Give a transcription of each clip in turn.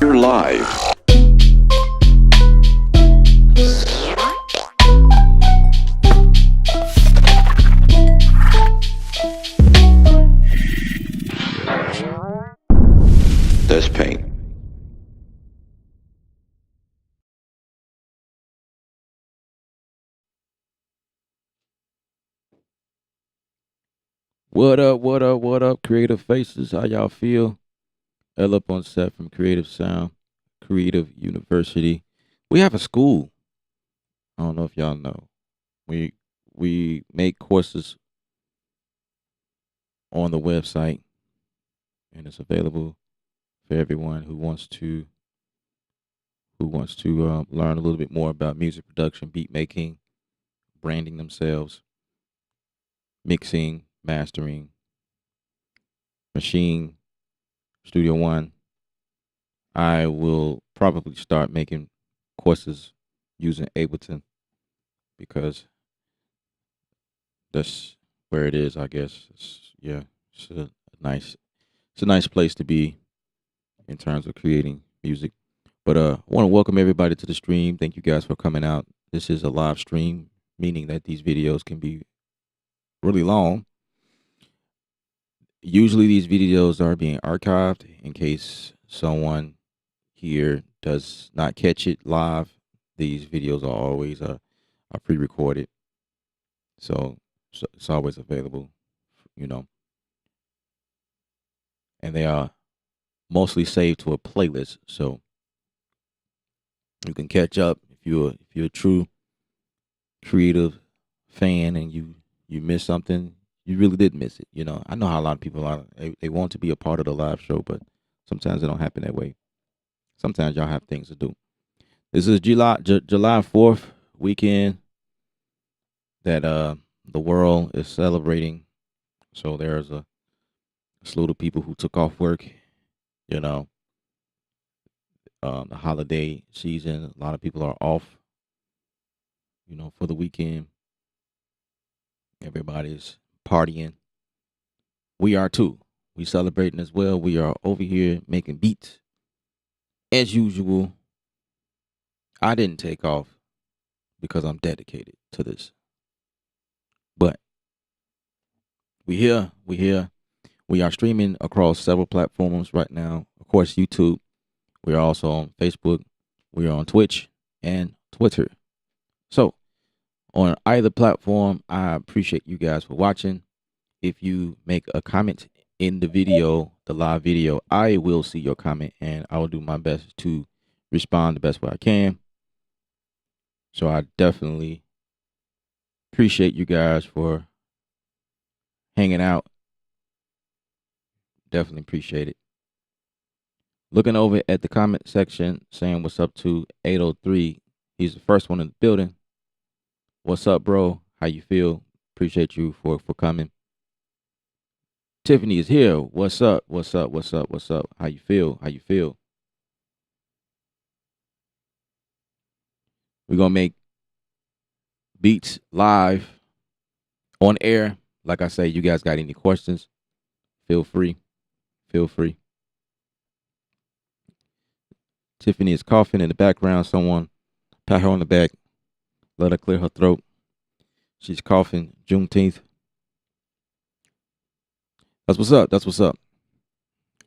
We're live. Let's paint. What up, what up, what up, creative faces? How y'all feel? L up on set from Creative Sound, Creative University. We have a school. I don't know if y'all know. We make courses on the website, and it's available for everyone who wants to learn a little bit more about music production, beat making, branding themselves, mixing, mastering, machine, Studio One. I will probably start making courses using Ableton because that's where it is, I guess. It's a nice place to be in terms of creating music. But I want to welcome everybody to the stream. Thank you guys for coming out. This is a live stream, meaning that these videos can be really long. Usually these videos are being archived in case someone here does not catch it live. These videos are always are pre-recorded, so it's always available, and they are mostly saved to a playlist, so you can catch up if you're a true creative fan and you miss something. You really did miss it. I know how a lot of people are. They want to be a part of the live show, but sometimes it don't happen that way. Sometimes y'all have things to do. This is July 4th weekend that the world is celebrating. So there's a slew of people who took off work. The holiday season, a lot of people are off, for the weekend. Everybody's partying. We are too. We celebrating as well. We are over here making beats as usual. I didn't take off because I'm dedicated to this, but we here. We here. We are streaming across several platforms right now. Of course, YouTube. We are also on Facebook. We are on Twitch and Twitter. So on either platform, I appreciate you guys for watching. If you make a comment in the video, the live video, I will see your comment and I will do my best to respond the best way I can. So I definitely appreciate you guys for hanging out. Definitely appreciate it. Looking over at the comment section, saying what's up to 803. He's the first one in the building. What's up, bro? How you feel? Appreciate you for coming. Tiffany is here. What's up? What's up? What's up? What's up? How you feel? How you feel? We're gonna make beats live on air. Like I say, you guys got any questions? Feel free. Feel free. Tiffany is coughing in the background. Someone pat her on the back. Let her clear her throat. She's coughing. Juneteenth. That's what's up. That's what's up.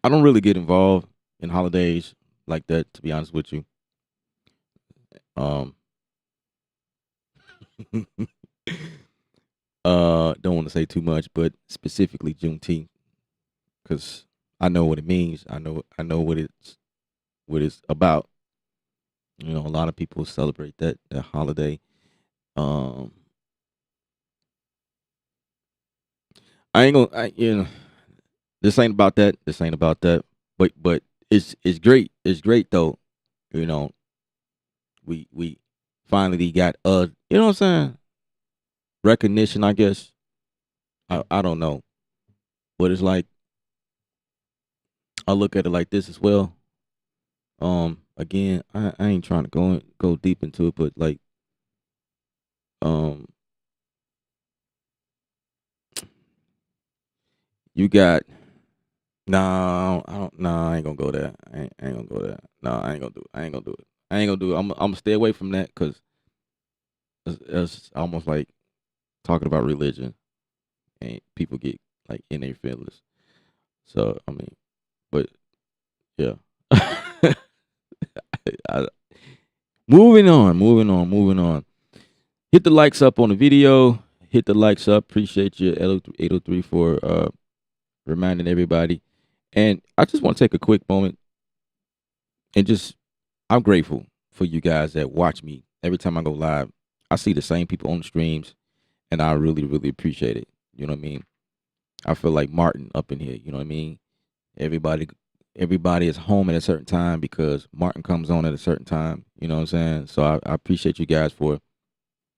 I don't really get involved in holidays like that, to be honest with you. Don't want to say too much, but specifically Juneteenth, because I know what it means. I know what it's about. You know, a lot of people celebrate that holiday. I ain't gonna, this ain't about that. This ain't about that. But it's great. It's great though. You know, we finally got you know what I'm saying? Recognition, I guess. I don't know, but it's like I look at it like this as well. Again, I ain't trying to go deep into it, but like, you got no, I don't. No, I ain't gonna go there. I ain't gonna go there. No, I ain't gonna do it. I ain't gonna do it. I ain't gonna do it. I'm gonna stay away from that because it's almost like talking about religion, and people get like in their feelings. So I mean, but yeah. Moving on. Hit the likes up on the video. Hit the likes up. Appreciate you, 803, for reminding everybody. And I just want to take a quick moment and I'm grateful for you guys that watch me every time I go live. I see the same people on the streams, and I really, really appreciate it. You know what I mean? I feel like Martin up in here. You know what I mean? Everybody is home at a certain time because Martin comes on at a certain time. You know what I'm saying? So I appreciate you guys for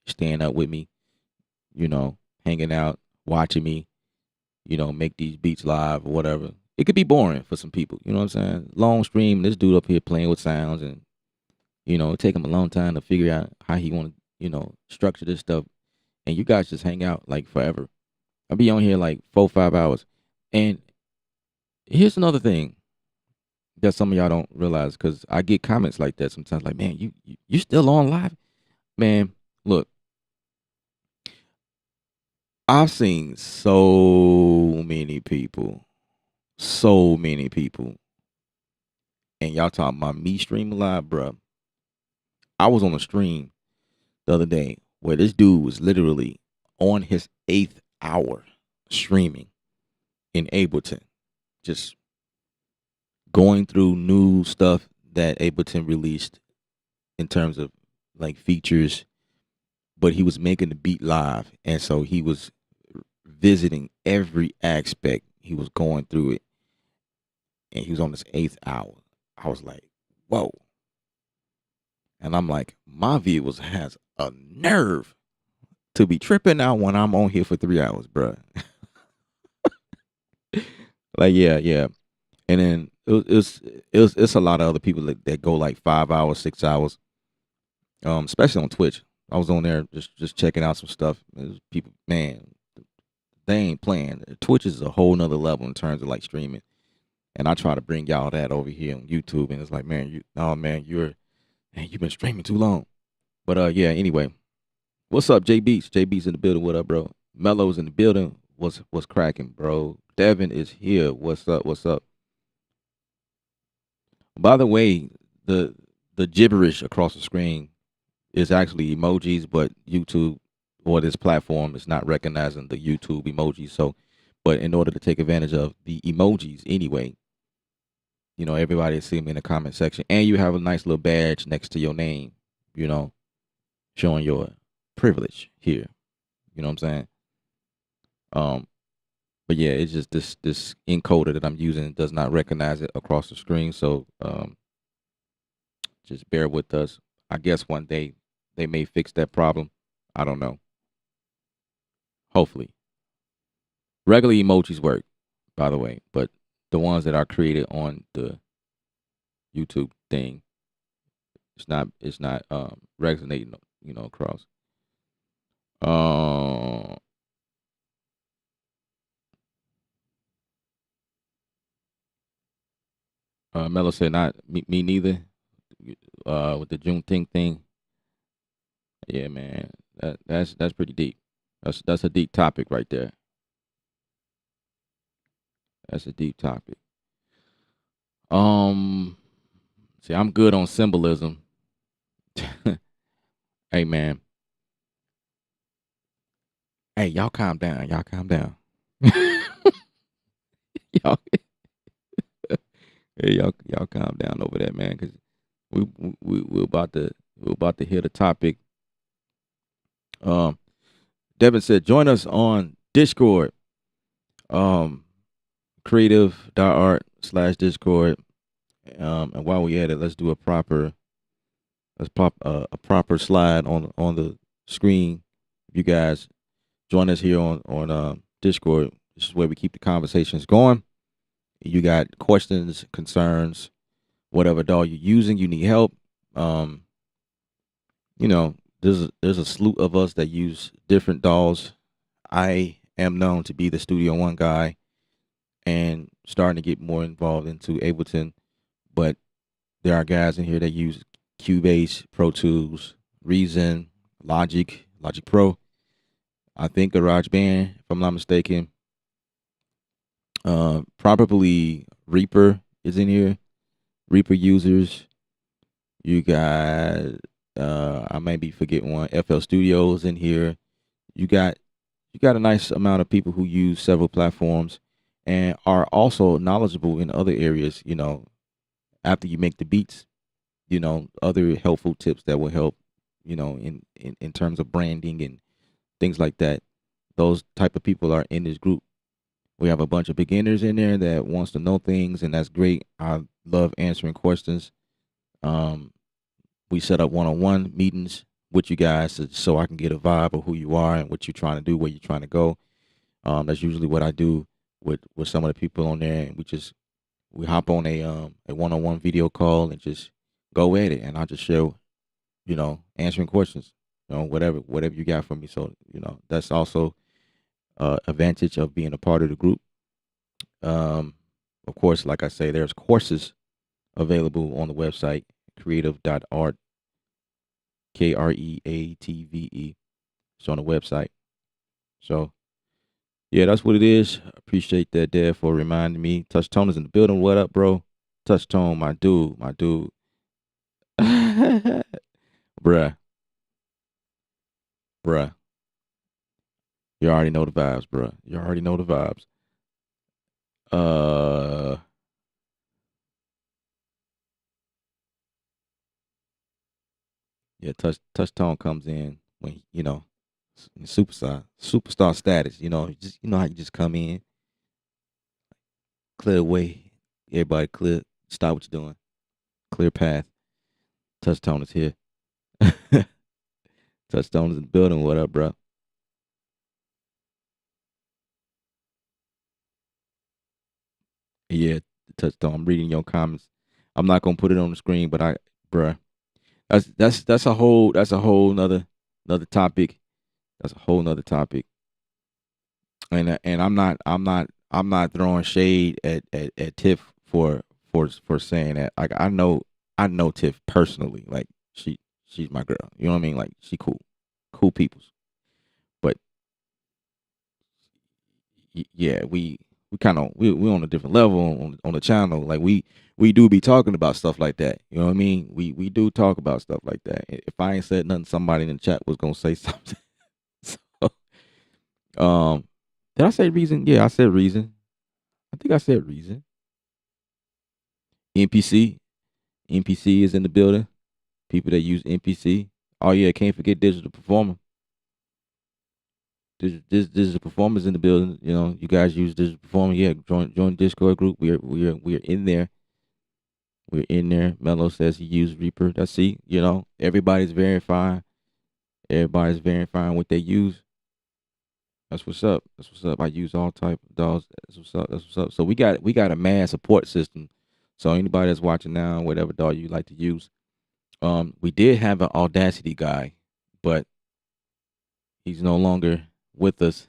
staying up with me, you know, hanging out, watching me, you know, make these beats live or whatever. It could be boring for some people, you know what I'm saying? Long stream, this dude up here playing with sounds, and, you know, it take him a long time to figure out how he want to, you know, structure this stuff. And you guys just hang out like forever. I'll be on here like 4-5 hours. And here's another thing that some of y'all don't realize, because I get comments like that sometimes, like, man, you still on live? Man, look, I've seen so many people, and y'all talking about me streaming live, bruh. I was on a stream the other day where this dude was literally on his 8th hour streaming in Ableton, just going through new stuff that Ableton released in terms of like features, but he was making the beat live, and so he was visiting every aspect. He was going through it, and he was on his 8th hour. I was like, whoa. And I'm like, my viewers has a nerve to be tripping out when I'm on here for 3 hours, bruh. Like, yeah. And then it's a lot of other people that go like 5 hours, 6 hours. Especially on Twitch. I was on there just checking out some stuff. People, man, they ain't playing. Twitch is a whole nother level in terms of like streaming. And I try to bring y'all that over here on YouTube, and it's like, man, you've been streaming too long. But yeah, anyway. What's up, J Beats? J Beats in the building. What up, bro? Mello's in the building. What's cracking, bro? Devin is here. What's up? What's up? By the way, the the gibberish across the screen is actually emojis, but YouTube or this platform is not recognizing the YouTube emojis. So, but in order to take advantage of the emojis anyway, everybody see me in the comment section, and you have a nice little badge next to your name, you know, showing your privilege here. You know what I'm saying? Um, but yeah, it's just this encoder that I'm using does not recognize it across the screen. So just bear with us. I guess one day they may fix that problem. I don't know. Hopefully. Regular emojis work, by the way, but the ones that are created on the YouTube thing, it's not resonating, across. Uh, Mello said not me neither. With the Juneteenth thing, yeah, man, that's pretty deep. That's a deep topic right there. That's a deep topic. Um, See, I'm good on symbolism. Hey, man. Hey, y'all calm down. Y'all calm down. y'all, hey, y'all calm down over there, man. Cause we're about to hear the topic. Um, Devin said, join us on Discord. Um, creative.art/Discord. And while we at it, let's do let's pop a proper slide on the screen. If you guys join us here on Discord, this is where we keep the conversations going. You got questions, concerns, whatever DAW you're using, you need help. Um, there's a slew of us that use different DAWs. I am known to be the Studio One guy and starting to get more involved into Ableton, but there are guys in here that use Cubase, Pro Tools, Reason, Logic Pro. I think GarageBand, if I'm not mistaken. Probably Reaper is in here. Reaper users. You got I may be forgetting one. FL Studios in here. You got a nice amount of people who use several platforms and are also knowledgeable in other areas, after you make the beats, other helpful tips that will help, in terms of branding and things like that. Those type of people are in this group. We have a bunch of beginners in there that wants to know things, and that's great. I love answering questions. We set up one-on-one meetings with you guys so I can get a vibe of who you are and what you're trying to do, where you're trying to go. That's usually what I do with some of the people on there, and we hop on a one-on-one video call and just go at it, and I'll just share, answering questions, whatever you got for me. So that's also advantage of being a part of the group. Of course, like I say, there's courses available on the website creative.art, KREATVE. It's on the website. So yeah, that's what it is. I appreciate that, Dev, for reminding me. Touch Tone is in the building. What up, bro? Touch Tone, my dude. bruh, bruh. You already know the vibes, bruh. You already know the vibes. Uh, yeah, touch tone comes in when superstar status. Just how you just come in, clear the way, everybody clear, stop what you're doing, clear path. Touch tone is here. Touch tone is in the building. What up, bro? Yeah, touch tone. I'm reading your comments. I'm not gonna put it on the screen, but bruh, that's a whole nother topic. That's a whole nother topic. and I'm not throwing shade at Tiff for saying that. Like I know Tiff personally. Like she's my girl. You know what I mean? Like she cool peoples. But yeah, we kind of we on a different level on the channel. Like we do be talking about stuff like that. You know what I mean? We do talk about stuff like that. If I ain't said nothing, somebody in the chat was gonna say something. So, um, did I say reason? Yeah, I said reason. I think I said reason. NPC, NPC is in the building. People that use NPC. Oh yeah, can't forget digital performer. Digital performers in the building. You know, you guys use digital performer. Yeah, join Discord group. We're in there. We're in there. Mello says he used Reaper. That's see. You know, everybody's verifying. Everybody's verifying what they use. That's what's up. That's what's up. I use all type of dolls. That's what's up. That's what's up. So we got a mad support system. So anybody that's watching now, whatever doll you like to use, we did have an Audacity guy, but he's no longer with us.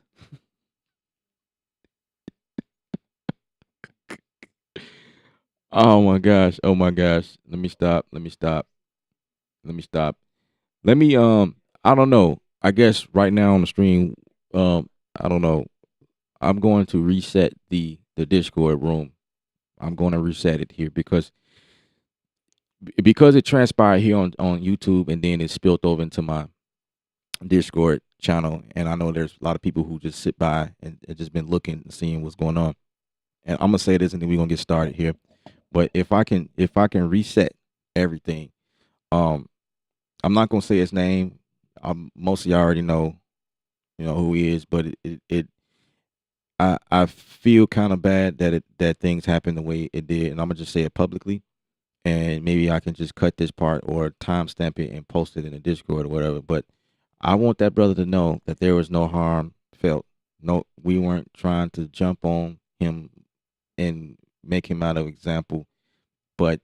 Oh my gosh. Oh my gosh. Let me stop. Let me stop. Let me stop. Let me I don't know. I guess right now on the stream, I don't know. I'm going to reset the Discord room. I'm going to reset it here because it transpired here on YouTube and then it spilled over into my Discord channel. And I know there's a lot of people who just sit by and just been looking and seeing what's going on. And I'm gonna say this and then we're gonna get started here. But if I can reset everything, um, I'm not gonna say his name. Most of y'all already know, who he is. But I feel kind of bad that things happened the way it did, and I'm gonna just say it publicly. And maybe I can just cut this part or timestamp it and post it in the Discord or whatever. But I want that brother to know that there was no harm felt. No, we weren't trying to jump on him and make him out of example. But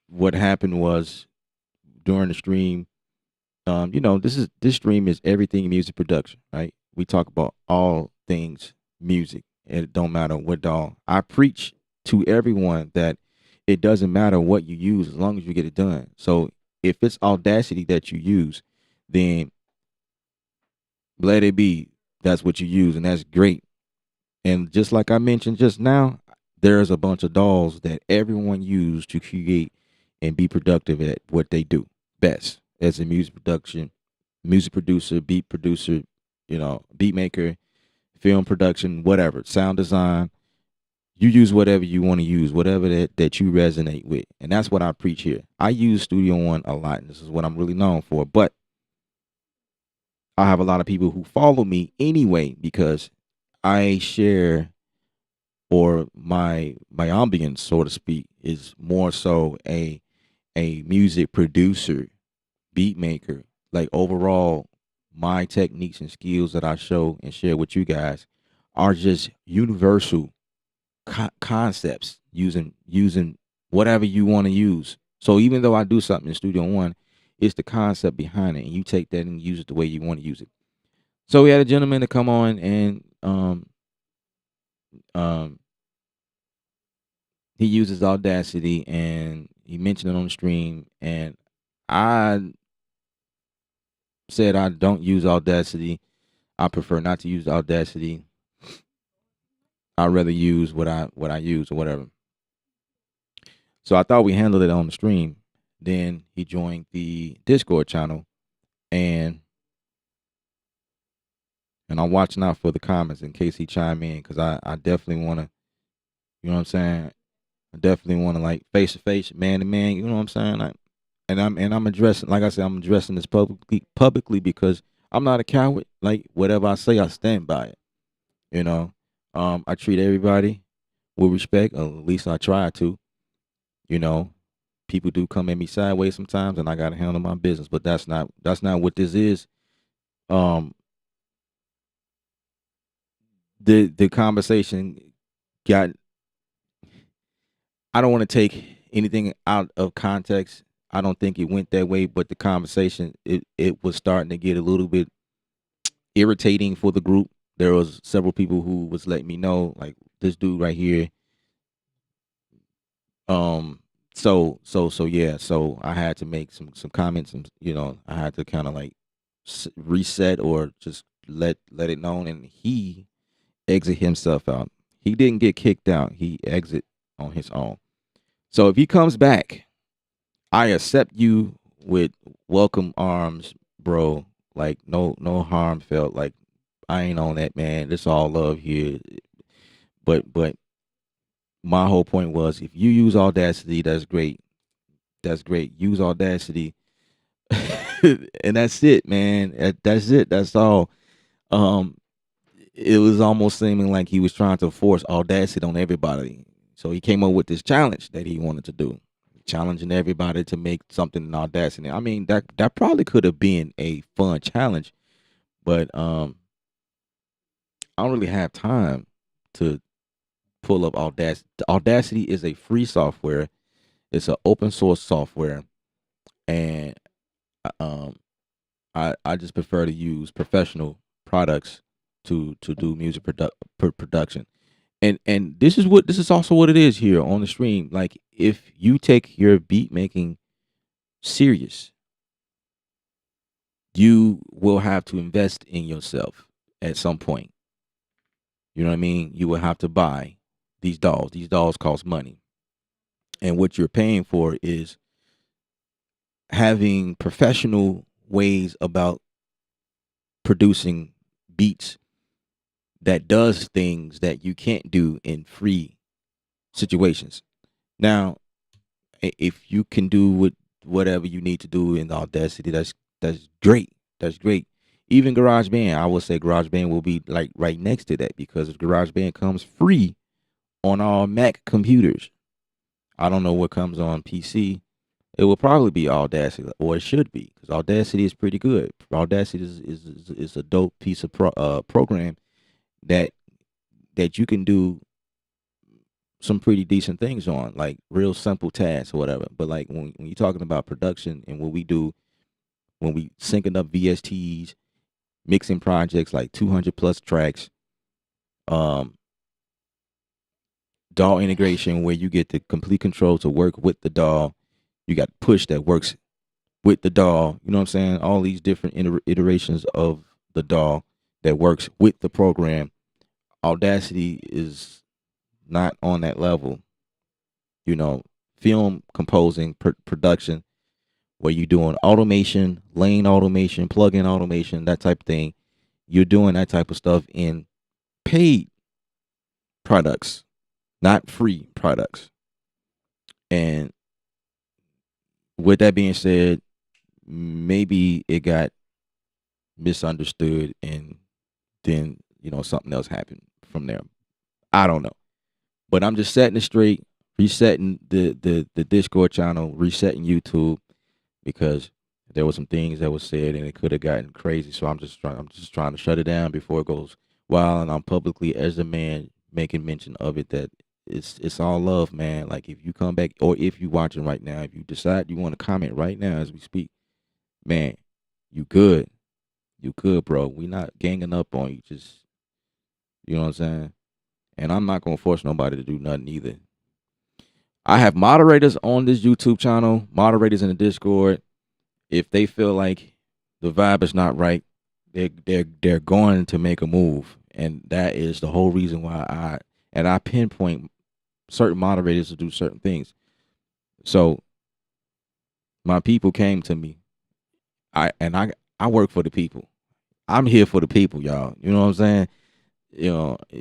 what happened was during the stream, this stream is everything music production, right? We talk about all things music, and it don't matter what doll. I preach to everyone that it doesn't matter what you use as long as you get it done. So if it's Audacity that you use, then let it be. That's what you use, and that's great. And just like I mentioned just now, there's a bunch of dolls that everyone use to create and be productive at what they do best as a music producer, beat producer, beat maker, film production, whatever, sound design. You use whatever you want to use, whatever that you resonate with. And that's what I preach here. I use Studio One a lot, and this is what I'm really known for. But I have a lot of people who follow me anyway because I share, or my ambience, so to speak, is more so a music producer, beat maker. Like overall, my techniques and skills that I show and share with you guys are just universal concepts using whatever you want to use. So even though I do something in Studio One, it's the concept behind it, and you take that and use it the way you want to use it. So we had a gentleman to come on and um he uses Audacity and he mentioned it on the stream, and I said I don't use Audacity. I prefer not to use Audacity. I'd rather use what I use or whatever. So I thought we handled it on the stream. Then he joined the Discord channel, and I'm watching out for the comments in case he chime in, because I definitely want to, you know what I'm saying. I definitely want to, like, face to face, man to man. You know what I'm saying? I'm addressing, like I said, I'm addressing this publicly because I'm not a coward. Like, whatever I say, I stand by it. You know, I treat everybody with respect, or at least I try to. You know, people do come at me sideways sometimes, and I gotta handle my business. But that's not what this is. Um, the conversation got. I don't want to take anything out of context. I don't think it went that way, but the conversation, it was starting to get a little bit irritating for the group. There was several people who was letting me know, like this dude right here. Um, so yeah. So I had to make some comments, and I had to kind of like reset or just let it known, and he exit himself out. He didn't get kicked out. He exit on his own. So if he comes back, I accept you with welcome arms, bro. Like no harm felt. Like I ain't on that, man. It's all love here. But my whole point was, if you use Audacity, that's great. That's great. Use Audacity, and that's it, man. That's it. That's all. Um, it was almost seeming like he was trying to force Audacity on everybody. So he came up with this challenge that he wanted to do, challenging everybody to make something in Audacity. I mean, that probably could have been a fun challenge, but I don't really have time to pull up Audacity. Audacity is a free software. It's an open source software, and um, I just prefer to use professional products to do music production. And this is also what it is here on the stream. Like, if you take your beat making serious, you will have to invest in yourself at some point. You know what I mean? You will have to buy these dolls. These dolls cost money. And what you're paying for is having professional ways about producing beats that does things that you can't do in free situations. Now, if you can do whatever you need to do in Audacity, that's great. That's great. Even GarageBand, I would say GarageBand will be like right next to that, because if GarageBand comes free on all Mac computers, I don't know what comes on PC. It will probably be Audacity, or it should be, because Audacity is pretty good. Audacity is a dope piece of program that you can do some pretty decent things on, like real simple tasks or whatever. But like when you're talking about production and what we do when we syncing up VSTs, mixing projects like 200 plus tracks, um, DAW integration where you get the complete control to work with the DAW. You got push that works with the DAW. You know what I'm saying? All these different iterations of the DAW that works with the program. Audacity is not on that level. You know, film composing, production, where you're doing automation, lane automation, plug-in automation, that type of thing. You're doing that type of stuff in paid products, not free products. And with that being said, maybe it got misunderstood, and then something else happened from there. I don't know, but I'm just setting it straight, resetting the Discord channel, resetting YouTube, because there were some things that was said and it could have gotten crazy. So I'm just trying to shut it down before it goes wild. And I'm publicly, as a man, making mention of it, that it's all love, man. Like, if you come back, or if you watching right now, if you decide you want to comment right now as we speak, man, you good. You good, bro. We not ganging up on you. Just, you know what I'm saying? And I'm not gonna force nobody to do nothing either. I have moderators on this YouTube channel, moderators in the Discord. If they feel like the vibe is not right, they're going to make a move, and that is the whole reason why I pinpoint certain moderators to do certain things. So my people came to me. I work for the people. I'm here for the people, y'all. You know what I'm saying?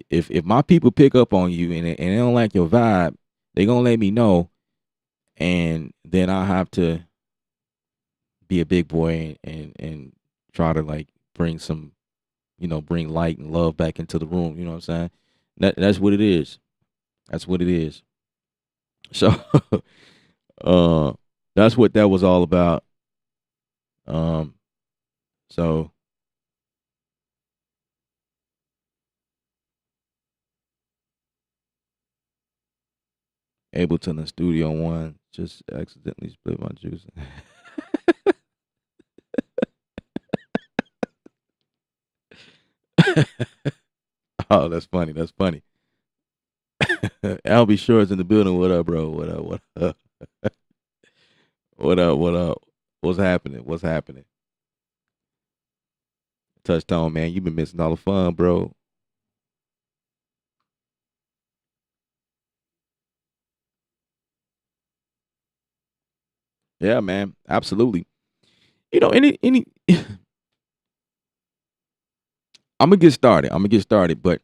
If my people pick up on you, and they don't like your vibe, they gonna let me know, and then I have to be a big boy and try to like bring some, bring light and love back into the room. You know what I'm saying? That's what it is. That's what it is. So, uh, that's what that was all about. Um, so Ableton and Studio One just accidentally split my juice. Oh, that's funny. That's funny. Albie Shorts in the building. What up, bro? What up? What up? What up? What up? What's happening? What's happening? Touchstone, man. You've been missing all the fun, bro. Yeah, man. Absolutely. Any I'm gonna get started. I'm gonna get started. But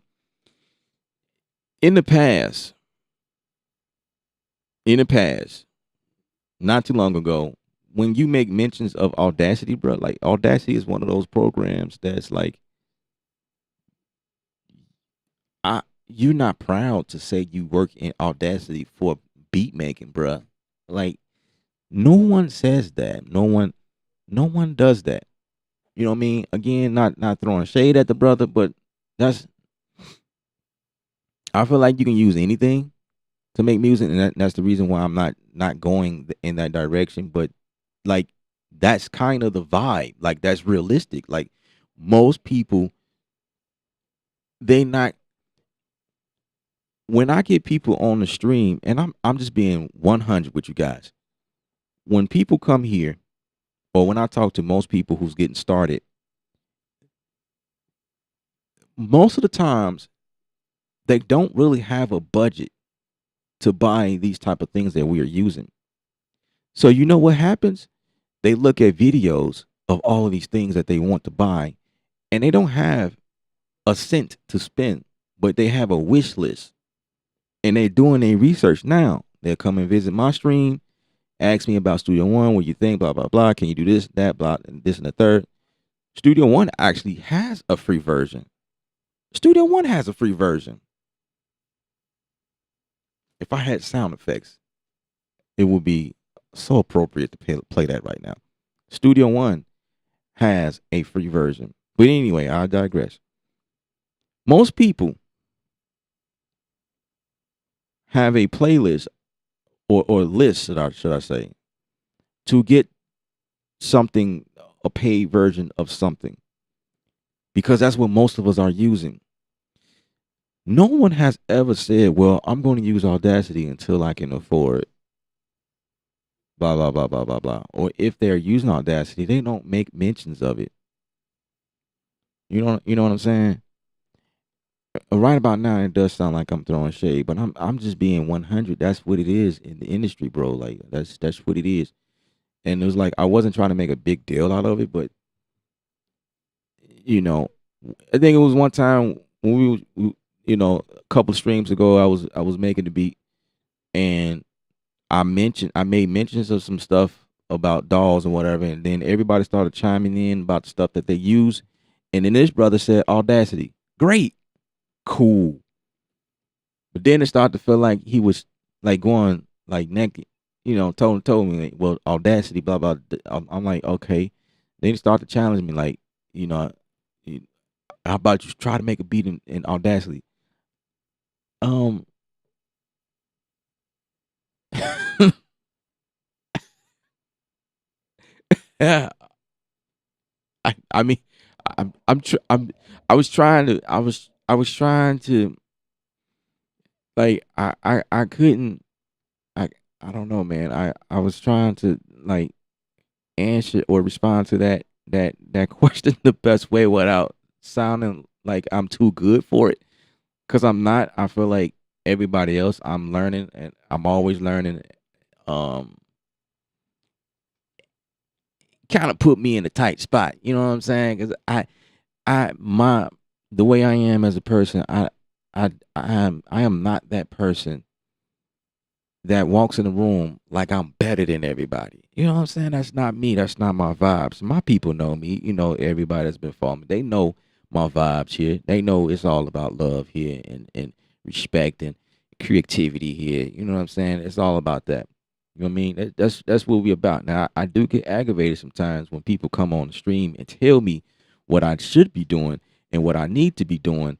in the past, in the past, not too long ago, when you make mentions of Audacity, bro, like Audacity is one of those programs that's like you're not proud to say you work in Audacity for beat making, bro. Like no one says that. No one does that. You know what I mean? Again, not throwing shade at the brother, but that's I feel like you can use anything to make music, and that's the reason why I'm not going in that direction. But like that's kind of the vibe. Like that's realistic. Like most people, they not when I get people on the stream, and I'm just being 100 with you guys. When people come here, or when I talk to most people who's getting started, most of the times they don't really have a budget to buy these type of things that we are using. So you know what happens? They look at videos of all of these things that they want to buy, and they don't have a cent to spend, but they have a wish list, and they're doing their research now. They'll come and visit my stream, ask me about Studio One, what you think, blah blah blah. Can you do this, that, blah, and this and the third. Studio One actually has a free version. Studio One has a free version. If I had sound effects, it would be so appropriate to play that right now. Studio One has a free version. But anyway, I digress. Most people have a playlist or list, should I say, to get something, a paid version of something, because that's what most of us are using. No one has ever said, well, I'm going to use Audacity until I can afford blah, blah, blah, blah, blah, blah. Or if they're using Audacity, they don't make mentions of it. You know what I'm saying? Right about now, it does sound like I'm throwing shade, but I'm just being 100. That's what it is in the industry, bro. Like that's what it is. And it was like I wasn't trying to make a big deal out of it, but you know, I think it was one time when a couple of streams ago, I was making the beat, and I made mentions of some stuff about dolls and whatever, and then everybody started chiming in about the stuff that they use, and then this brother said Audacity, great, cool, but then it started to feel like he was like going like naked, told me like, well, Audacity, blah blah. I'm like, okay. Then he started to challenge me like, you know, how about you try to make a beat in Audacity? Um, yeah, I mean, I'm I was trying to I was trying to like I couldn't I I don't know, man. I was trying to like answer or respond to that question the best way without sounding like I'm too good for it, because I'm not. I feel like everybody else, I'm learning, and I'm always learning. Um, Kind of put me in a tight spot. You know what I'm saying? Because my the way I am as a person, I am not that person that walks in the room like I'm better than everybody. You know what I'm saying? That's not me. That's not my vibes. My people know me. Everybody that's been following me, they know my vibes here. They know it's all about love here, and respect and creativity here. You know what I'm saying? It's all about that. You know what I mean? That's what we about. Now I do get aggravated sometimes when people come on the stream and tell me what I should be doing and what I need to be doing.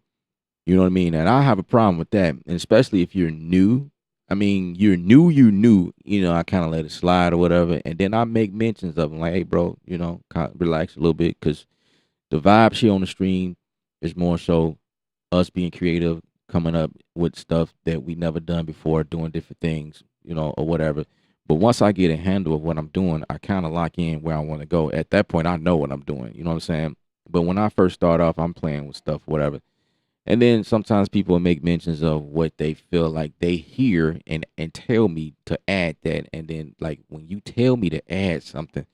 You know what I mean? And I have a problem with that, and especially if you're new. I mean, you're new. I kind of let it slide or whatever, and then I make mentions of them, like, "Hey, bro, kind of relax a little bit, because the vibes here on the stream is more so. us being creative, coming up with stuff that we never done before, doing different things, or whatever. But once I get a handle of what I'm doing, I kind of lock in where I want to go. At that point, I know what I'm doing. You know what I'm saying? But when I first start off, I'm playing with stuff, whatever. And then sometimes people make mentions of what they feel like they hear and tell me to add that. And then like when you tell me to add something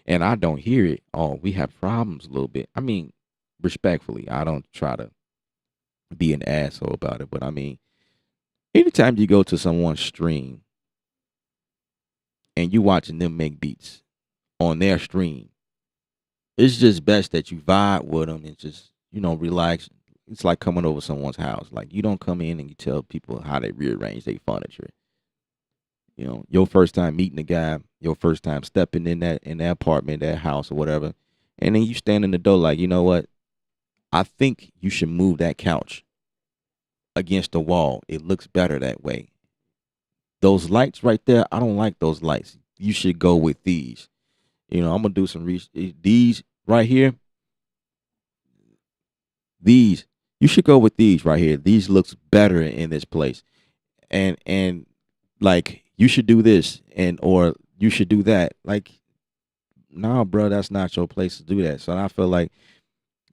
and I don't hear it, oh, we have problems a little bit. I mean, respectfully, I don't try to be an asshole about it, but I mean, anytime you go to someone's stream and you watching them make beats on their stream, it's just best that you vibe with them and just, relax. It's like coming over someone's house. Like you don't come in and you tell people how they rearrange their furniture. Your first time meeting a guy, your first time stepping in that apartment, that house or whatever, and then you stand in the door like, you know what? I think you should move that couch against the wall. It looks better that way. Those lights right there, I don't like those lights. You should go with these. I'm gonna do some research. These right here, these you should go with these right here. These looks better in this place, and like you should do this and or you should do that. Like, nah, bro, that's not your place to do that. So I feel like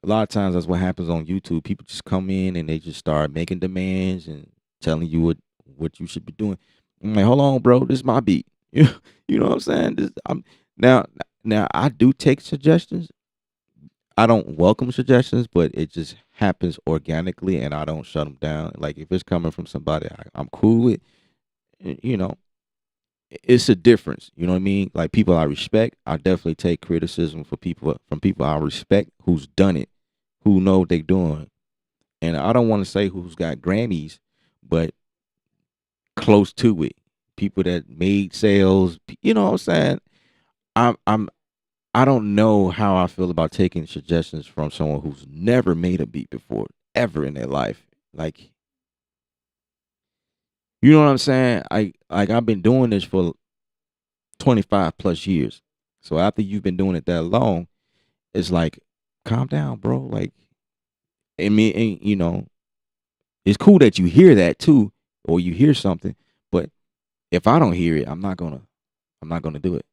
a lot of times that's what happens on YouTube. People just come in and they just start making demands and telling you what you should be doing. I'm like, hold on, bro, this is my beat. You know what I'm saying? Now now I do take suggestions. I don't welcome suggestions, but it just happens organically, and I don't shut them down. Like if it's coming from somebody I'm cool with, you know, it's a difference. You know what I mean? Like people I respect, I definitely take criticism from people I respect who's done it, who know what they doing. And I don't want to say who's got Grammys, but close to it. People that made sales, you know what I'm saying? I'm I don't know how I feel about taking suggestions from someone who's never made a beat before, ever in their life. Like, you know what I'm saying? I've been doing this for 25 plus years. So after you've been doing it that long, it's like, calm down, bro. Like, I mean, it's cool that you hear that too, or you hear something. But if I don't hear it, I'm not gonna do it.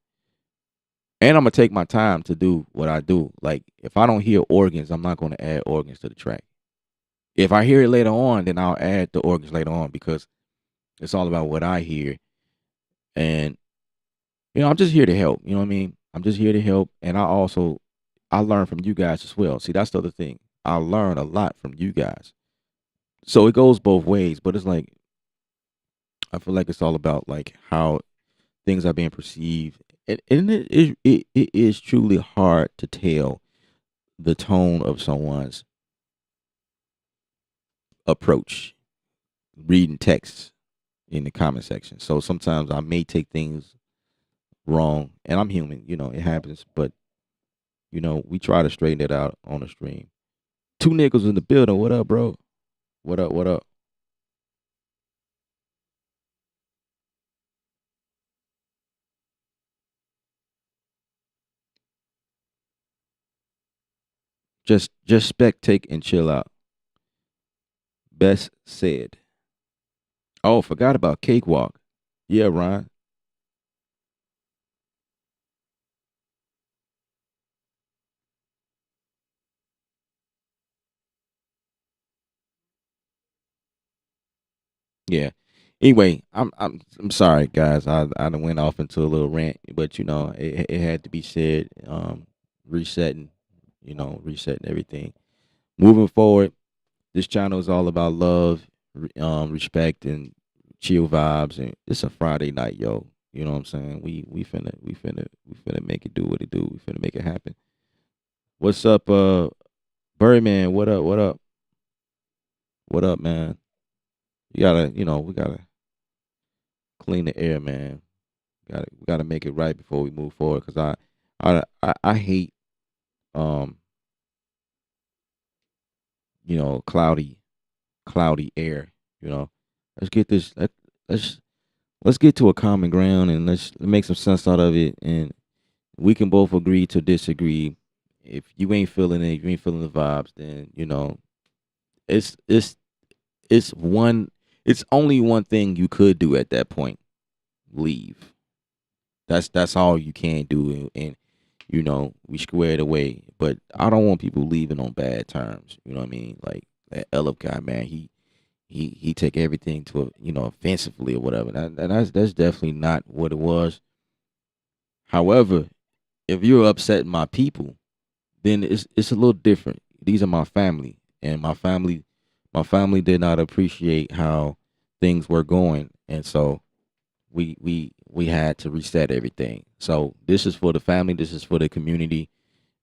And I'm gonna take my time to do what I do. Like, if I don't hear organs, I'm not gonna add organs to the track. If I hear it later on, then I'll add the organs later on because it's all about what I hear. And I'm just here to help. You know what I mean? I'm just here to help, and I learn from you guys as well. See, that's the other thing. I learn a lot from you guys. So it goes both ways, but it's like I feel like it's all about like how things are being perceived, and it is truly hard to tell the tone of someone's approach reading texts in the comment section. So sometimes I may take things wrong, and I'm human. It happens, but we try to straighten it out on the stream. Two niggas in the building. What up, bro? What up? What up? Just spectate and chill out. Best said. Oh, forgot about Cakewalk. Yeah, Ryan. Yeah. Anyway, I'm sorry, guys. I done went off into a little rant, but it had to be said. Resetting, resetting everything. Moving forward, this channel is all about love, respect, and chill vibes. And it's a Friday night, yo. You know what I'm saying? We finna make it do what it do. We finna make it happen. What's up, Birdman? What up? What up? What up, man? We gotta clean the air, man. We gotta make it right before we move forward. Cause I hate um cloudy air. You know, let's get this. Let's let's get to a common ground and let's make some sense out of it. And we can both agree to disagree. If you ain't feeling it, if you ain't feeling the vibes, then it's it's it's one. It's only one thing you could do at that point. Leave. That's all you can do, and we squared away. But I don't want people leaving on bad terms. You know what I mean? Like that Elif guy, man. He take everything to offensively or whatever. That's definitely not what it was. However, if you're upsetting my people, then it's a little different. These are my family, and my family did not appreciate how things were going, and so we had to reset everything. So this is for the family. This is for the community.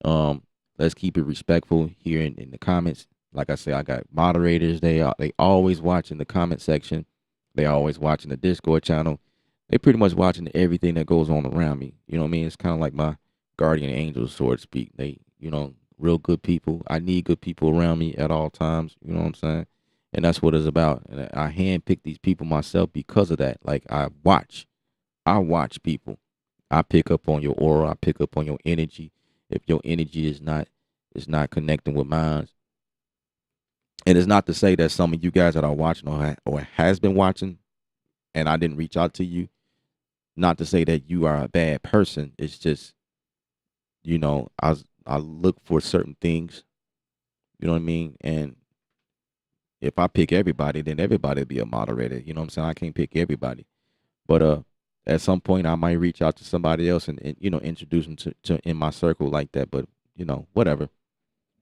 Um, let's keep it respectful here in the comments. Like I say, I got moderators. They always watch in the comment section. They always watching the Discord channel. They pretty much watching everything that goes on around me. You know what I mean? It's kind of like my guardian angels, so to speak. They, real good people. I need good people around me at all times. You know what I'm saying? And that's what it's about. And I handpick these people myself because of that. Like I watch people. I pick up on your aura. I pick up on your energy. If your energy is not connecting with mine, and it's not to say that some of you guys that are watching or has been watching, and I didn't reach out to you. Not to say that you are a bad person. It's just I look for certain things. You know what I mean? And if I pick everybody, then everybody will be a moderator. You know what I'm saying? I can't pick everybody. But at some point I might reach out to somebody else and introduce them to in my circle like that. But whatever.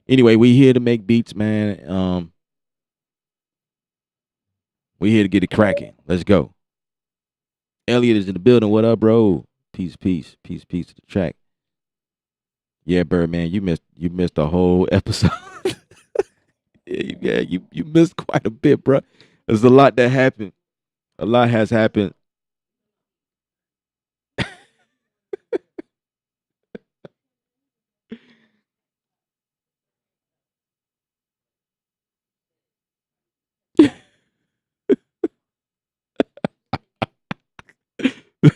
Anyway, we here to make beats, man. We here to get it cracking. Let's go. Elliot is in the building. What up, bro? Peace, peace, peace, peace to the track. Yeah, Birdman, you missed a whole episode. Yeah, you missed quite a bit, bro. There's a lot that happened. A lot has happened.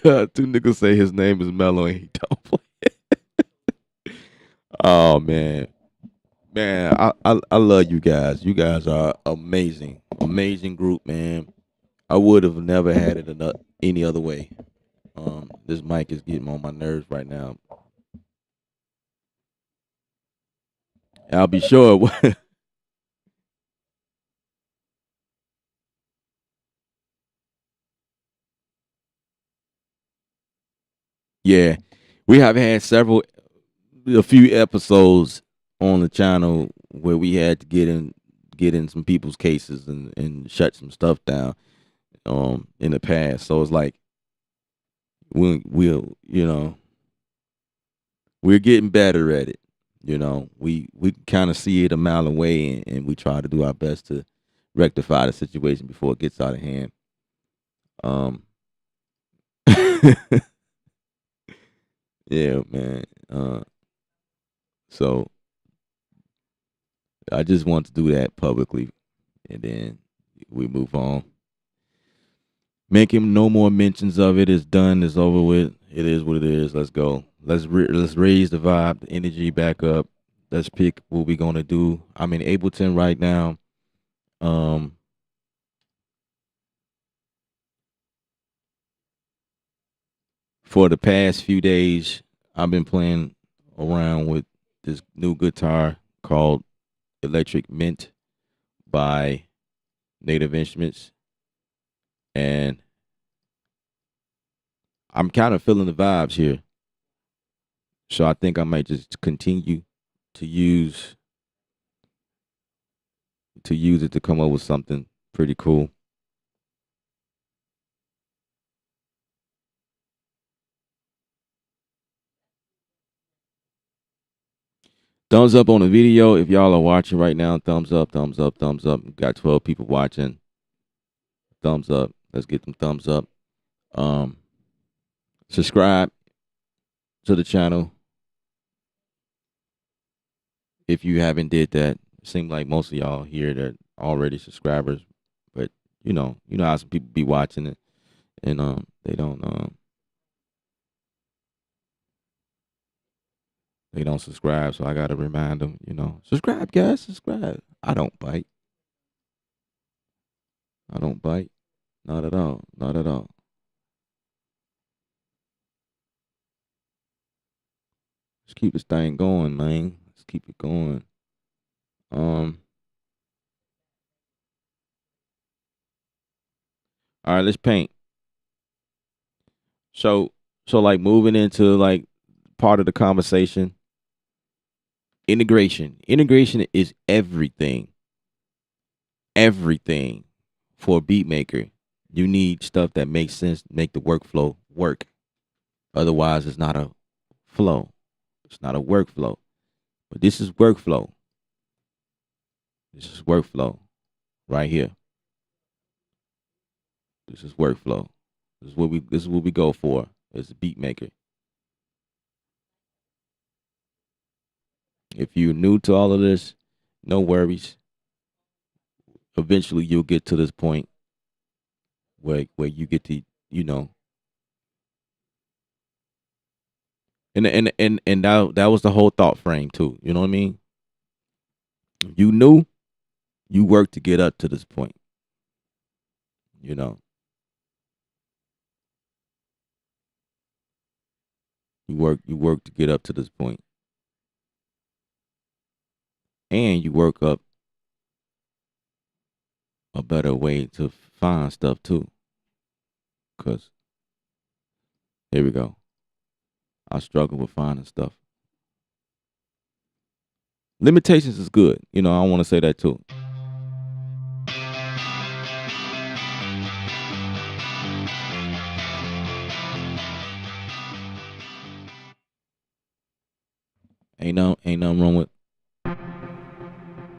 Two niggas say his name is Mello and he don't play. Oh man, man, I love you guys. You guys are amazing, amazing group, man. I would have never had it any other way. This mic is getting on my nerves right now. I'll be sure. Yeah, we have had a few episodes on the channel where we had to get in some people's cases and shut some stuff down in the past. So it's like we're getting better at it. We kind of see it a mile away, and we try to do our best to rectify the situation before it gets out of hand. Um, yeah, man. So I just want to do that publicly, and then we move on. Making no more mentions of it. It's done. It's over with. It is what it is. Let's go. Let's raise the vibe, the energy back up. Let's pick what we're gonna do. I'm in Ableton right now. Um, for the past few days, I've been playing around with this new guitar called Electric Mint by Native Instruments, and I'm kind of feeling the vibes here. So I think I might just continue to use it to come up with something pretty cool. Thumbs up on the video if y'all are watching right now. Thumbs up, thumbs up, thumbs up. We got 12 people watching. Thumbs up. Let's get them thumbs up. Um, subscribe to the channel if you haven't did that. Seems like most of y'all here that already subscribers, but you know how some people be watching it and they don't subscribe. So I gotta remind them. Subscribe, guys, subscribe. I don't bite. I don't bite. Not at all. Not at all. Let's keep this thing going, man. Let's keep it going. Um. All right, let's paint. So, like moving into like part of the conversation, integration. Integration is everything. Everything for a beat maker. You need stuff that makes sense, make the workflow work. Otherwise, it's not a flow. It's not a workflow. But this is workflow. This is workflow right here. This is workflow. This is what we go for as a beat maker. If you're new to all of this, no worries. Eventually you'll get to this point where you get to, you know, and that was the whole thought frame too. You know what I mean? You knew you worked to get up to this point. You know, you work to get up to this point, and you work up a better way to find stuff too. Cause here we go. I struggle with finding stuff. Limitations is good. You know, I want to say that too. Ain't nothing wrong with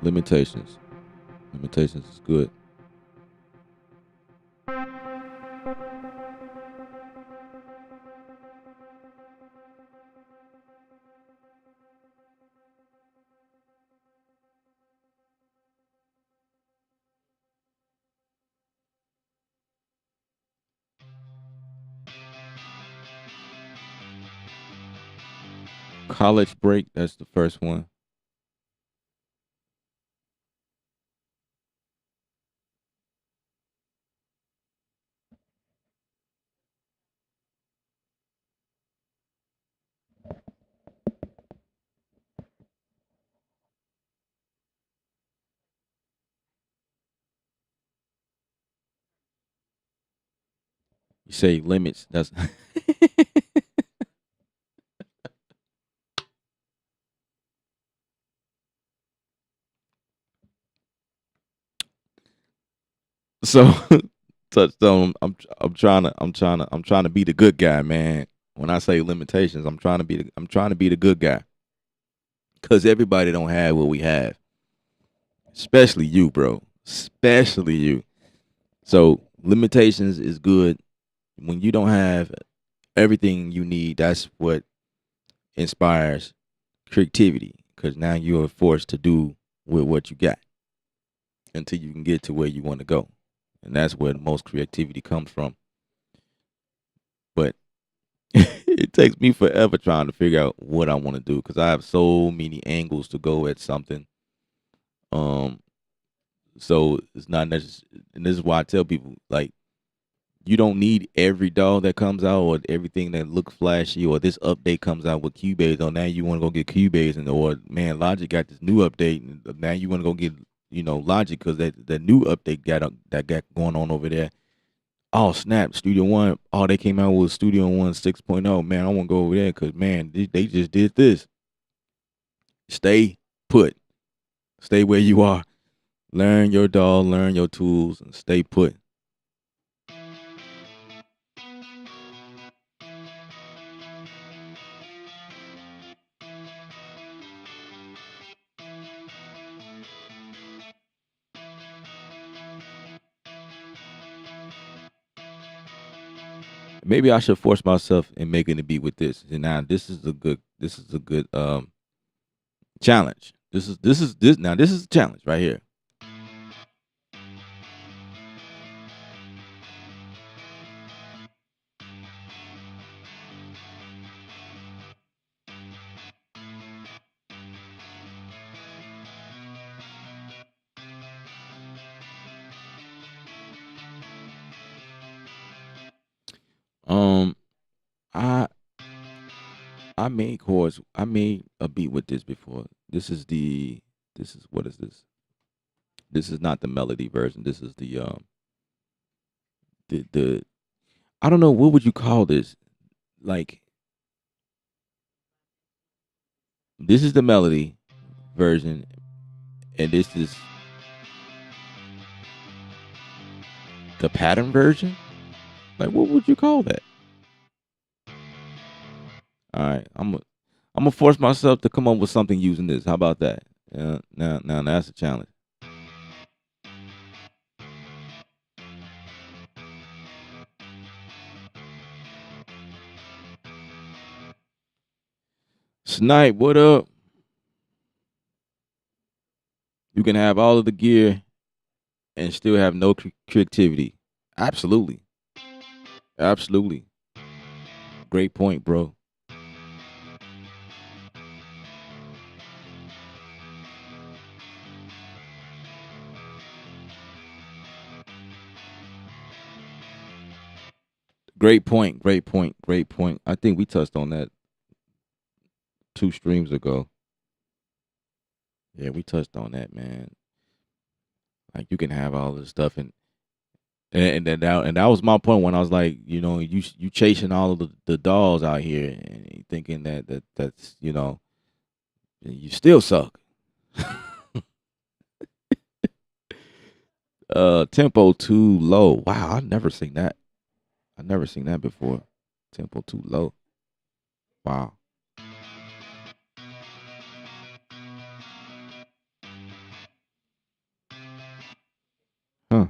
limitations. Limitations is good. College break, that's the first one. You say limits. That's so touchstone. I'm trying to be the good guy, man. When I say limitations, I'm trying to be the good guy. Cause everybody don't have what we have, especially you, bro. Especially you. So limitations is good when you don't have everything you need. That's what inspires creativity. Cause now you are forced to do with what you got until you can get to where you want to go, and that's where the most creativity comes from. But it takes me forever trying to figure out what I want to do because I have so many angles to go at something. Um, so it's not necessary, and this is why I tell people like you don't need every dog that comes out or everything that looks flashy or this update comes out with Cubase. Or now you want to go get Cubase, and or man, Logic got this new update, and now you want to go get Logic because that new update that got going on over there. Oh snap! Studio One. Oh, they came out with Studio One 6.0. Man, I want to go over there because man, they just did this. Stay put. Stay where you are. Learn your dog. Learn your tools, and stay put. Maybe I should force myself in making a beat with this. And now this is a good challenge. This is a challenge right here. I made chords. I made a beat with this before. This is what is this? This is not the melody version. This is the I don't know, what would you call this? Like, this is the melody version, and this is the pattern version. Like, what would you call that? All right, I'm gonna force myself to come up with something using this. How about that? Now that's a challenge. Snipe, what up? You can have all of the gear and still have no creativity. Absolutely, absolutely. Great point, bro. Great point. Great point. Great point. I think we touched on that 2 streams ago. Yeah, we touched on that, man. Like, you can have all this stuff, and that was my point when I was like, you chasing all of the dolls out here and you thinking that's you still suck. Tempo too low. Wow, I never seen that. I never seen that before. Tempo too low. Wow. Huh.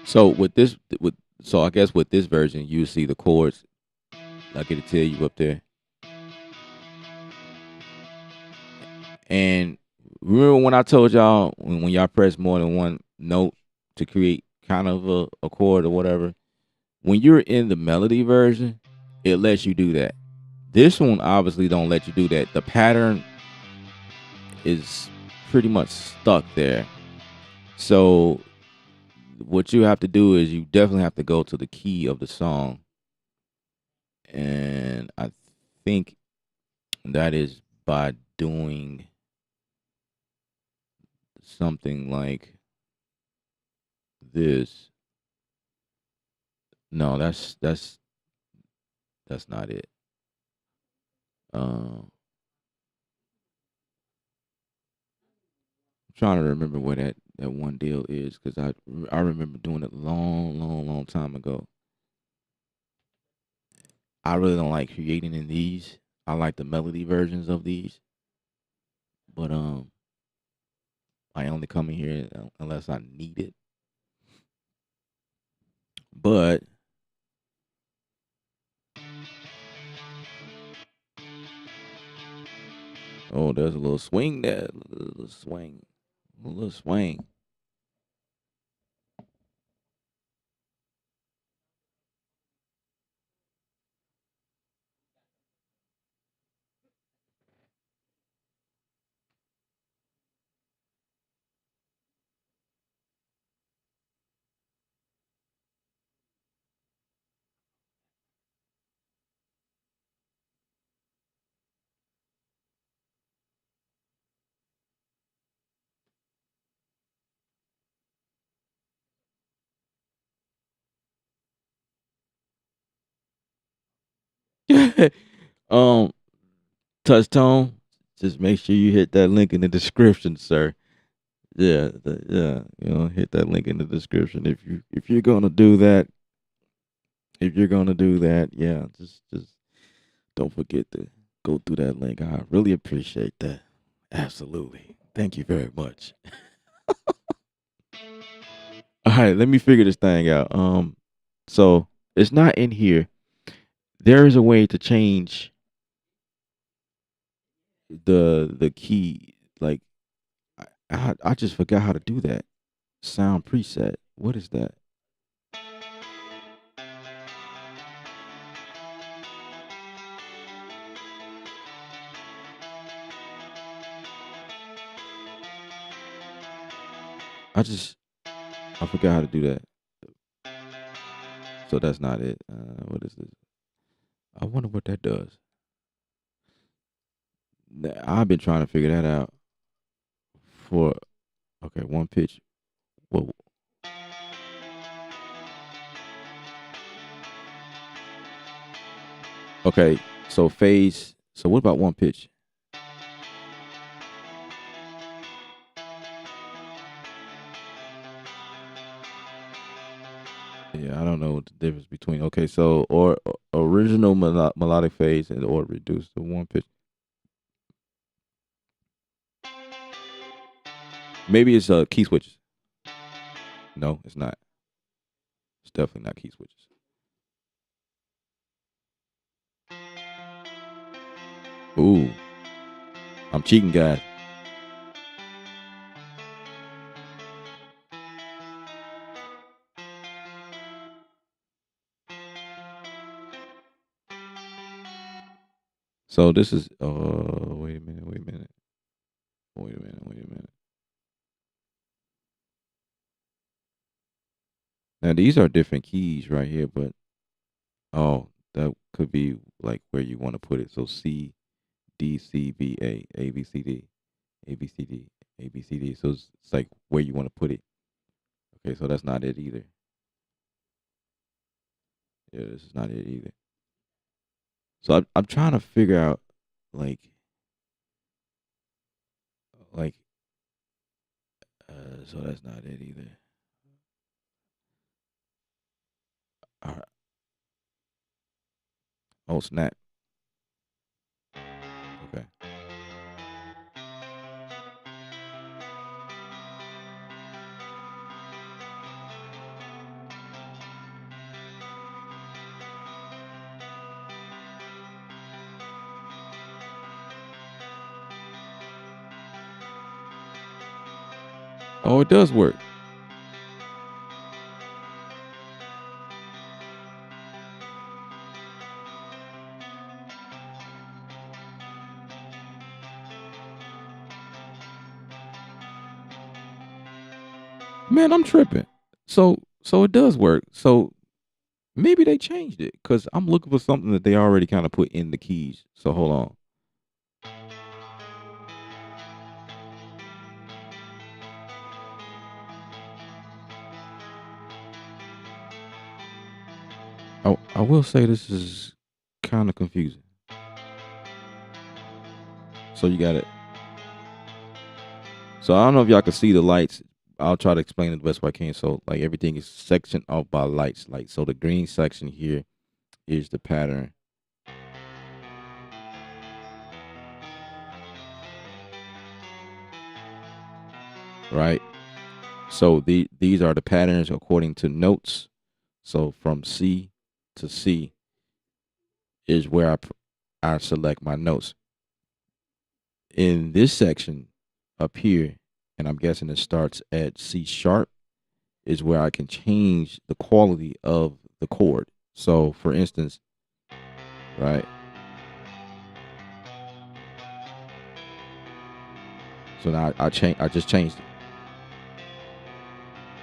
So with this with so I guess with this version you see the chords like it'll tell you up there. And remember when I told y'all when y'all press more than one note to create kind of a chord or whatever, when you're in the melody version, it lets you do that. This one obviously don't let you do that. The pattern is pretty much stuck there. So what you have to do is you definitely have to go to the key of the song. And I think that is by doing something like this. No, that's not it. I'm trying to remember where that one deal is because I remember doing it long time ago. I really don't like creating in these. I like the melody versions of these, but I only come in here unless I need it. But oh, there's a little swing there, a little swing, a little swing. um, touch tone. Just make sure you hit that link in the description, sir. Yeah, yeah. Hit that link in the description if you're gonna do that. If you're gonna do that, yeah, just don't forget to go through that link. I really appreciate that. Absolutely. Thank you very much. All right, let me figure this thing out. So it's not in here. There is a way to change the key. Like I just forgot how to do that. Sound preset. What is that? I forgot how to do that. So that's not it. What is this? I wonder what that does. I've been trying to figure that out for okay, one pitch. Whoa. Okay, so phase. So what about one pitch? Yeah, I don't know what the difference between. Okay, so or original melodic phase and or reduced to one pitch. Maybe it's key switches. No, it's not. It's definitely not key switches. Ooh, I'm cheating, guys. So this is. Wait a minute. Wait a minute. Wait a minute. Wait a minute. Now these are different keys right here, but oh, that could be like where you want to put it. So C, D, C, B, A B, C, D, A, B, C, D, A, B, C, D. So it's like where you want to put it. Okay, so that's not it either. Yeah, this is not it either. So I'm trying to figure out like like so that's not it either. All right. Oh snap. Okay. Oh, it does work. Man, I'm tripping. So it does work. So maybe they changed it because I'm looking for something that they already kind of put in the keys. So hold on. I will say this is kind of confusing. So you got it. So I don't know if y'all can see the lights. I'll try to explain it the best way I can. So like everything is sectioned off by lights. Like so the green section here is the pattern. Right. So these are the patterns according to notes. So from C to C is where I select my notes. In this section up here, and I'm guessing it starts at C sharp, is where I can change the quality of the chord. So for instance, right. So now I just changed it.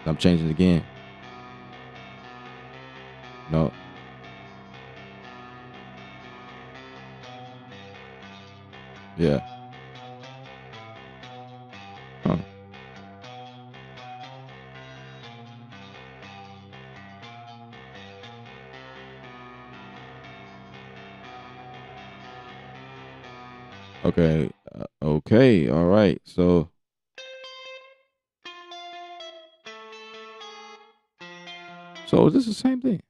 I'm changing it again. No. Yeah. Huh. Okay. Okay. All right. So is this the same thing?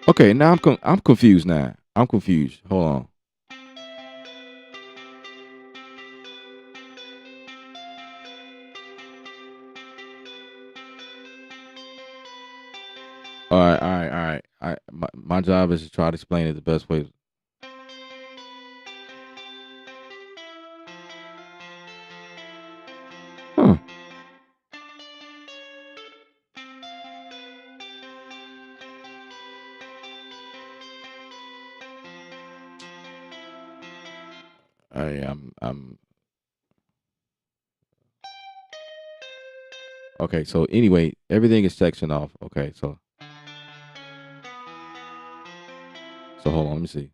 Okay. Now I'm confused now. I'm confused. Hold on. All right. All right. All right. My job is to try to explain it the best way. Huh. I'm okay. So anyway, everything is sectioned off. Okay, so hold on, let me see.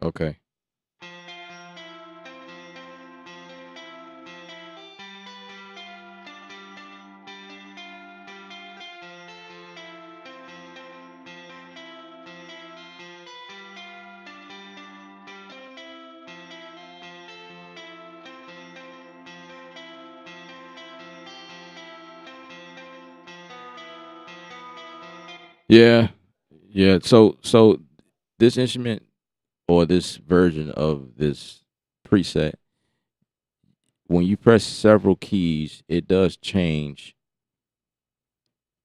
Okay. Yeah. Yeah. So this instrument or this version of this preset, when you press several keys, it does change.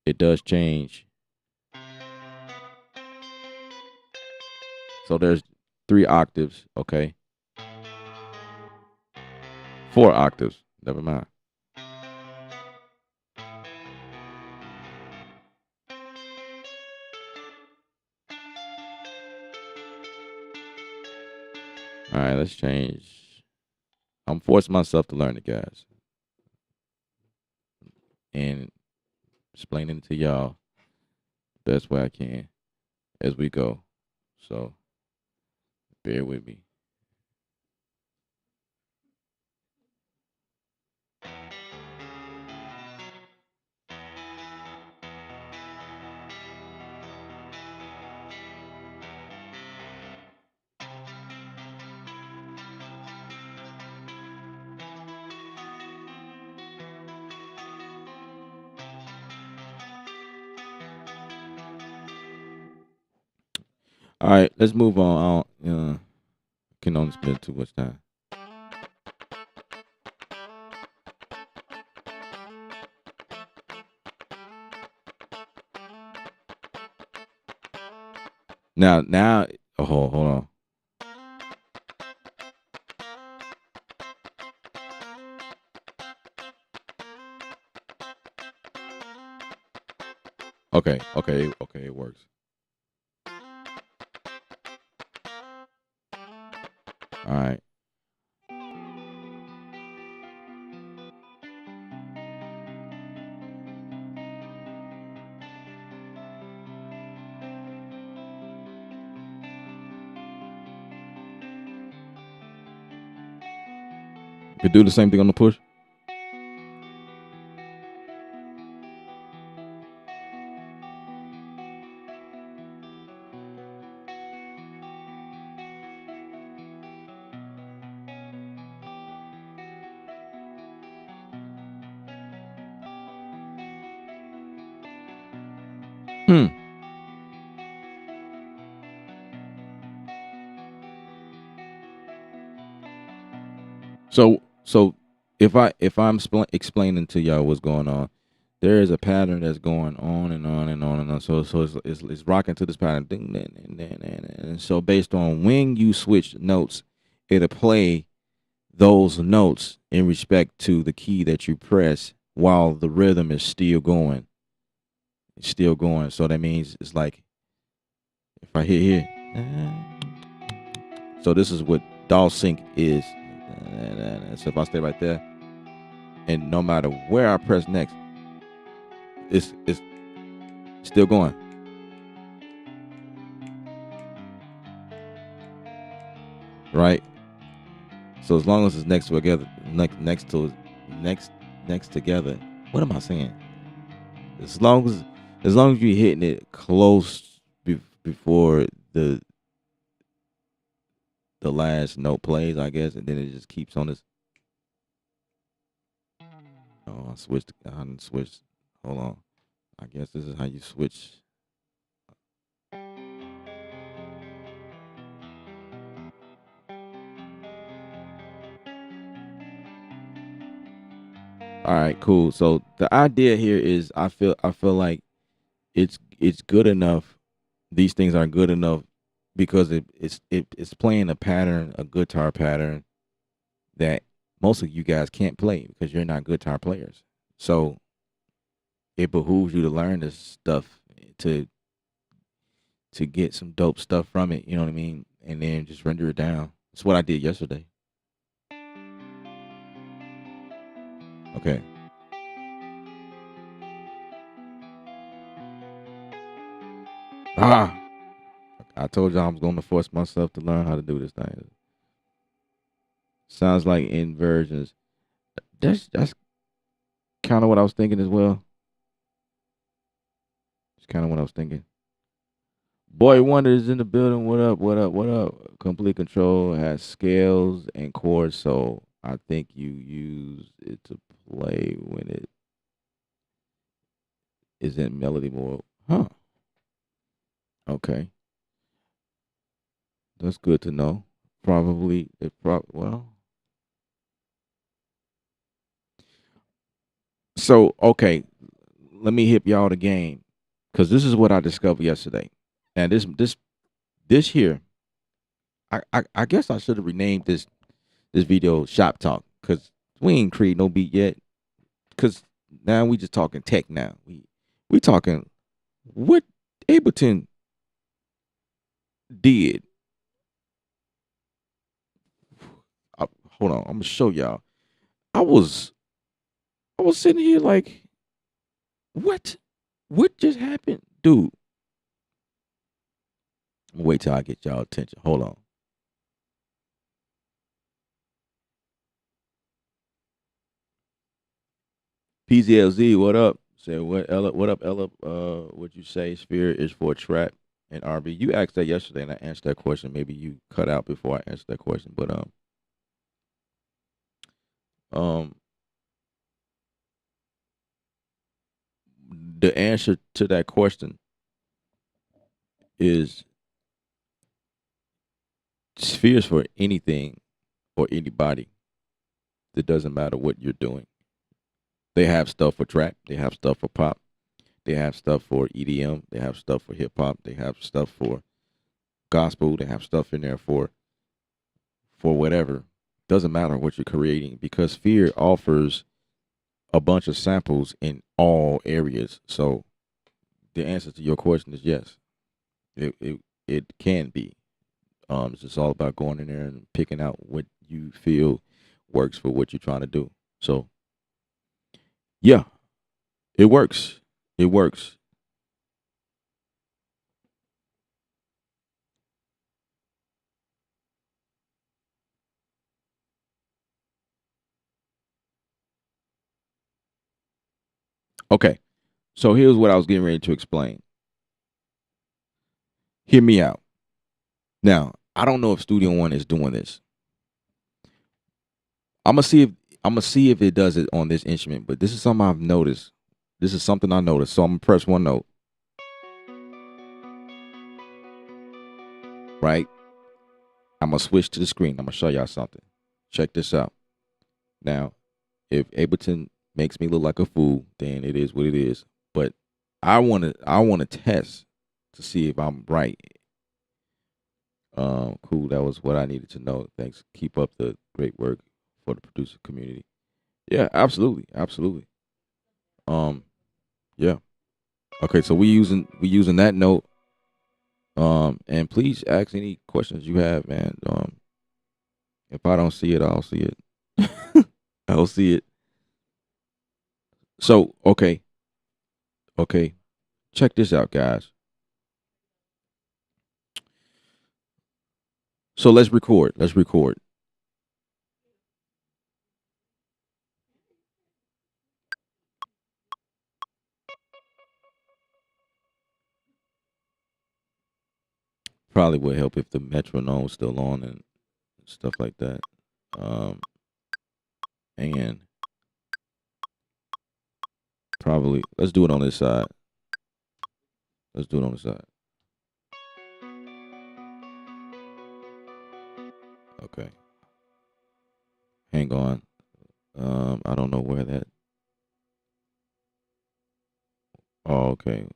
It does change. So there's 3 octaves, okay? 4 octaves. Never mind. All right, let's change. I'm forcing myself to learn it, guys, and explaining it to y'all the best way I can as we go. So bear with me. All right, let's move on. I don't, can only spend too much time. Now, oh, hold on. Okay, it works. All right. You could do the same thing on the push. Hmm. So if I'm explaining to y'all what's going on, there is a pattern that's going on and on and on and on. So it's rocking to this pattern. Ding, ding, ding, ding, ding. And so based on when you switch notes, it'll play those notes in respect to the key that you press while the rhythm is still going. It's still going. So that means it's like if I hit here. So this is what DAW sync is. So if I stay right there, and no matter where I press next, it's still going. Right? So as long as it's next together, next together. What am I saying? As long as you're hitting it close before the last note plays, I guess, and then it just keeps on this. Oh, I didn't switch. Hold on. I guess this is how you switch. All right, cool. So the idea here is I feel like it's good enough. These things are good enough because it's playing a pattern, a guitar pattern that most of you guys can't play because you're not guitar players. So it behooves you to learn this stuff to get some dope stuff from it. You know what I mean? And then just render it down. That's what I did yesterday. Okay. Ah, I told you I was going to force myself to learn how to do this thing. Sounds like inversions. That's kind of what I was thinking as well. It's kind of what I was thinking. Boy Wonder is in the building. What up? What up? What up? Complete Control has scales and chords, so I think you use it to play when it is in melody mode. Huh. Okay. That's good to know. Probably well. So okay, let me hit y'all the game because this is what I discovered yesterday. And this here, I guess I should have renamed this video Shop Talk because we ain't create no beat yet. Because now we just talking tech now. We talking what Ableton did. Hold on, I'm gonna show y'all. I was I was sitting here like, what? What just happened, dude? Wait till I get y'all attention. Hold on. PZLZ, what up? Say what? Ella, what up, Ella? Would you say Sphere is for trap and R&B? You asked that yesterday, and I answered that question. Maybe you cut out before I answered that question, but um, the answer to that question is Spheres for anything or anybody. It doesn't matter what you're doing. They have stuff for trap. They have stuff for pop. They have stuff for EDM. They have stuff for hip hop. They have stuff for gospel. They have stuff in there for whatever. Doesn't matter what you're creating because Sphere offers a bunch of samples in all areas. So the answer to your question is yes. It can be. It's just all about going in there and picking out what you feel works for what you're trying to do. So yeah, it works. It works. Okay. So here's what I was getting ready to explain. Hear me out. Now, I don't know if Studio One is doing this. I'm gonna see if it does it on this instrument, but this is something I've noticed. This is something I noticed. So I'm gonna press one note, right? I'm gonna switch to the screen. I'm gonna show y'all something. Check this out. Now, if Ableton makes me look like a fool, then it is what it is. But I wanna test to see if I'm right. Cool. That was what I needed to know. Thanks. Keep up the great work for the producer community. Yeah, absolutely, absolutely. Um, yeah. Okay, so we using that note. And please ask any questions you have, man. If I don't see it, I'll see it. I'll see it. So okay. Check this out, guys. So let's record. Let's record. Probably would help if the metronome's still on and stuff like that. Um, and probably let's do it on this side. Let's do it on the side. Okay. Hang on. I don't know where that. Oh, okay.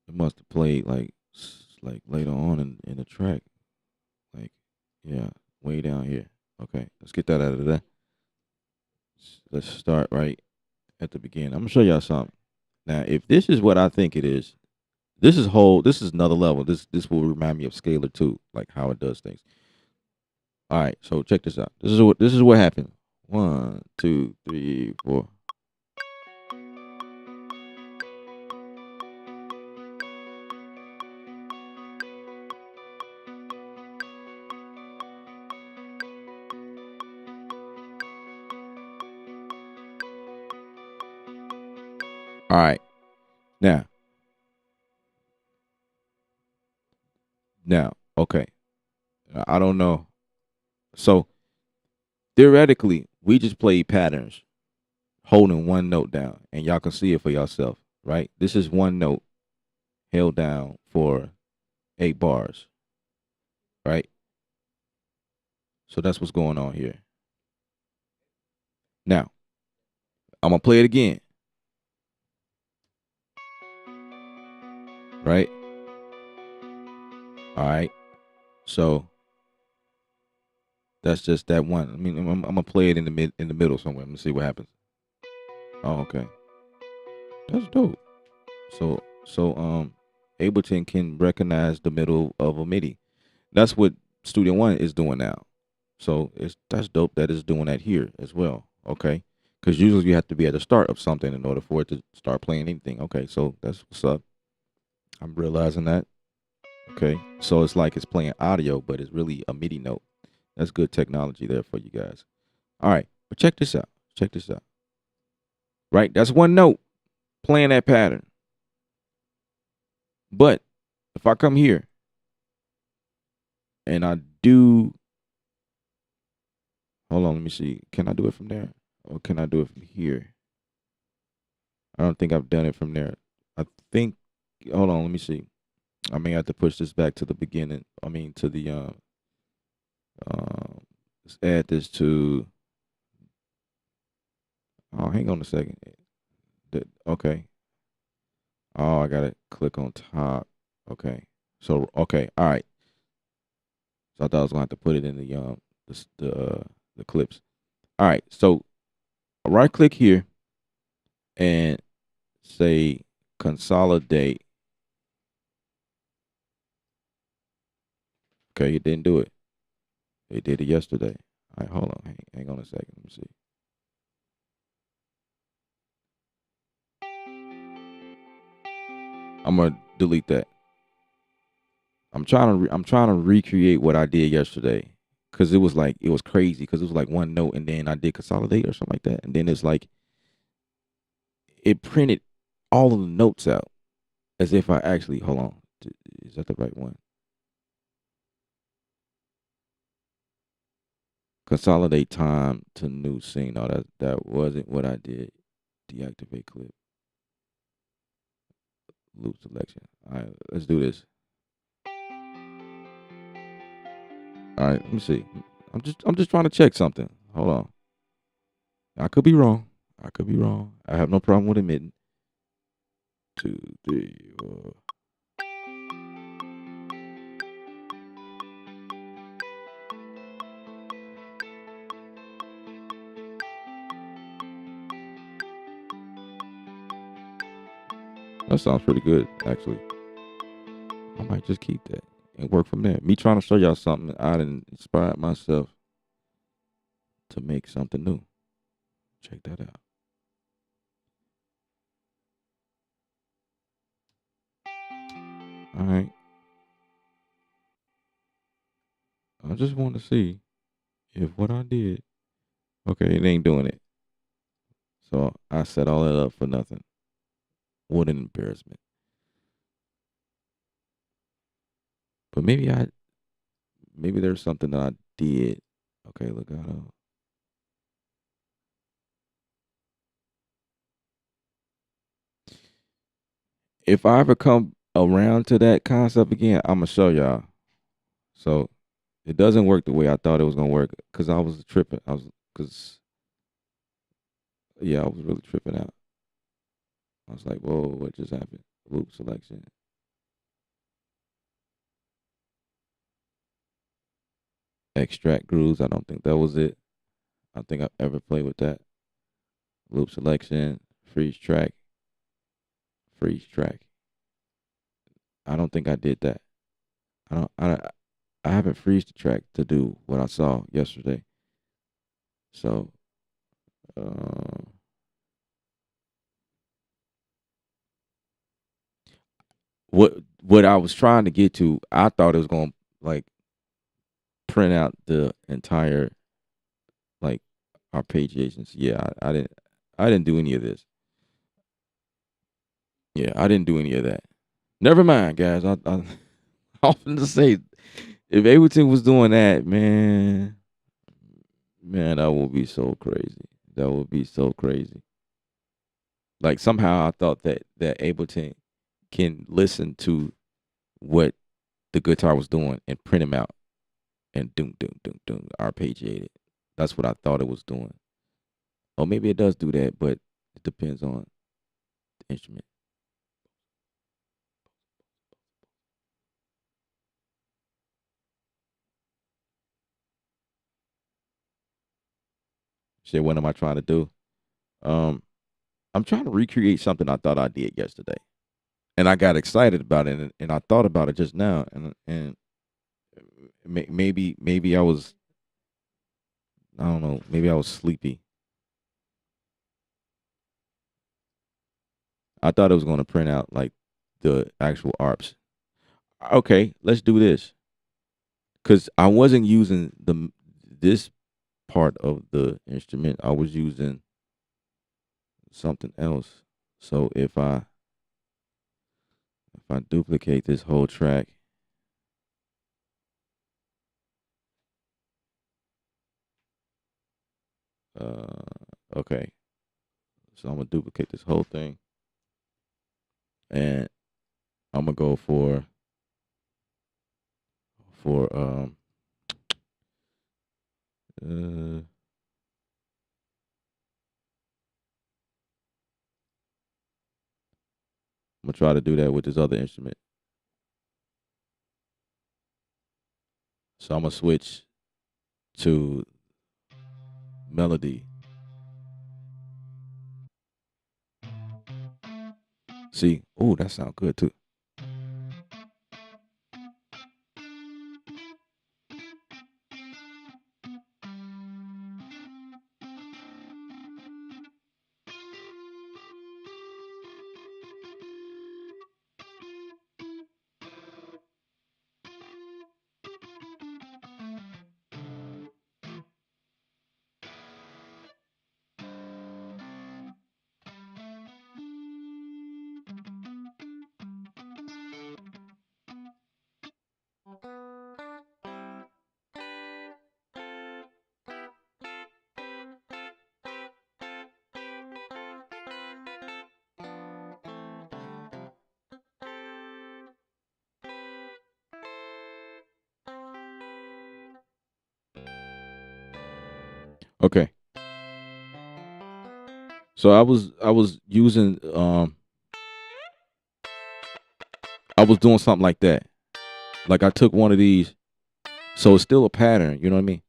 It must have played like It's like later on in the track. Like, yeah, way down here. Okay, let's get that out of there. Let's start right at the beginning. I'm gonna show y'all something. Now, if this is what I think it is, this is another level. This will remind me of Scalar too, like how it does things. All right, so check this out. This is what happened. 1, 2, 3, 4. All right. Now, okay. I don't know. So theoretically, we just played patterns holding one note down, and y'all can see it for yourself, right? This is one note held down for 8 bars, right? So that's what's going on here. Now, I'm gonna play it again, right? All right. So that's just that one. I mean, I'm gonna play it in the middle somewhere. I'm gonna see what happens. Oh, okay. That's dope. So Ableton can recognize the middle of a MIDI. That's what Studio One is doing now. So that's dope that it's doing that here as well. Okay, because usually you have to be at the start of something in order for it to start playing anything. Okay, so that's what's up. I'm realizing that. Okay, so it's like it's playing audio, but it's really a MIDI note. That's good technology there for you guys. All right, but check this out. Check this out. Right, that's one note playing that pattern. But if I come here and I do, hold on, let me see. Can I do it from there, or can I do it from here? I don't think I've done it from there. I think. Hold on, let me see. I may have to push this back to the beginning. I mean, to the let's add this to. Oh, hang on a second. Okay. Oh, I gotta click on top. Okay. So okay, all right. So I thought I was gonna have to put it in the clips. All right. So right click here and say consolidate. Okay, it didn't do it. It did it yesterday. All right, hold on. Hang on a second. Let me see. I'm gonna delete that. I'm trying to recreate what I did yesterday because it was crazy because it was like one note and then I did consolidate or something like that and then it's like it printed all of the notes out as if I actually hold on. Is that the right one? Consolidate time to new scene. No, that wasn't what I did. Deactivate clip. Loop selection. All right, let's do this. All right, let me see. I'm just trying to check something. Hold on. I could be wrong. I could be wrong. I have no problem with admitting. 2, 3, 4. That sounds pretty good, actually. I might just keep that and work from there. Me trying to show y'all something, I didn't inspired myself to make something new. Check that out. All right. I just want to see if what I did, okay, it ain't doing it. So I set all that up for nothing. What an embarrassment. But maybe there's something that I did. Okay, look out. If I ever come around to that concept again, I'm gonna show y'all. So it doesn't work the way I thought it was gonna work because I was tripping. Yeah, I was really tripping out. I was like, whoa, what just happened? Loop selection. extract grooves. I don't think that was it. I think I've ever played with that. Loop selection, freeze track, freeze track. I don't think I did that. I don't. I haven't freeze the track to do what I saw yesterday. So, uh, what I was trying to get to, I thought it was gonna like print out the entire like arpeggiations. Yeah, I didn't do any of this. Yeah, I didn't do any of that. Never mind, guys. I often to say if Ableton was doing that, man, that would be so crazy. That would be so crazy. Like somehow I thought that Ableton can listen to what the guitar was doing and print them out and doom doom doom doom arpeggiate it. That's what I thought it was doing. Or maybe it does do that, but it depends on the instrument. Shit, what am I trying to do? Um, I'm trying to recreate something I thought I did yesterday, and I got excited about it, and I thought about it just now, and maybe I don't know, maybe I was sleepy. I thought it was going to print out like the actual arps. Okay, let's do this because I wasn't using this part of the instrument. I was using something else. So if I duplicate this whole track, okay. So I'm gonna duplicate this whole thing, and I'm gonna go for I'm gonna try to do that with this other instrument. So I'm gonna switch to melody. See, oh, that sounds good too. Okay. So I was using I was doing something like that. Like I took one of these, so it's still a pattern. You know what I mean?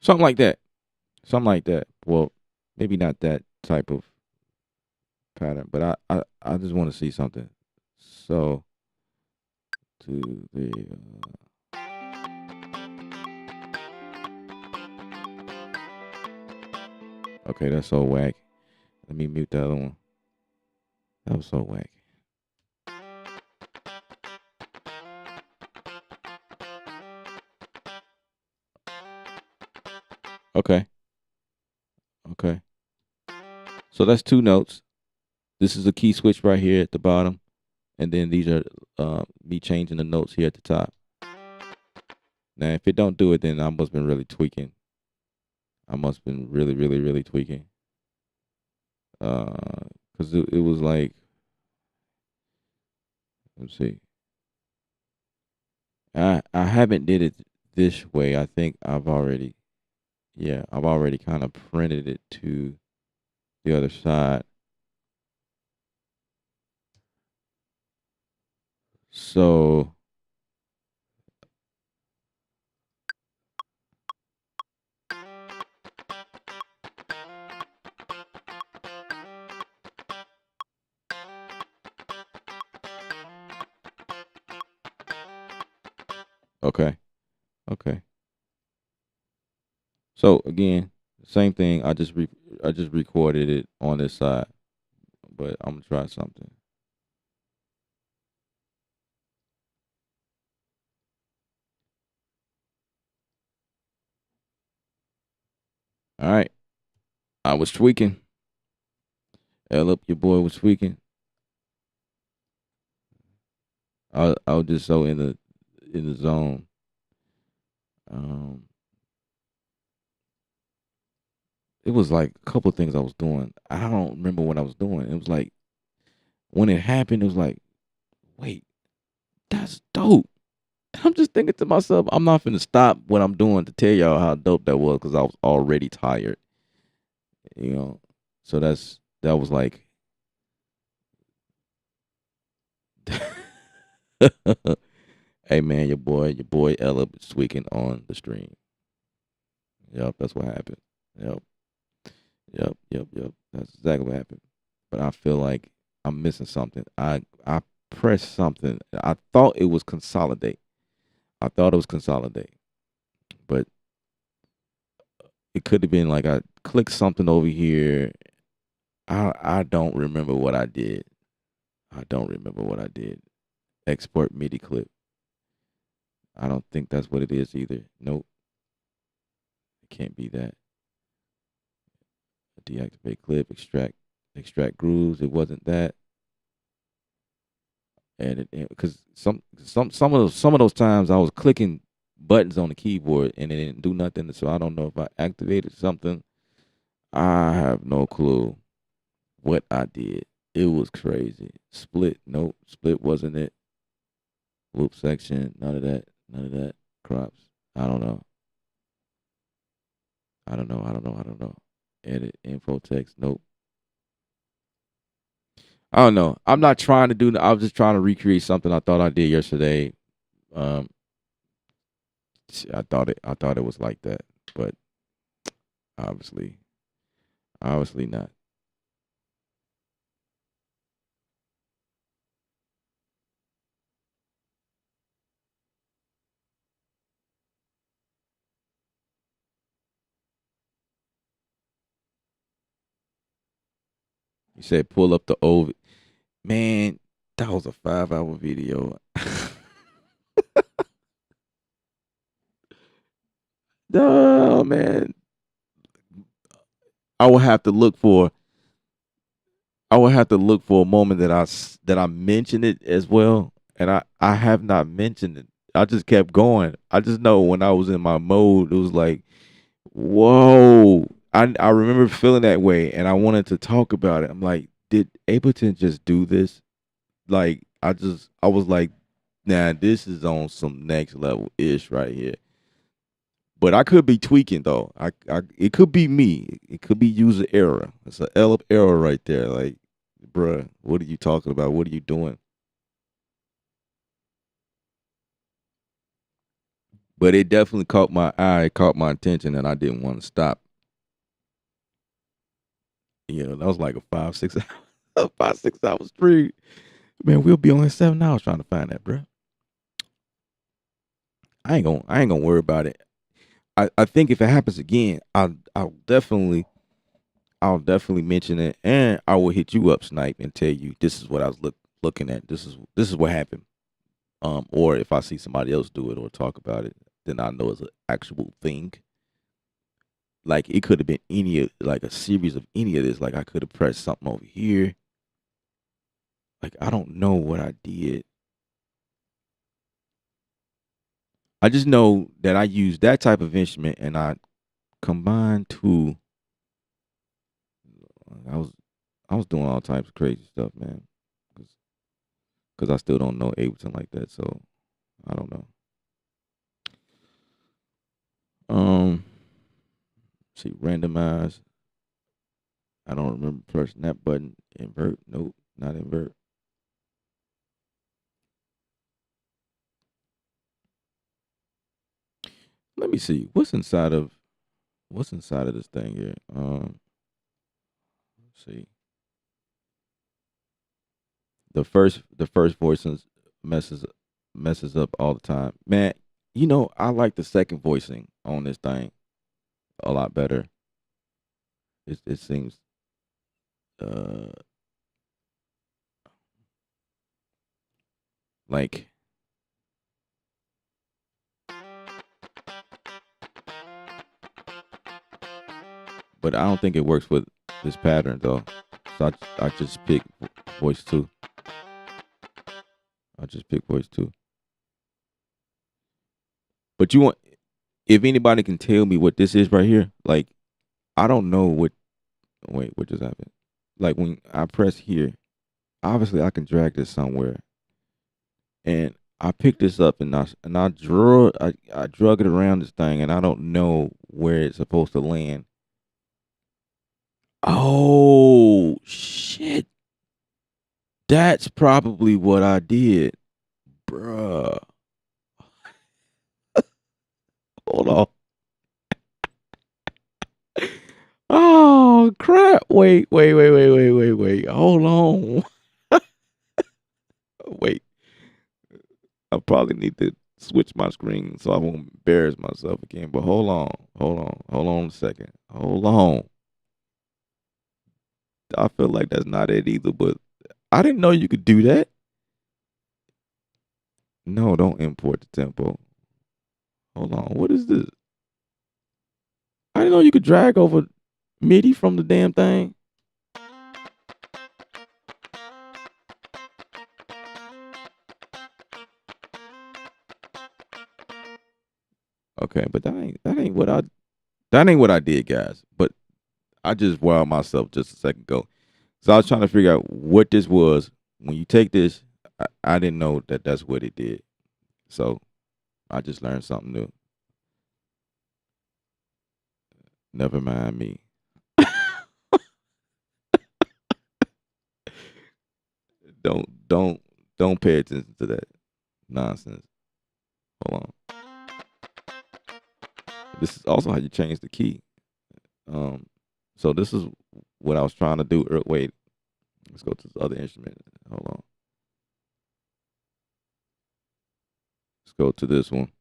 Something like that. Something like that. Well, maybe not that type of pattern, but I just want to see something. So to the okay, that's so whack. Let me mute the other one. That was so whack. Okay, okay. So that's two notes. This is a key switch right here at the bottom, and then these are me changing the notes here at the top. Now, if it don't do it, then I must have been really tweaking. I must have been really, really, really tweaking. Cause it was like, let's see. I haven't did it this way. I think I've already kind of printed it to the other side. So okay, okay. So again, same thing. I just recorded it on this side, but I'm gonna try something. All right, I was tweaking. L up, your boy was tweaking. I was just so in the zone. Um, it was like a couple of things I was doing. I don't remember what I was doing. It was like when it happened, it was like, wait, that's dope. I'm just thinking to myself, I'm not finna stop what I'm doing to tell y'all how dope that was because I was already tired, you know. So that was like, hey man, your boy Ella is tweaking on the stream. Yep, that's what happened. Yep, yep. That's exactly what happened. But I feel like I'm missing something. I pressed something. I thought it was consolidate. I thought it was consolidate, but it could have been like I clicked something over here. I don't remember what I did. I don't remember what I did. Export MIDI clip. I don't think that's what it is either. Nope, it can't be that. Deactivate clip, extract grooves. It wasn't that. And it because some of those times I was clicking buttons on the keyboard and it didn't do nothing. So I don't know if I activated something. I have no clue what I did. It was crazy. Split, nope. Split wasn't it. Loop section, none of that. None of that. Crops. I don't know. I don't know. Edit info text. Nope. I don't know. I'm not trying to do. I was just trying to recreate something I thought I did yesterday. Um, I thought it was like that, but obviously, obviously not. You said pull up the old man. That was a 5 hour video. No man, I would have to look for. I would have to look for a moment that that I mentioned it as well, and I have not mentioned it. I just kept going. I just know when I was in my mode, it was like, whoa. I remember feeling that way, and I wanted to talk about it. I'm like, did Ableton just do this? Like, I was like, nah, this is on some next level ish right here. But I could be tweaking though. It could be me. It could be user error. It's an L error right there. Like, bruh, what are you talking about? What are you doing? But it definitely caught my eye, caught my attention, and I didn't want to stop. You know, that was like a 5, 6 5, 6 hour stream. Man, we'll be on 7 hours trying to find that, bruh. I ain't gonna worry about it. I think if it happens again, I'll definitely mention it, and I will hit you up, Snipe, and tell you this is what I was looking at. This is what happened. Or if I see somebody else do it or talk about it, then I know it's an actual thing. Like it could have been like a series of any of this. Like I could have pressed something over here. Like I don't know what I did. I just know that I used that type of instrument and I combined two. I was I was doing all types of crazy stuff, man. Because I still don't know Ableton like that, so I don't know. Um, see, randomize. I don't remember pressing that button. Invert. Nope, not invert. Let me see what's inside of this thing here. Let's see. The first voicing messes messes up all the time. Man, I like the second voicing on this thing a lot better. It seems uh like, but I don't think it works with this pattern though. So I just pick voice two. I just pick voice two. But you want if anybody can tell me what this is right here, like I don't know what. Wait, what just happened? Like when I press here, obviously I can drag this somewhere, and I picked this up and I drug it around this thing, and I don't know where it's supposed to land. Oh shit! That's probably what I did, bruh. Hold on. Oh crap! Wait. Hold on. Wait. I probably need to switch my screen so I won't embarrass myself again. But hold on a second. Hold on. I feel like that's not it either, but I didn't know you could do that. No, don't import the tempo. Hold on. What is this? I didn't know you could drag over MIDI from the damn thing. Okay, but that ain't what I did, guys. But I just wowed myself just a second ago. So I was trying to figure out what this was. When you take this, I didn't know that that's what it did. So I just learned something new. Never mind me. Don't don't pay attention to that nonsense. Hold on. This is also how you change the key. Um, so this is what I was trying to do. Wait, let's go to this other instrument. Hold on. Let's go to this one.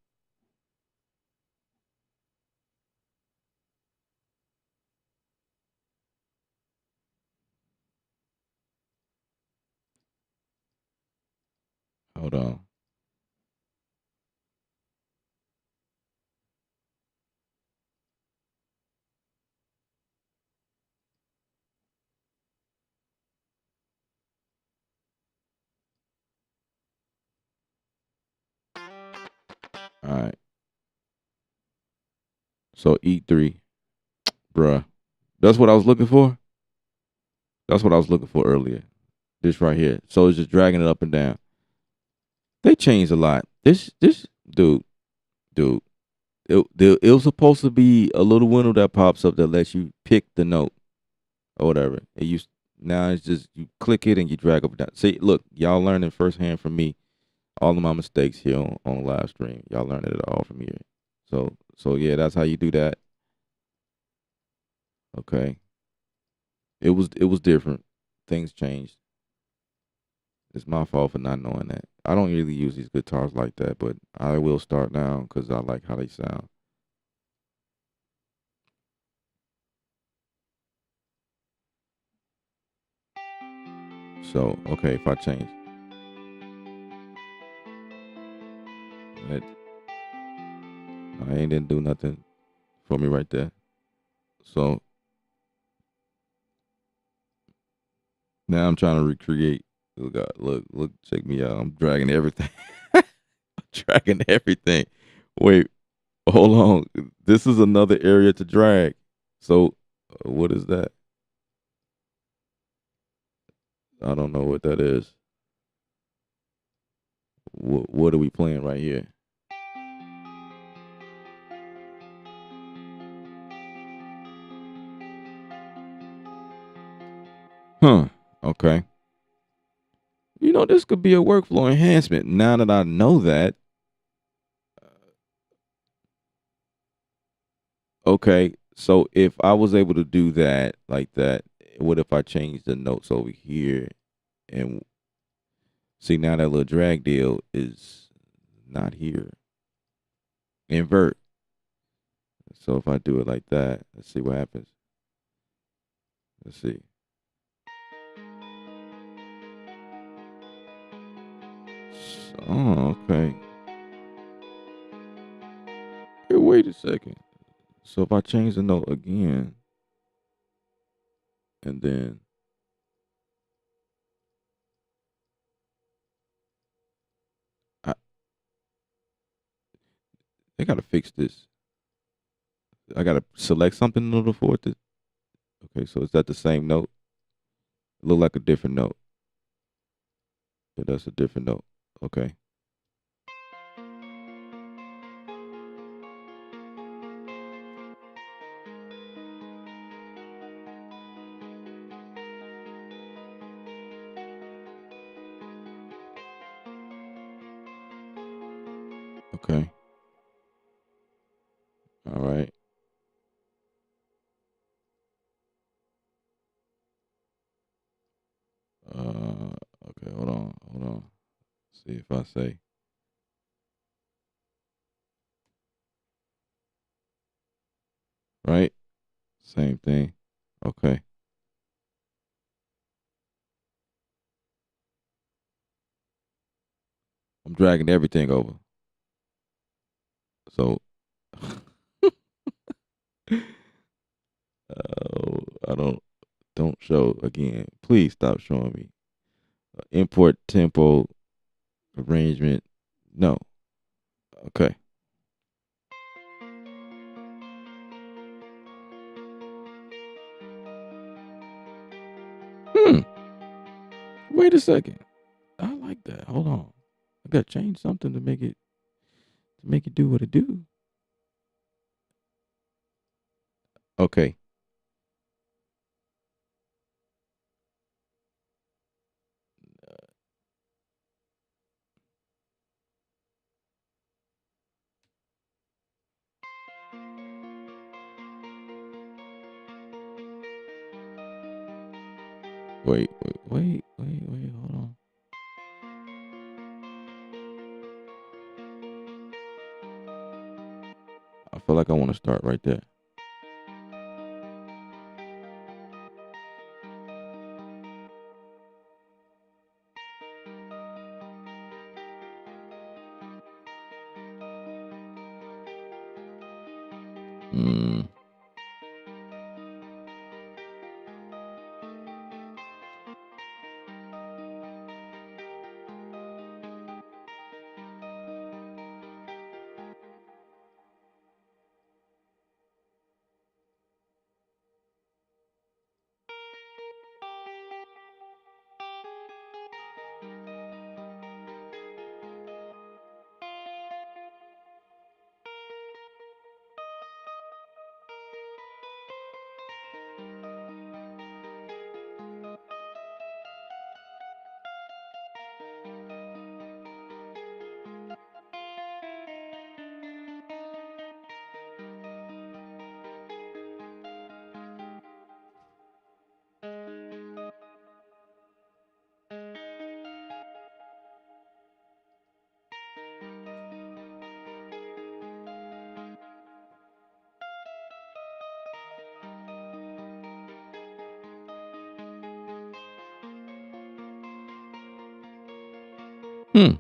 Hold on. All right. So E3, bruh. That's what I was looking for. That's what I was looking for earlier. This right here. So it's just dragging it up and down. They changed a lot. This dude. It was supposed to be a little window that pops up that lets you pick the note or whatever. It used Now it's just you click it and you drag up and down. See, look, y'all learning firsthand from me all of my mistakes here on live stream. Y'all learning it all from here. So yeah, that's how you do that. Okay. It was different. Things changed. It's my fault for not knowing that. I don't really use these guitars like that, but I will start now because I like how they sound. So okay, if I change it, I ain't didn't do nothing for me right there. So now I'm trying to recreate. Look, look, check me out. I'm dragging everything. Dragging everything. Wait, hold on. This is another area to drag. So, what is that? I don't know what that is. What are we playing right here? Huh. Okay. This could be a workflow enhancement. Now that I know that, Okay, so if I was able to do that like that, what if I change the notes over here and see now that little drag deal is not here. Invert. So if I do it like that, let's see what happens. Let's see. Oh, okay. Hey, wait a second. So if I change the note again, and then I they gotta fix this. I gotta select something in order for it to. Okay, so is that the same note? It look like a different note. Yeah, that's a different note. Okay. Okay. All right. Okay. Hold on. Hold on. See if I say right. Same thing. Okay. I'm dragging everything over. So, I don't show again. Please stop showing me. Import tempo arrangement. No. Okay. Hmm. Wait a second. I like that. Hold on. I gotta change something to make it do what it do. Okay. Wait. Hold on. I feel like I want to start right there. Mm. Hmm.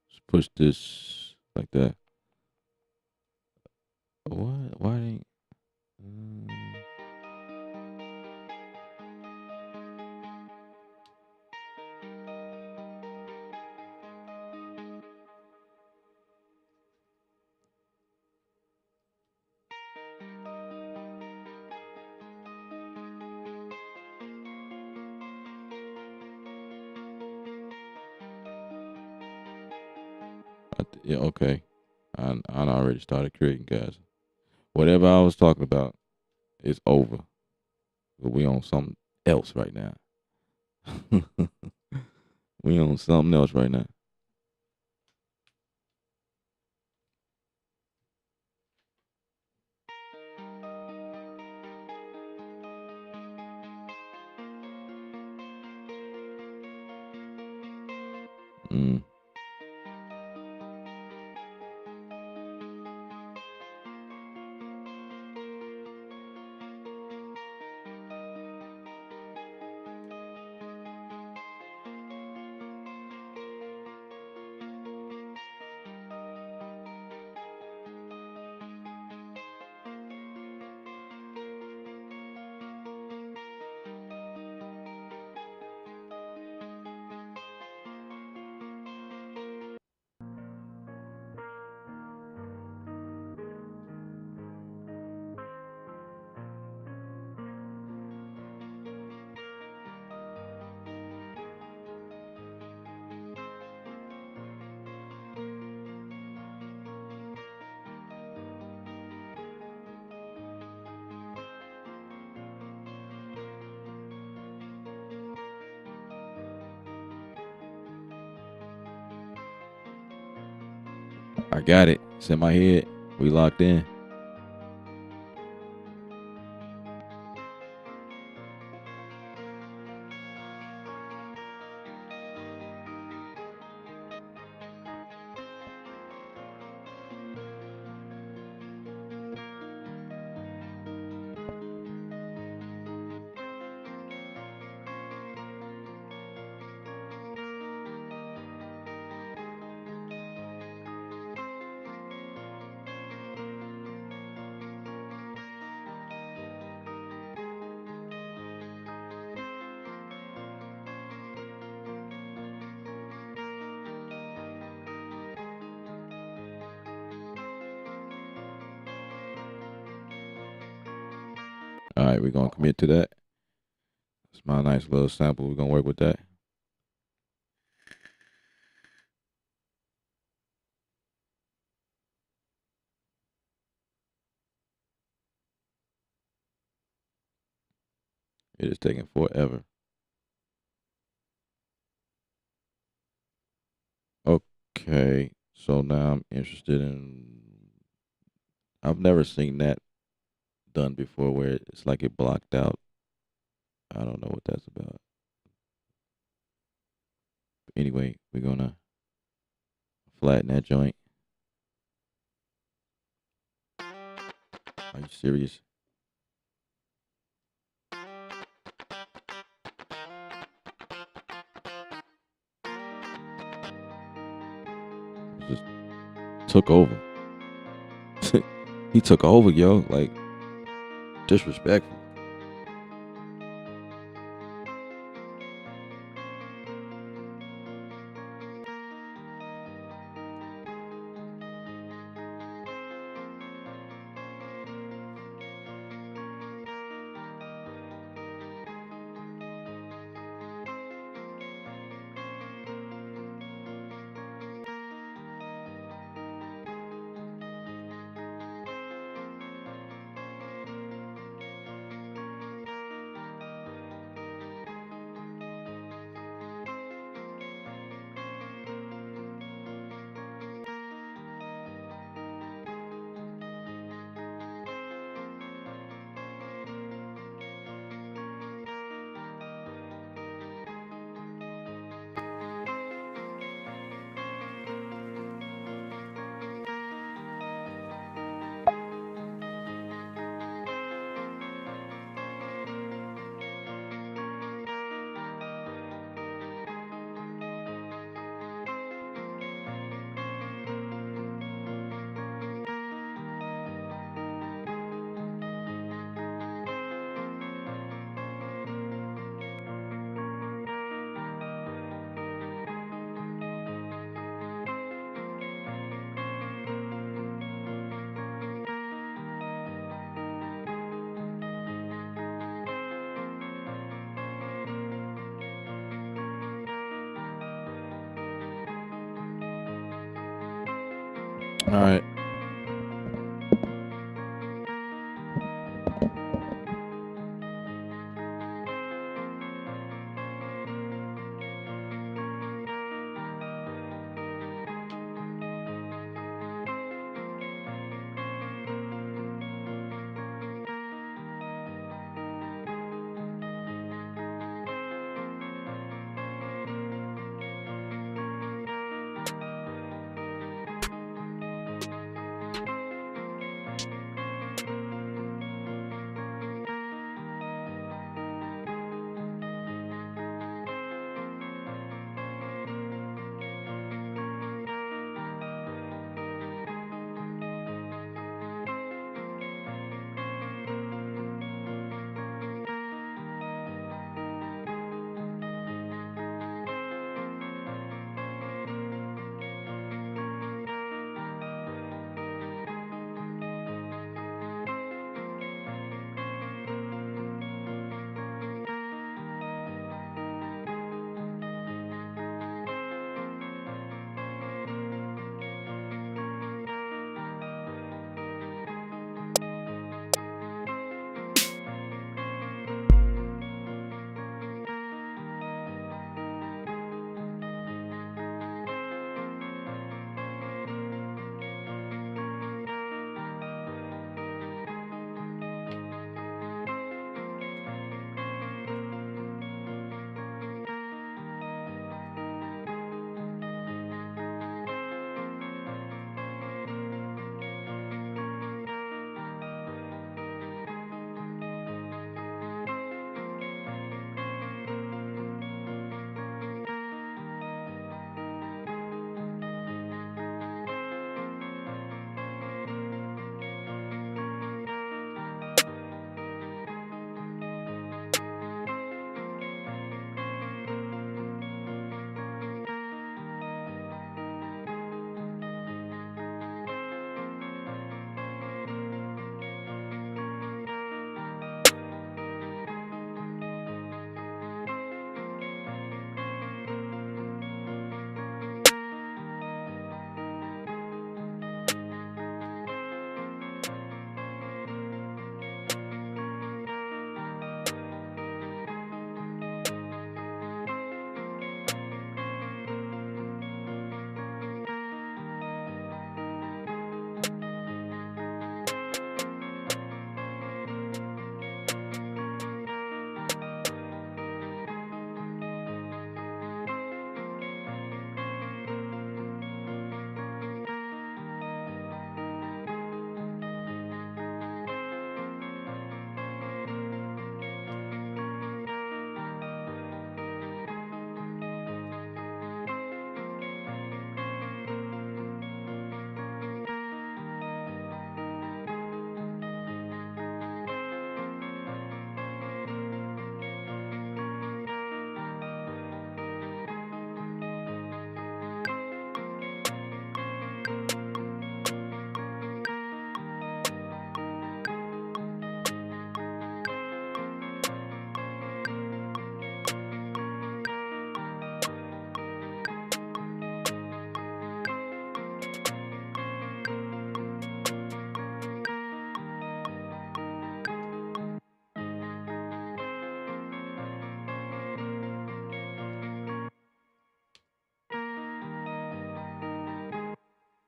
Let's push this like that. What? Why ain't? Mm. Yeah, okay. I already started creating, guys. Whatever I was talking about is over. But we on something else right now. We on something else right now. Mm. I got it. It's in my head. We locked in. All right, we're gonna commit to that. It's my nice little sample. We're gonna work with that. It is taking forever. Okay, so now I'm interested in. I've never seen that done before, where it's like it blocked out. I don't know what that's about. Anyway, we're gonna flatten that joint. Are you serious? It just took over. He took over, yo. Like disrespectful. All right.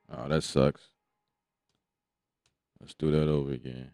Oh, that sucks. Let's do that over again.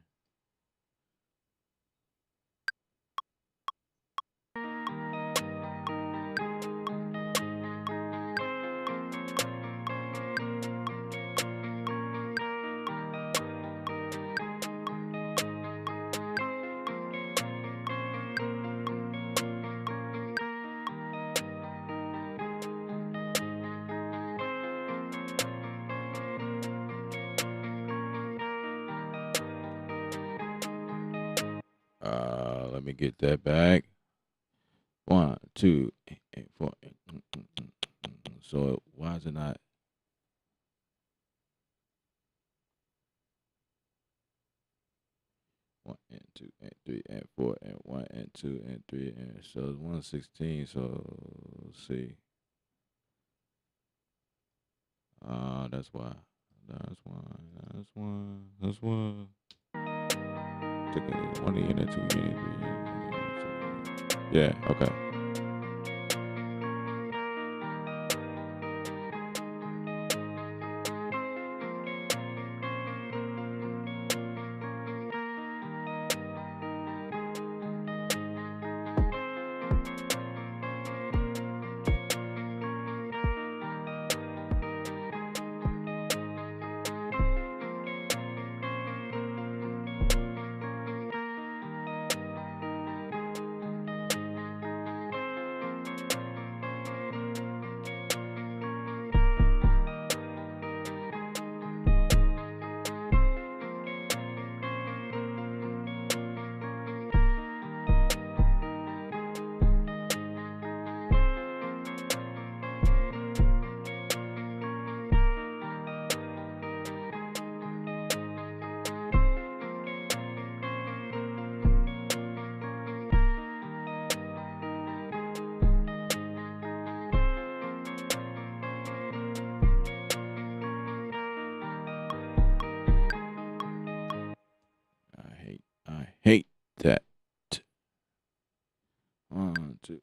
Let me get that back. 1, 2, 4. So why is it not? One and two and three and four and 1 and 2 and 3 and so it's 116. So let's see. That's why. That's one. That's one. Took it 1 unit, 2 unit, 3 unit, 1 unit, 2 unit. Yeah, okay. I hate that. 1, 2.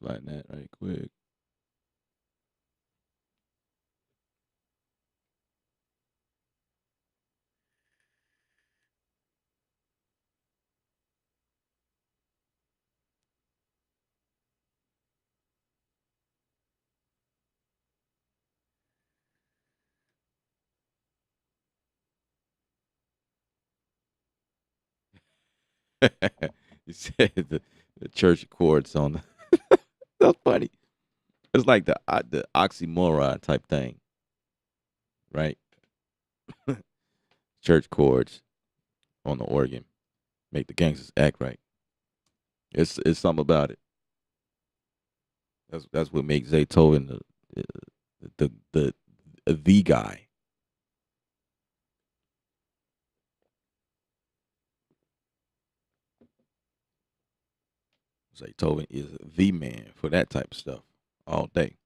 find that right quick. He said the church chords on the. That's funny. It's like the oxymoron type thing, right? Church chords on the organ make the gangsters act right. It's something about it. That's what makes Zaytoven the guy. Zaytoven is the man for that type of stuff all day.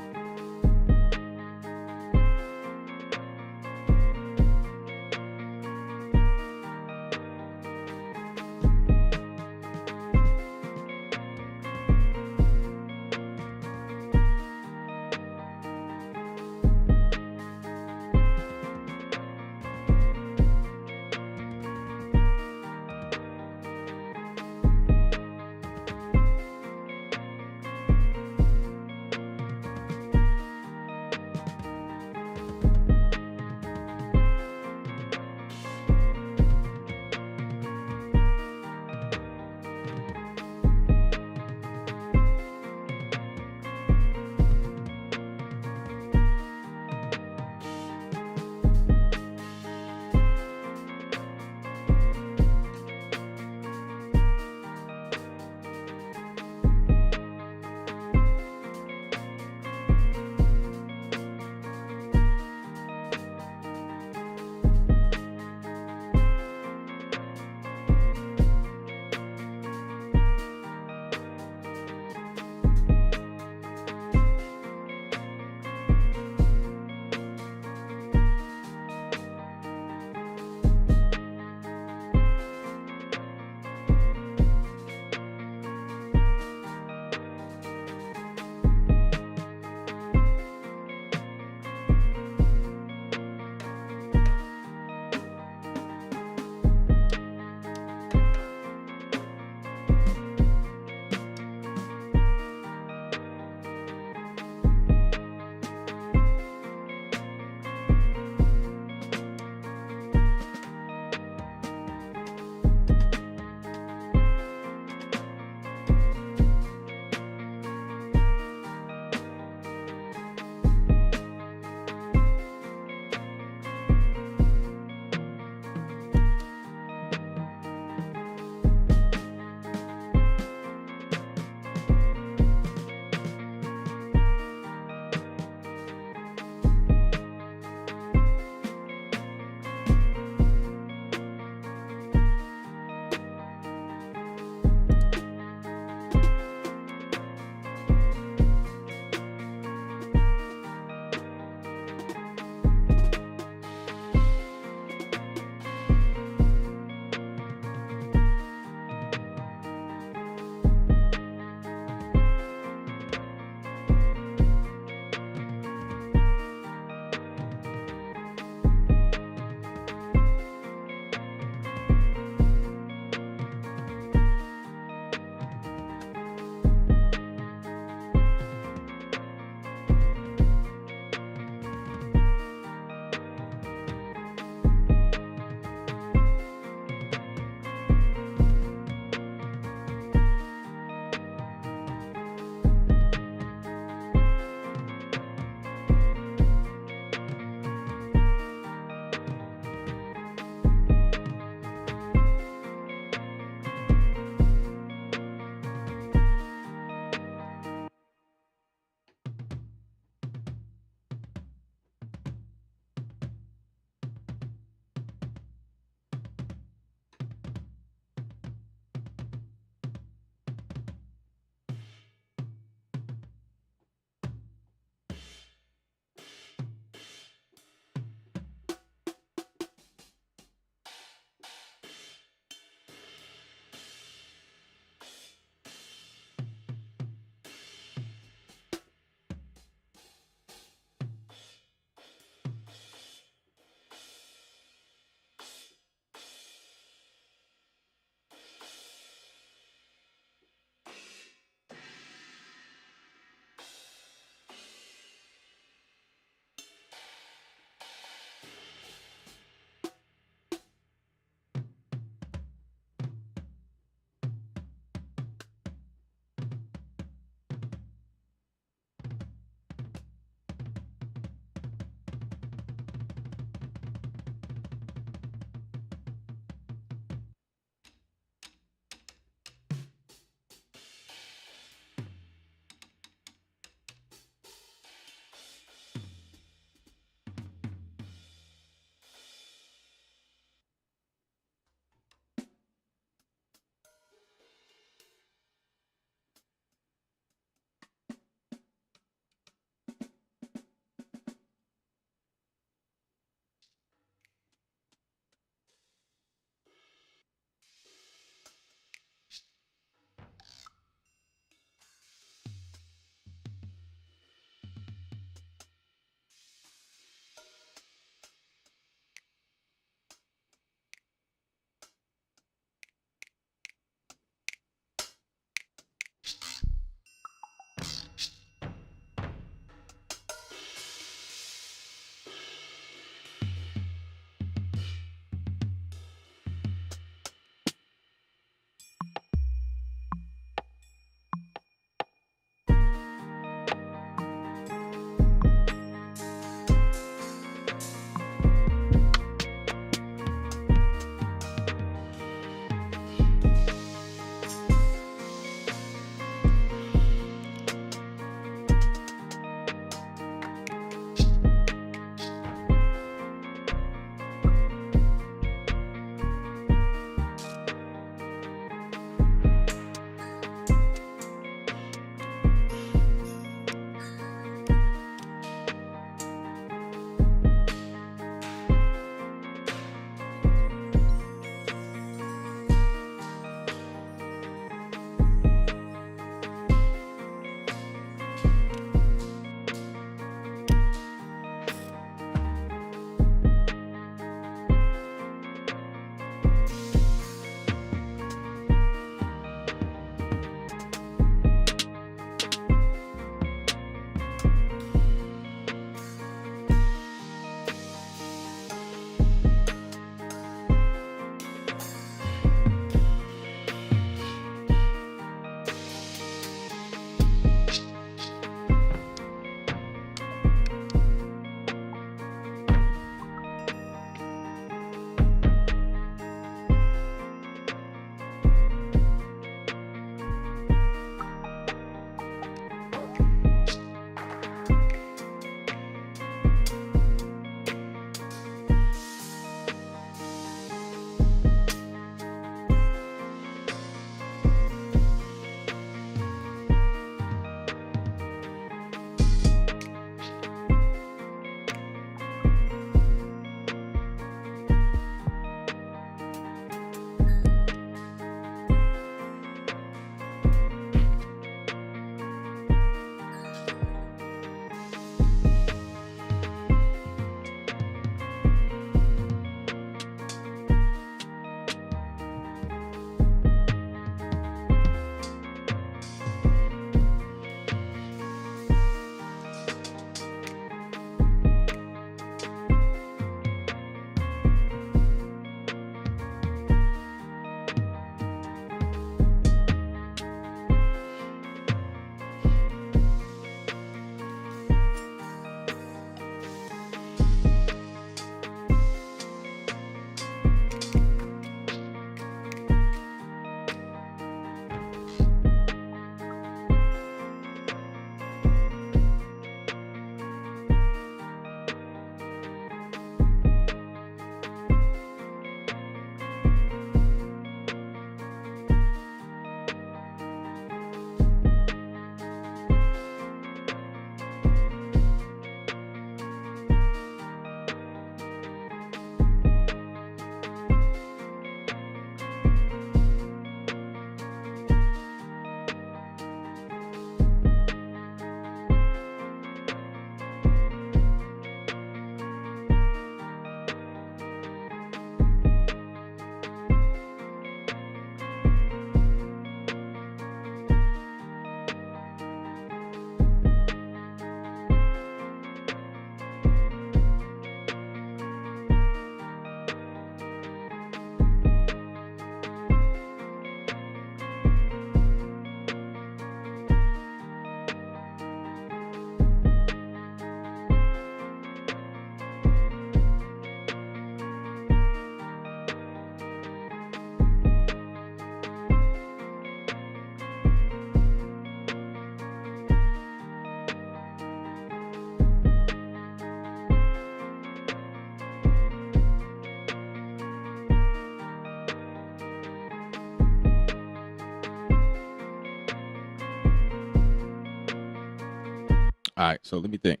All right, so let me think.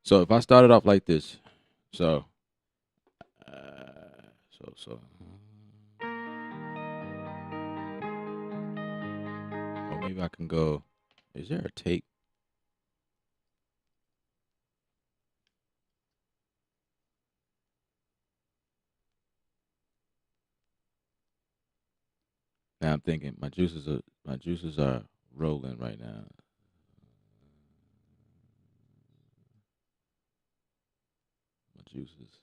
So if I started off like this, so, so, or maybe I can go. Is there a take? Now I'm thinking my juices are rolling right now. My juices.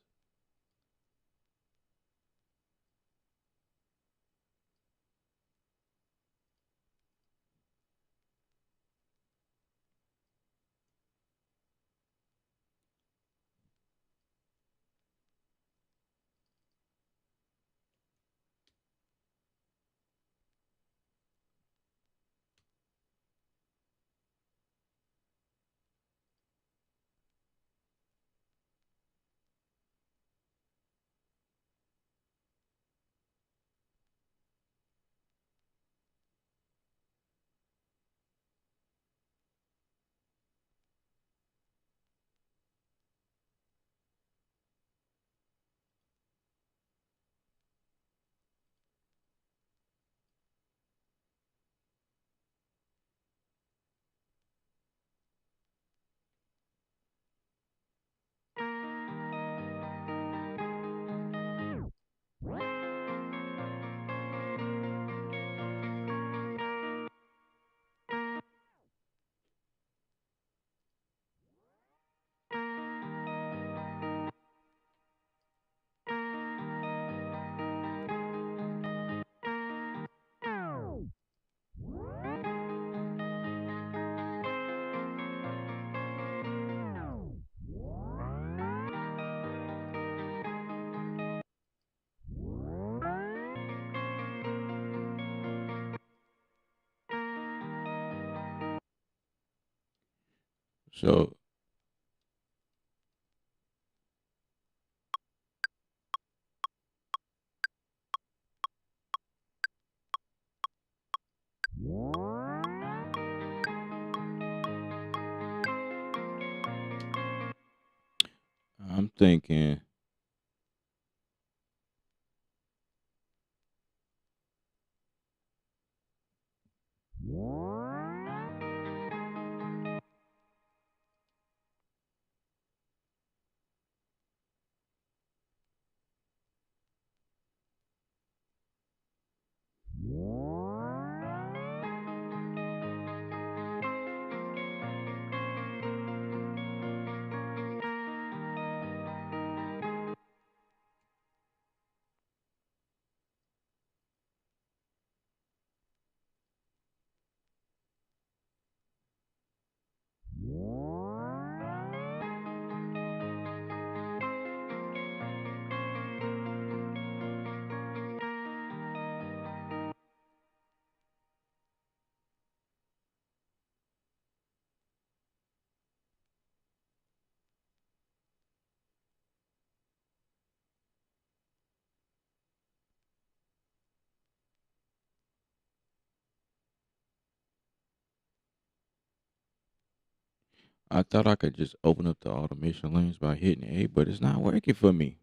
So I'm thinking. I thought I could just open up the automation lanes by hitting A, but it's not working for me.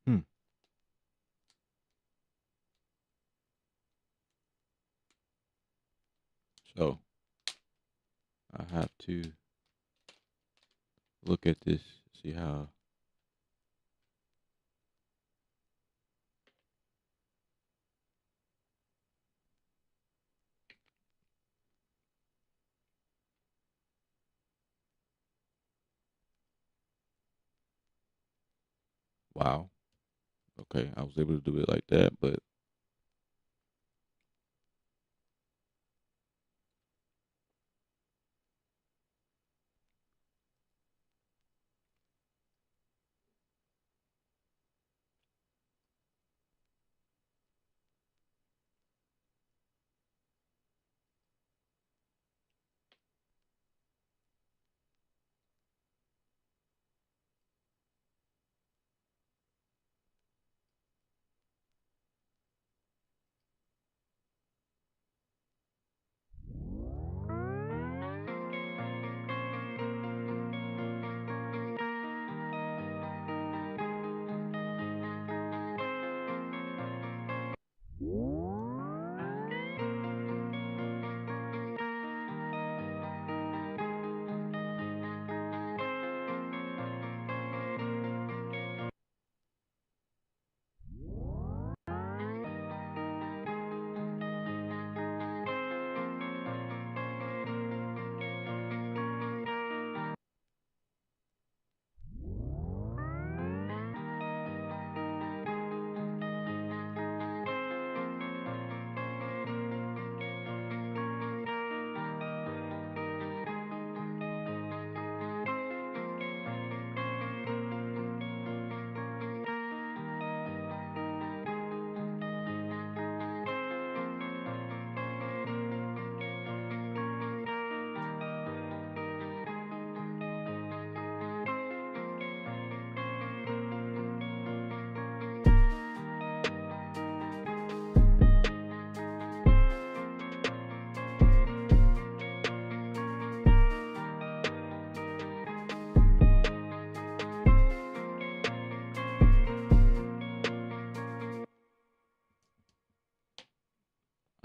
Hmm. So I have to look at this, see how. Wow. Okay, I was able to do it like that, but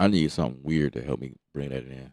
I need something weird to help me bring that in.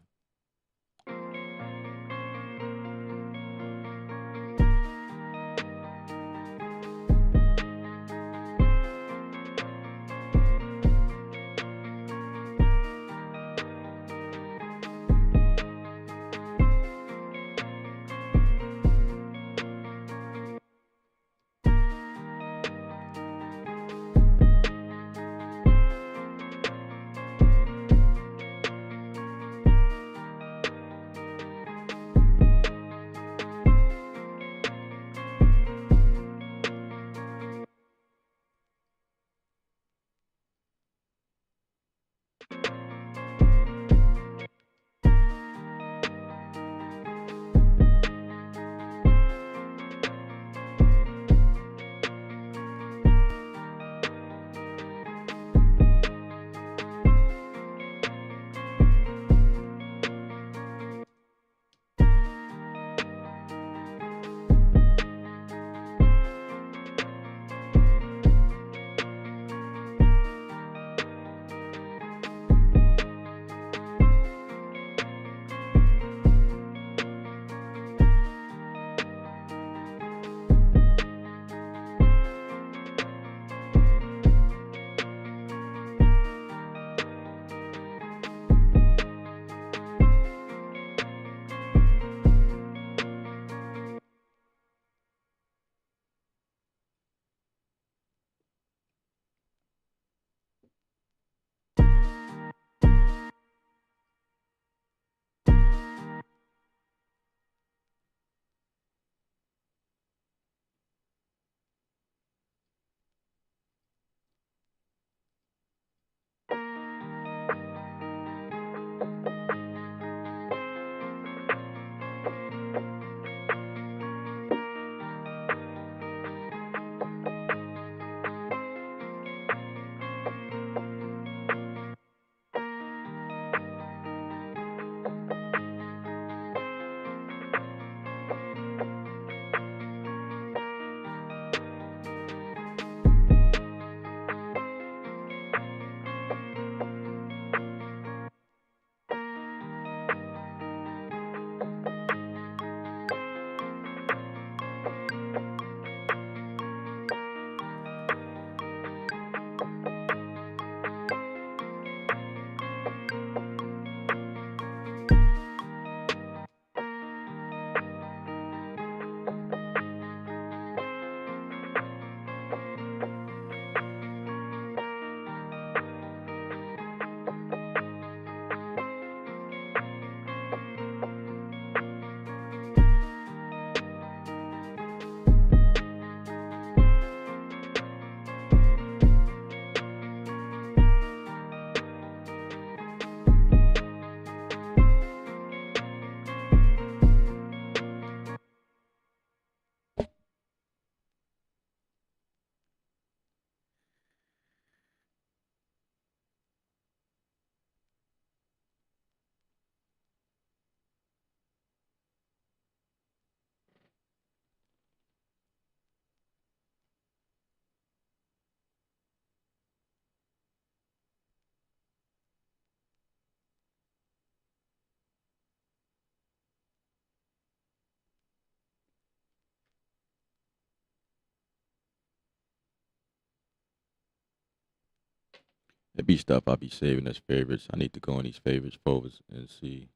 It be stuff I be saving as favorites. I need to go in these favorites folders and see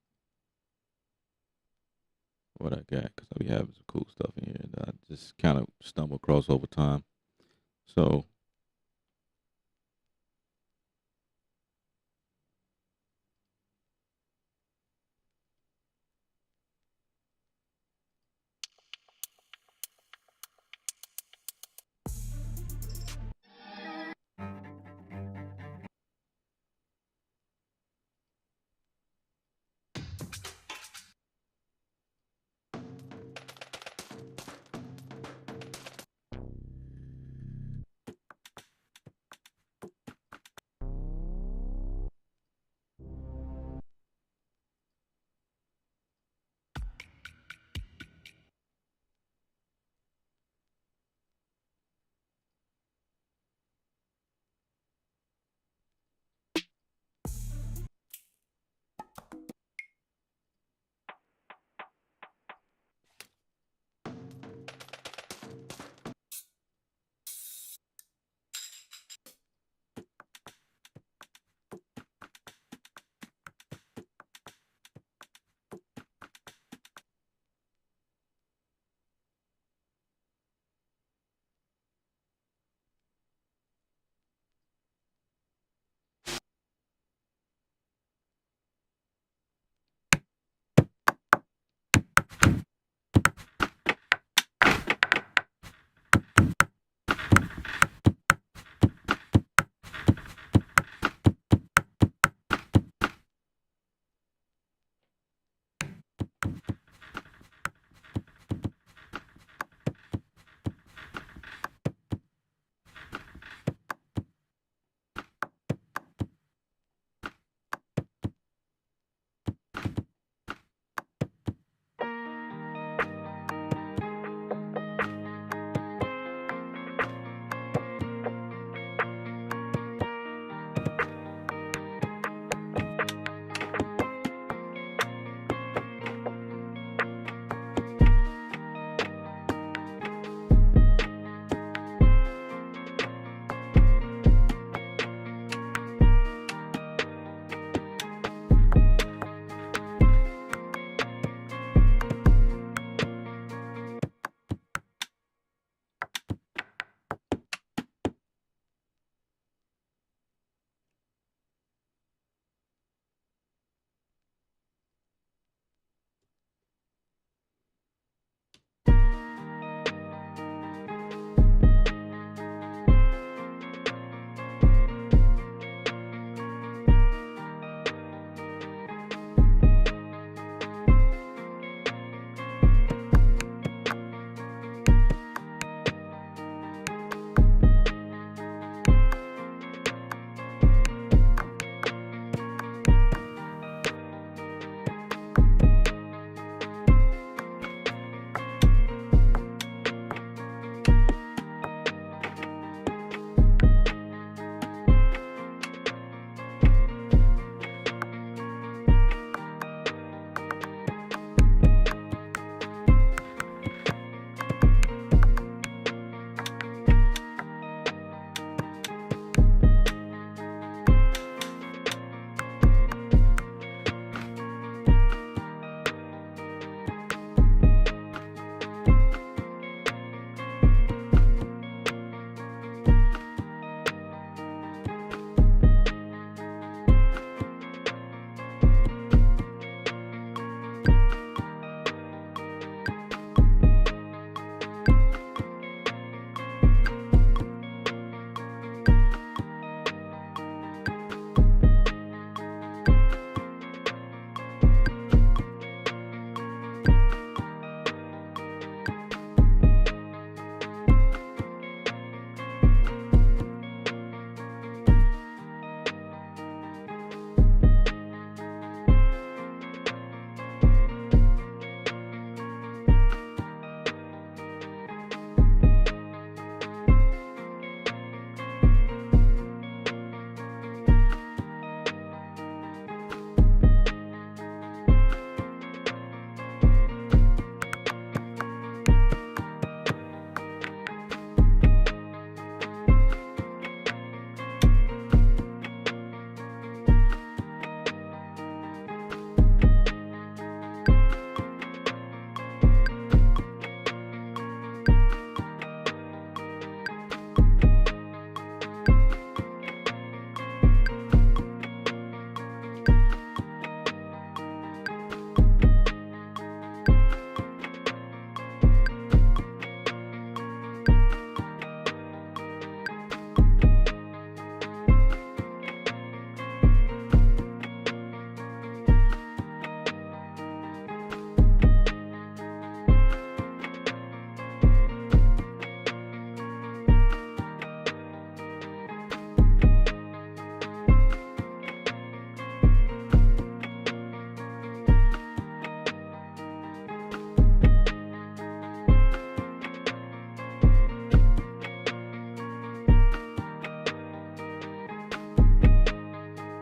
what I got because I be having some cool stuff in here that I just kind of stumble across over time. So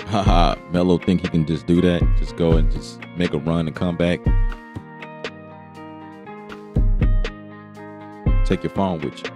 Haha, Mello think he can just do that. Just go and just make a run and come back. Take your phone with you.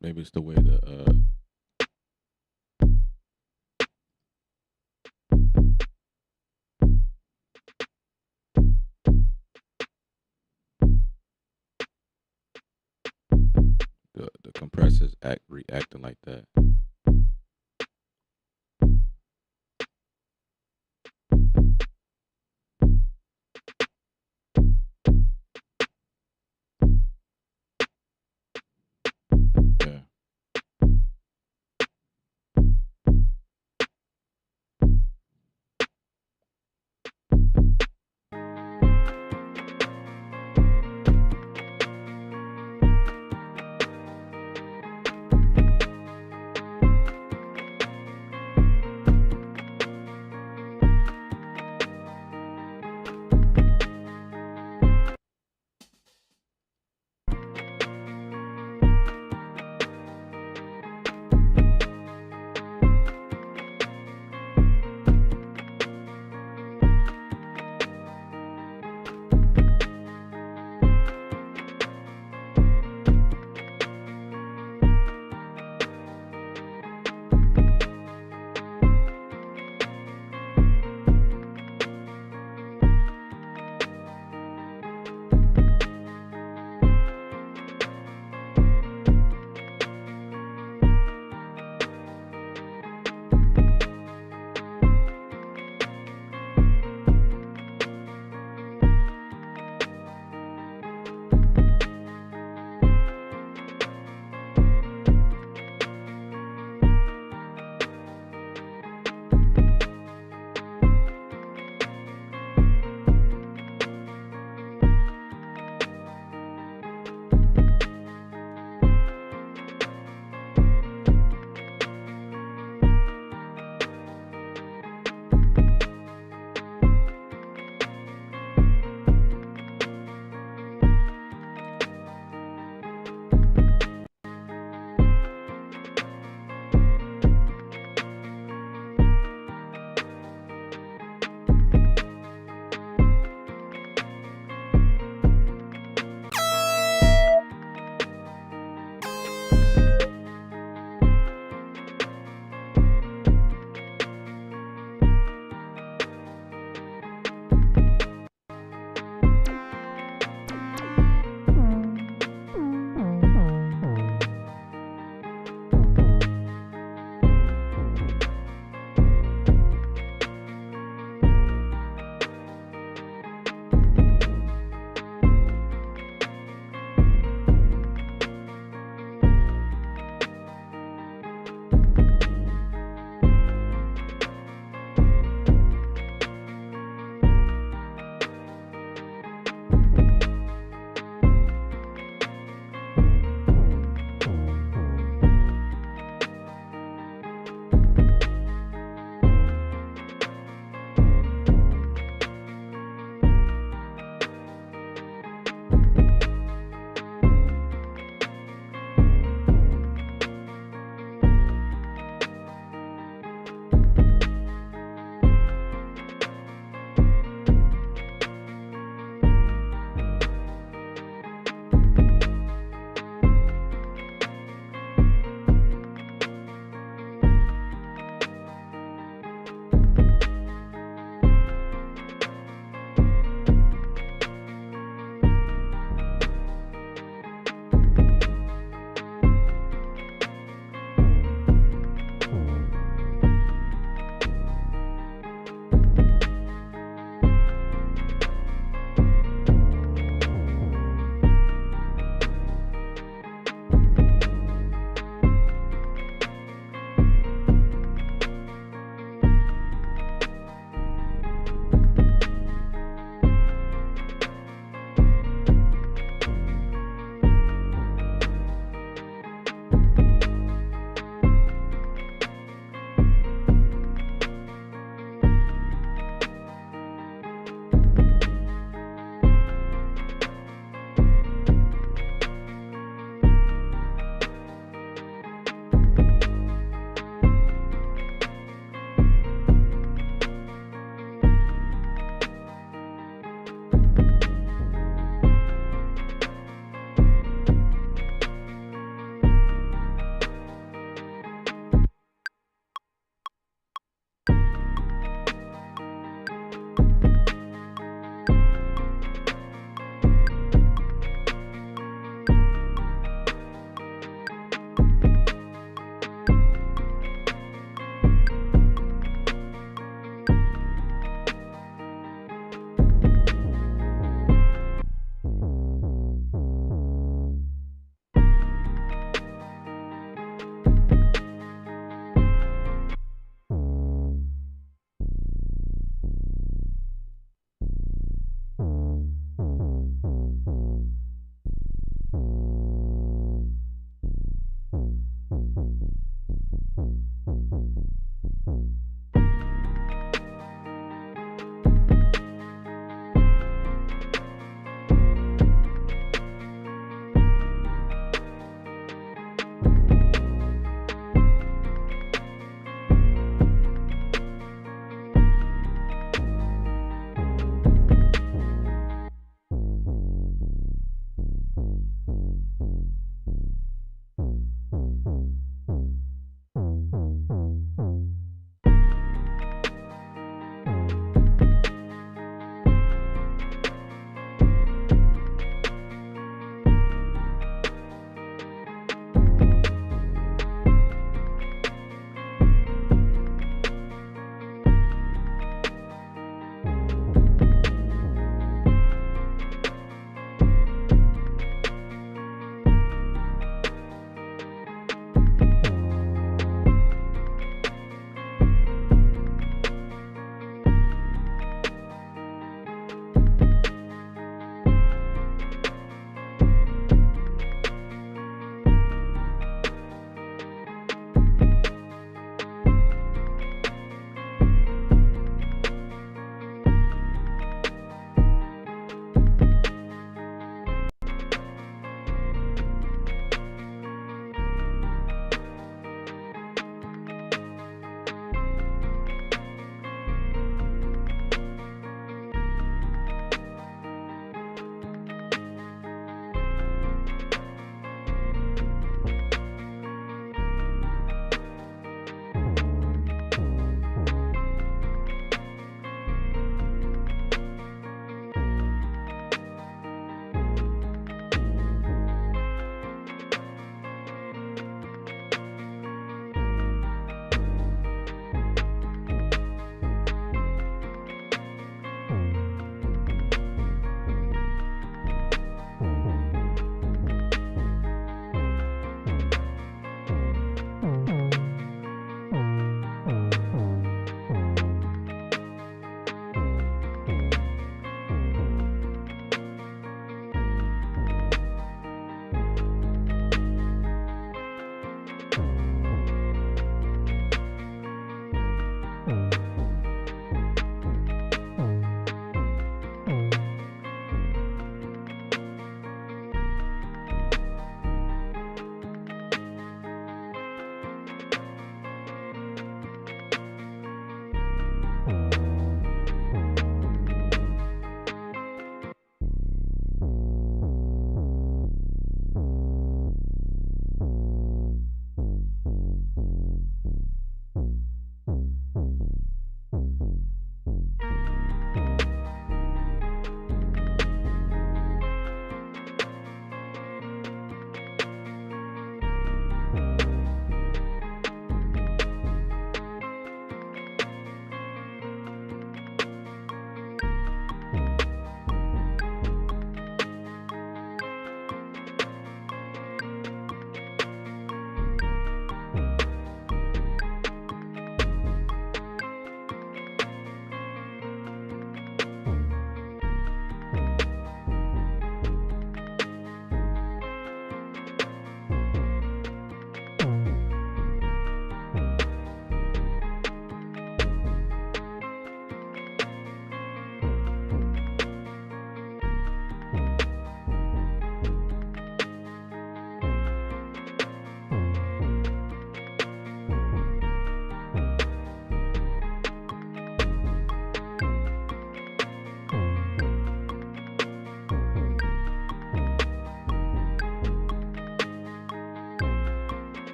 Maybe it's the way the compressors reacting like that. Yeah.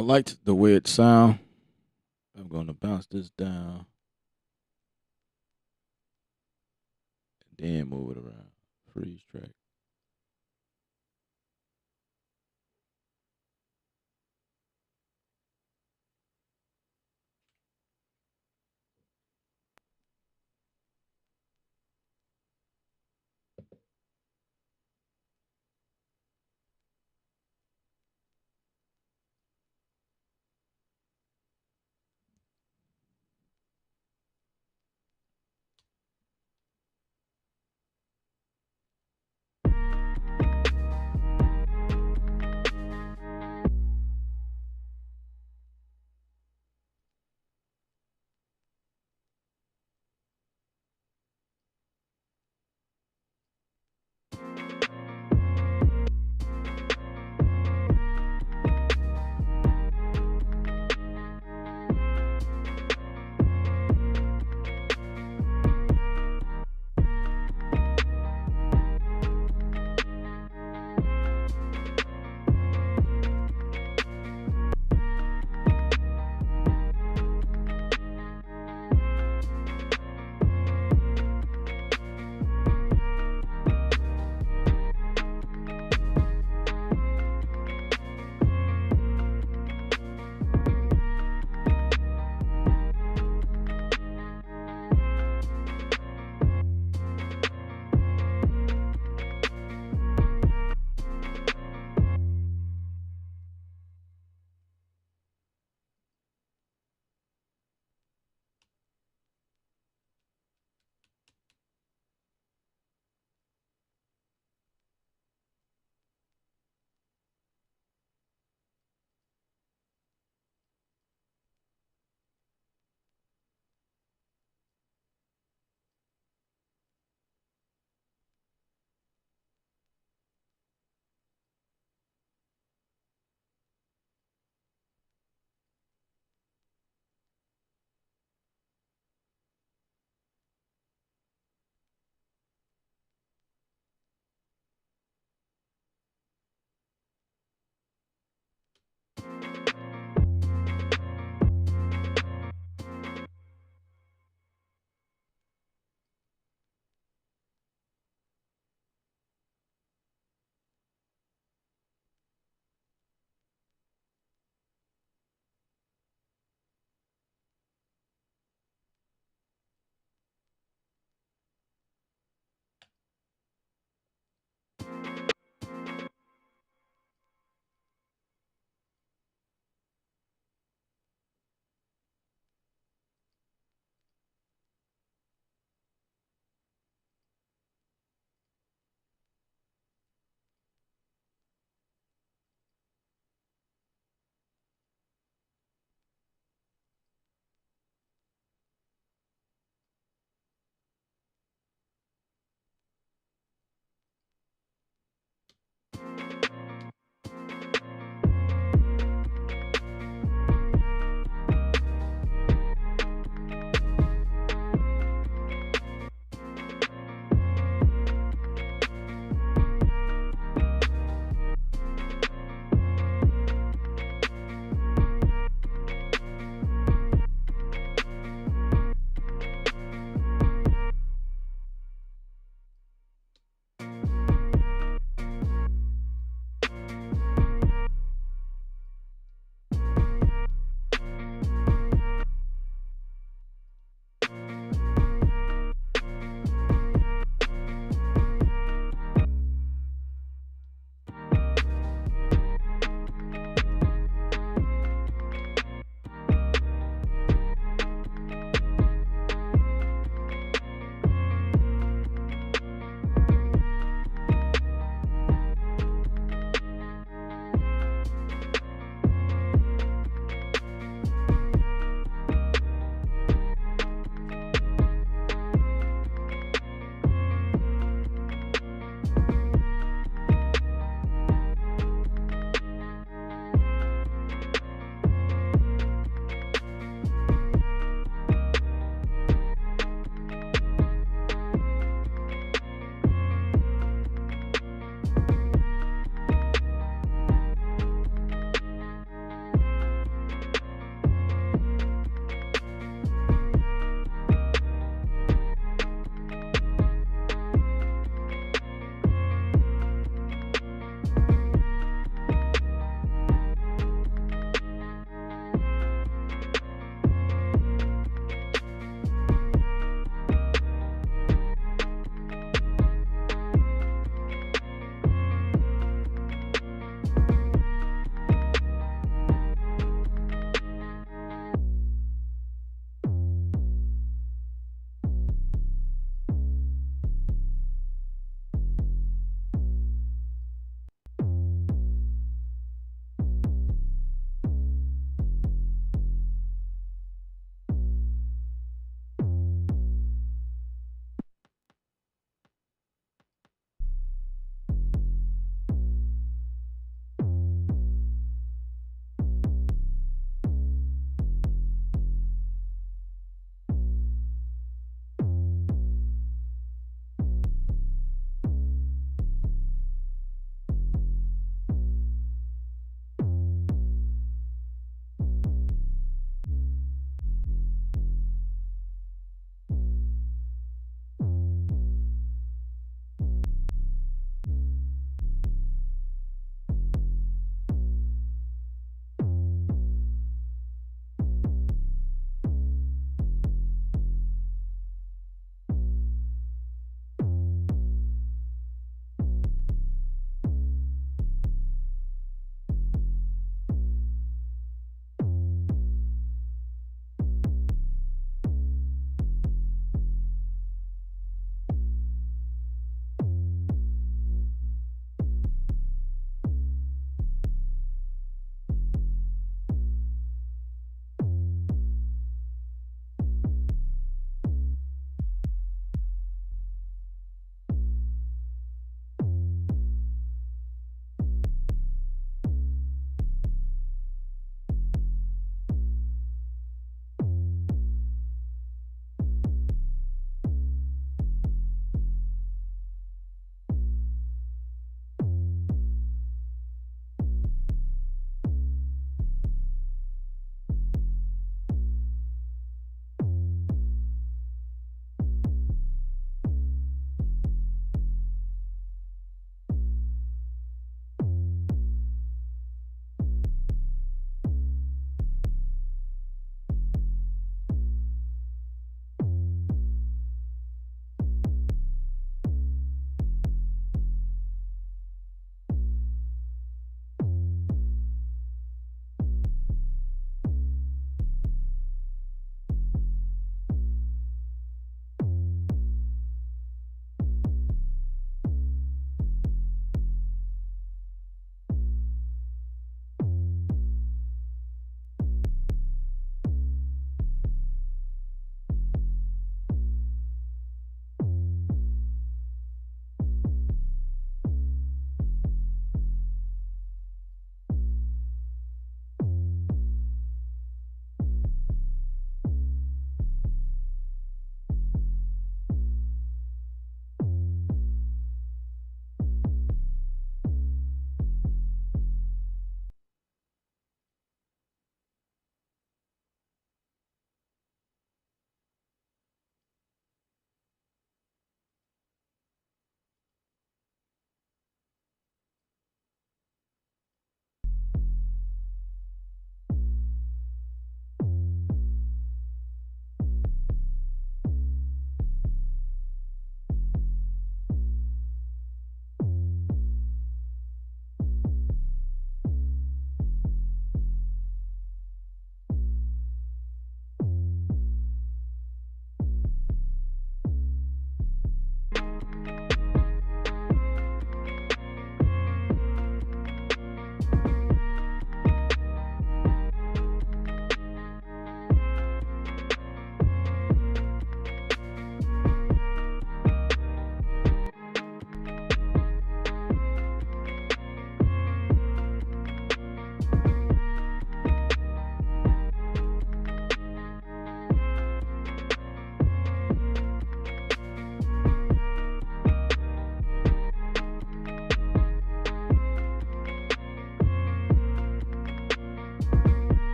liked the way it sound. I'm going to bounce this down and then move it around. Freeze track.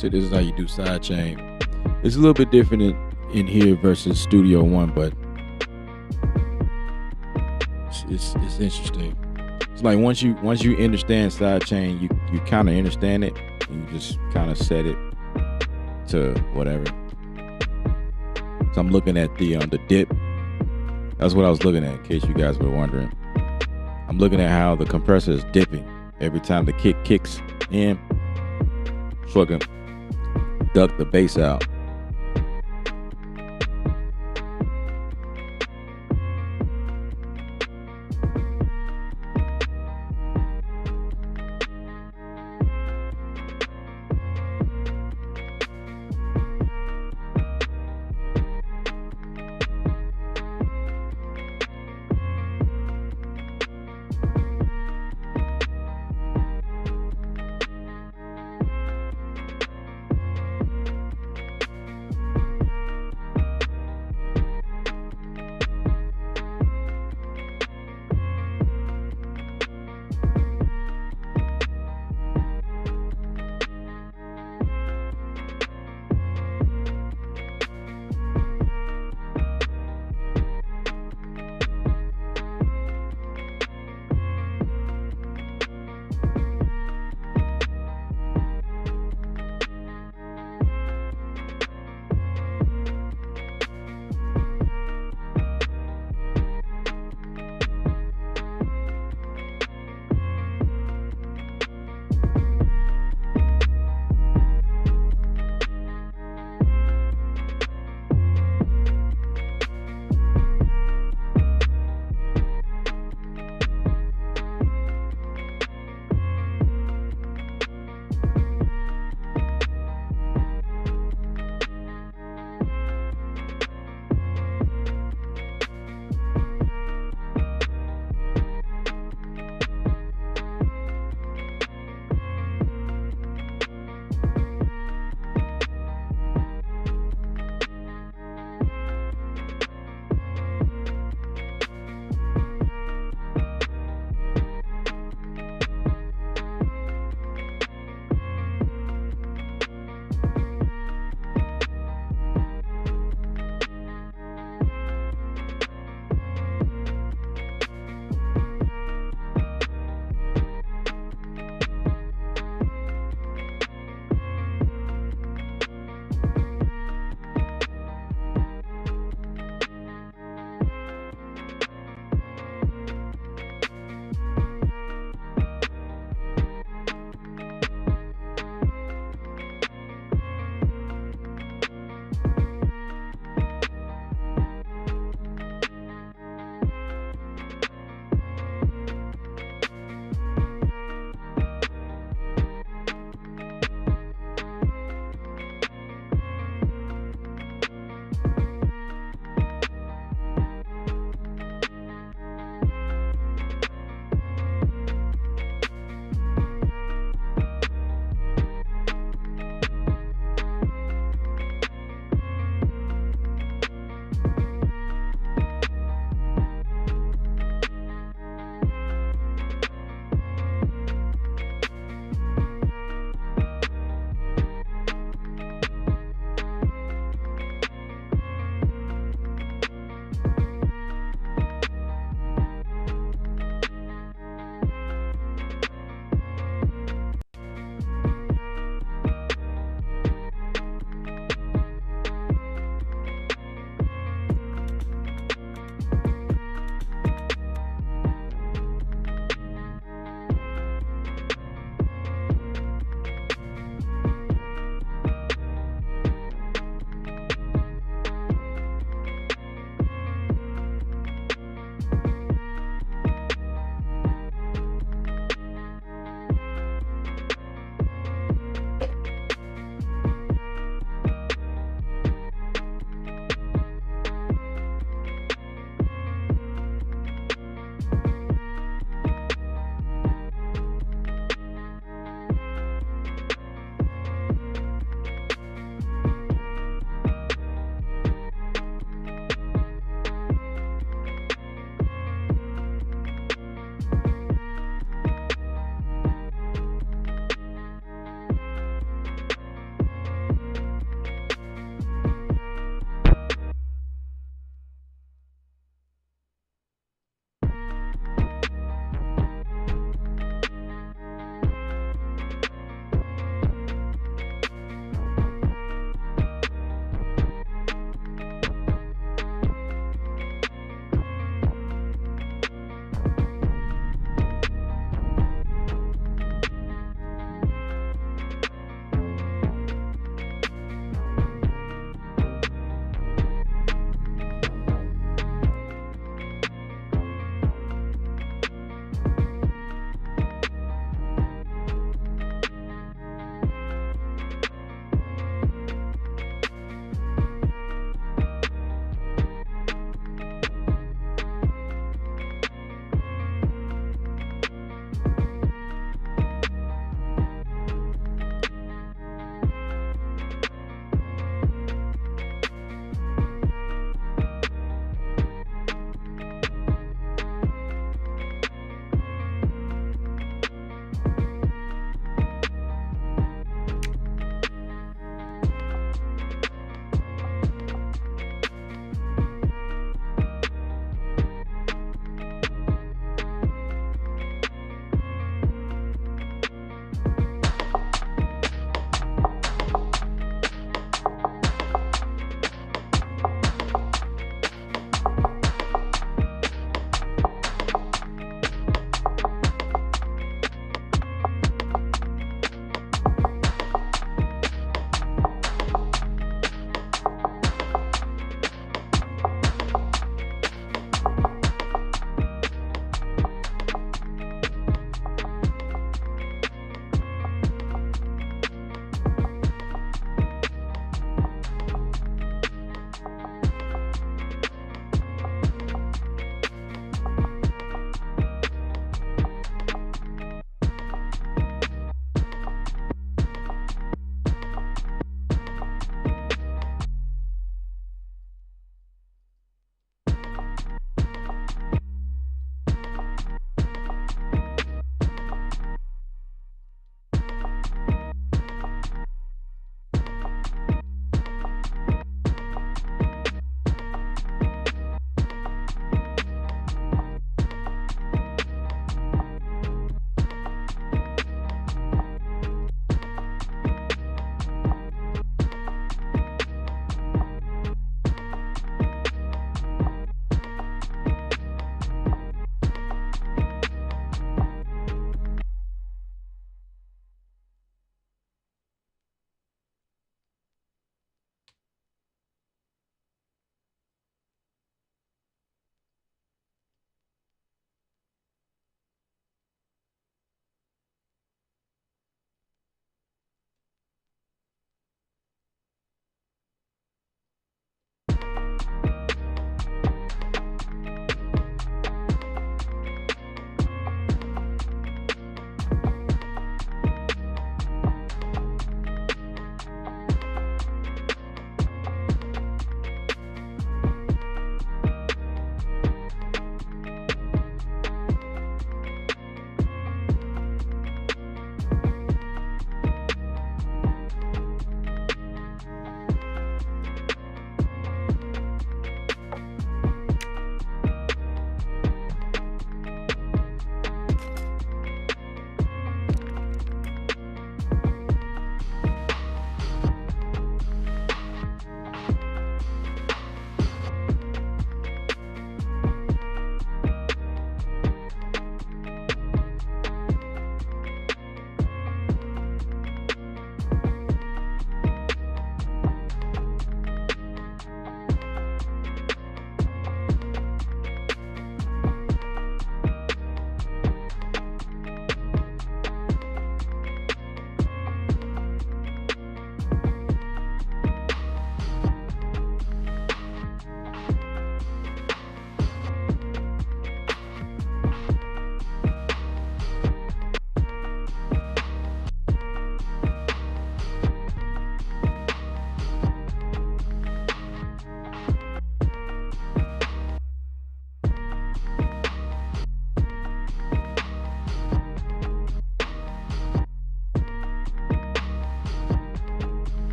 So this is how you do sidechain. It's a little bit different in here versus Studio One, but it's interesting. It's like once you understand sidechain, you kind of understand it, and you just kind of set it to whatever. So I'm looking at the dip. That's what I was looking at, in case you guys were wondering. I'm looking at how the compressor is dipping every time the kick kicks in, so I can duck the bass out.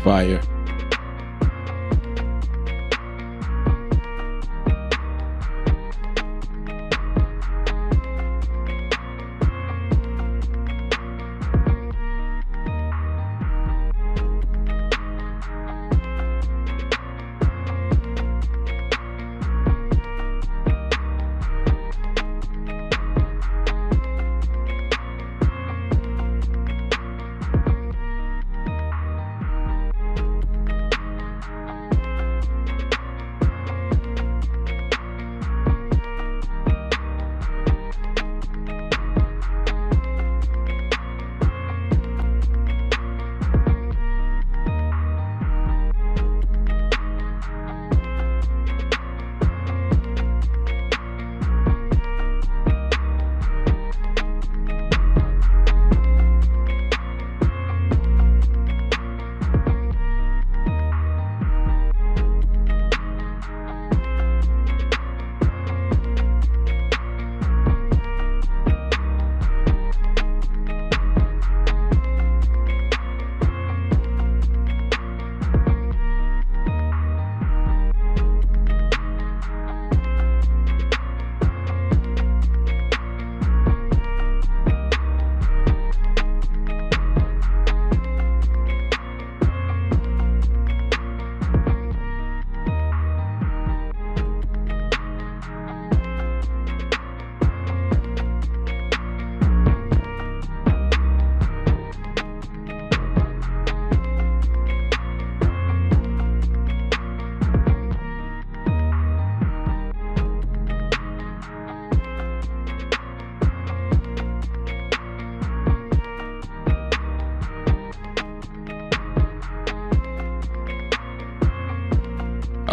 Fire.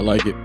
I like it.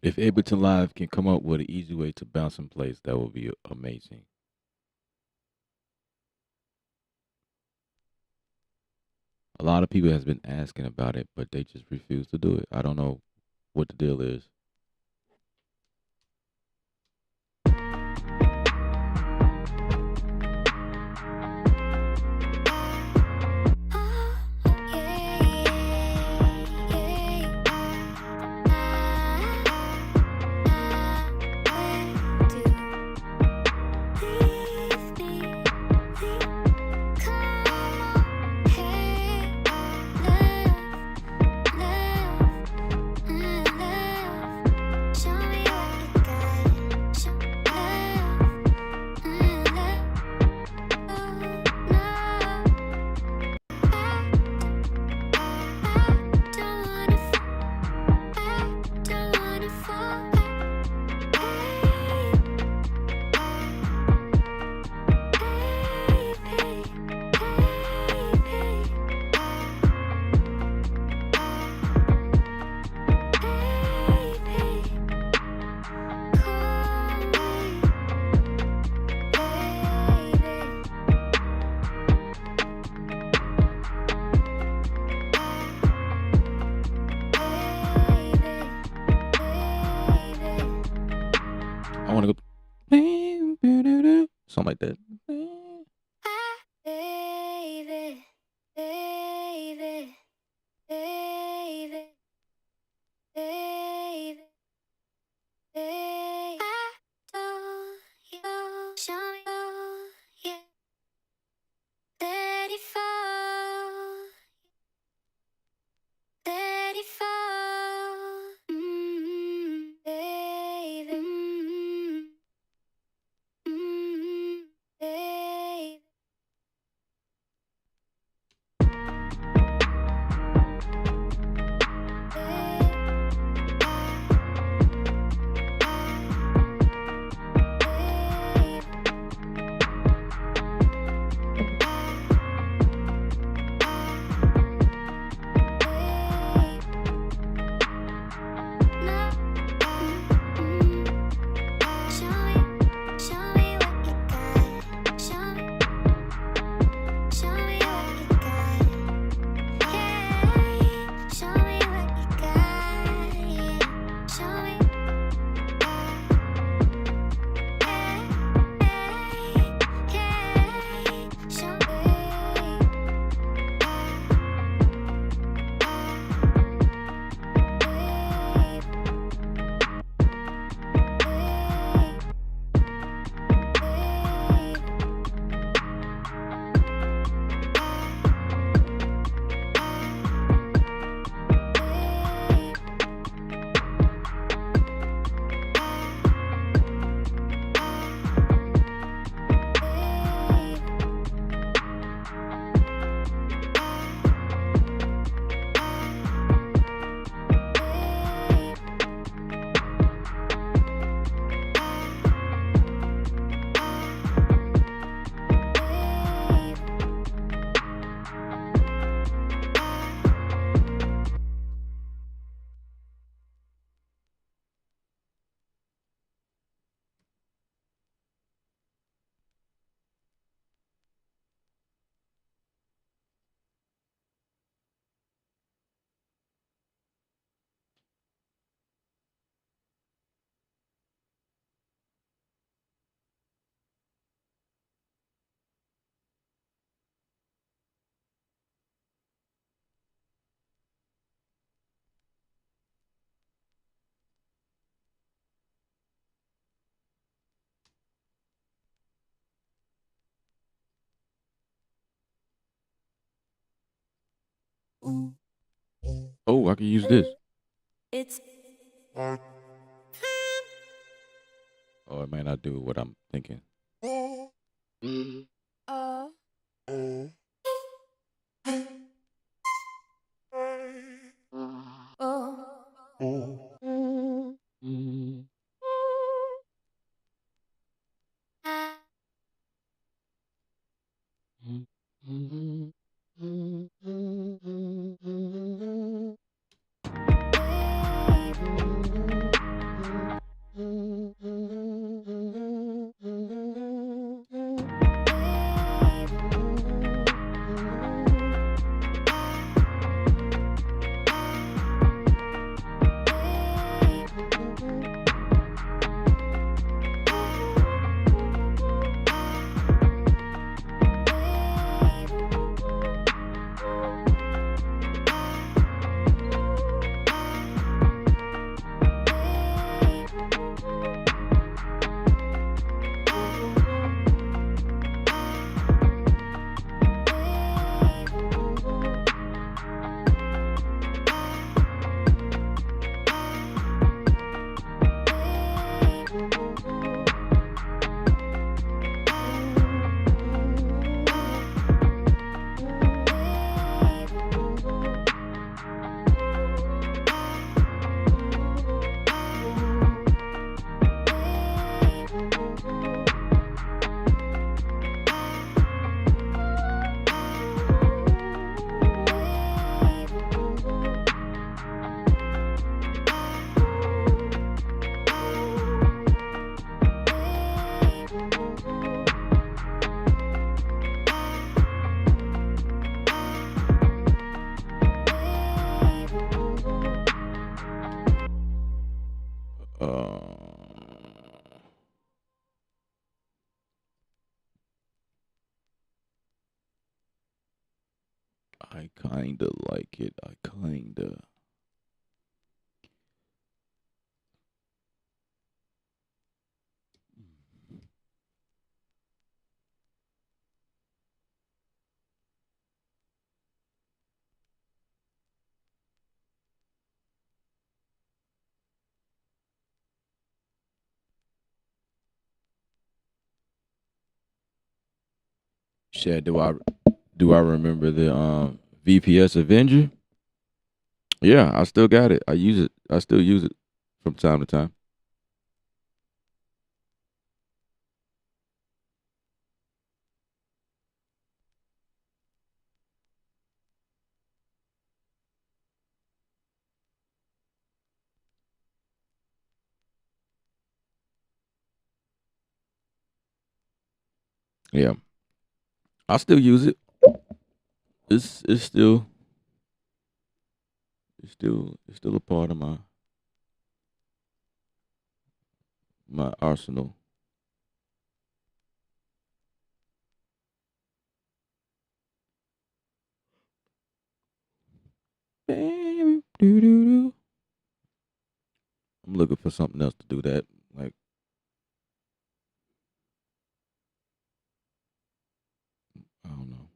If Ableton Live can come up with an easy way to bounce in place, that would be amazing. A lot of people has been asking about it, but they just refuse to do it. I don't know what the deal is. I want to go something like that. Baby, baby, baby, baby, baby. Adore you, show me you. Let it fall, let it fall. Baby, baby. Oh, I can use this. It's Oh, it may not do what I'm thinking. oh. Uh, I kinda like it. I kinda. Shit, do I remember the VPS Avenger? Yeah, I still got it. I use it. I still use it from time to time. Yeah, I still use it. It's still it's still a part of my arsenal. I'm looking for something else to do that. Like, I don't know.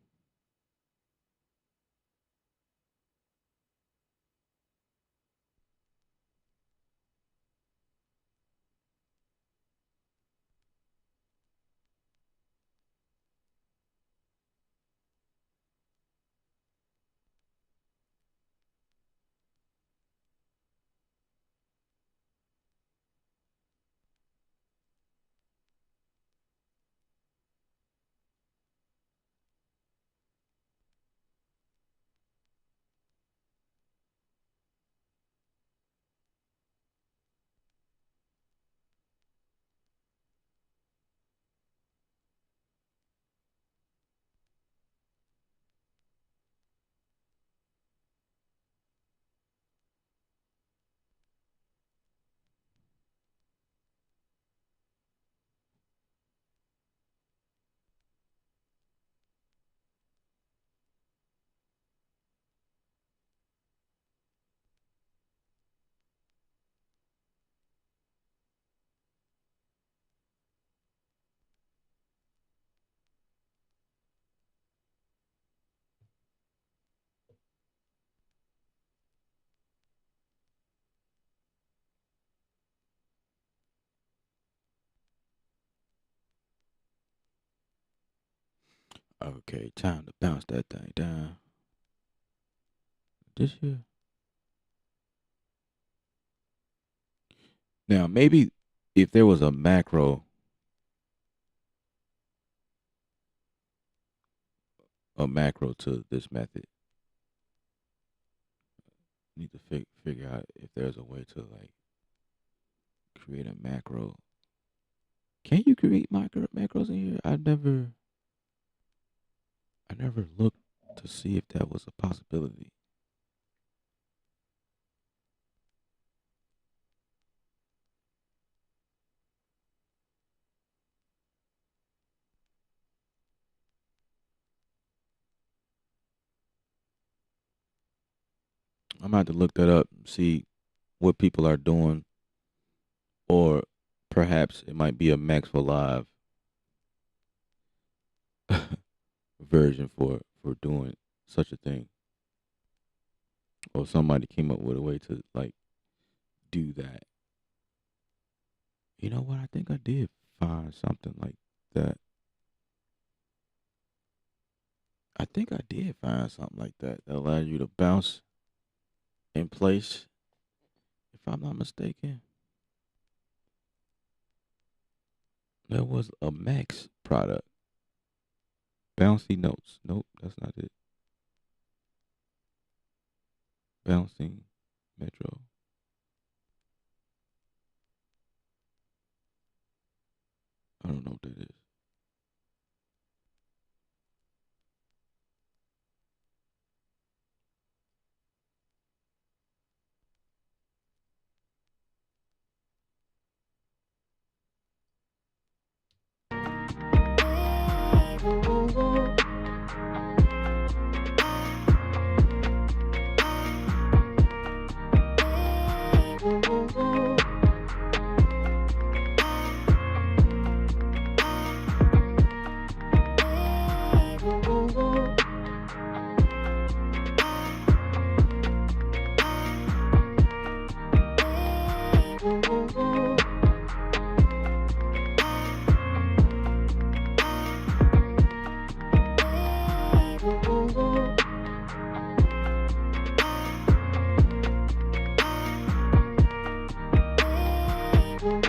Okay, time to bounce that thing down. This here. Now, maybe if there was a macro to this method, need to figure out if there's a way to like create a macro. Can you create macros in here? I never looked to see if that was a possibility. I'm gonna have to look that up and see what people are doing, or perhaps it might be a Max for Live version for doing such a thing, or somebody came up with a way to like do that. You know what? I think I did find something like that. I think I did find something like that that allows you to bounce in place. If I'm not mistaken, there was a Max product. Bouncy notes. Nope, that's not it. Bouncing Metro. I don't know what that is. I'm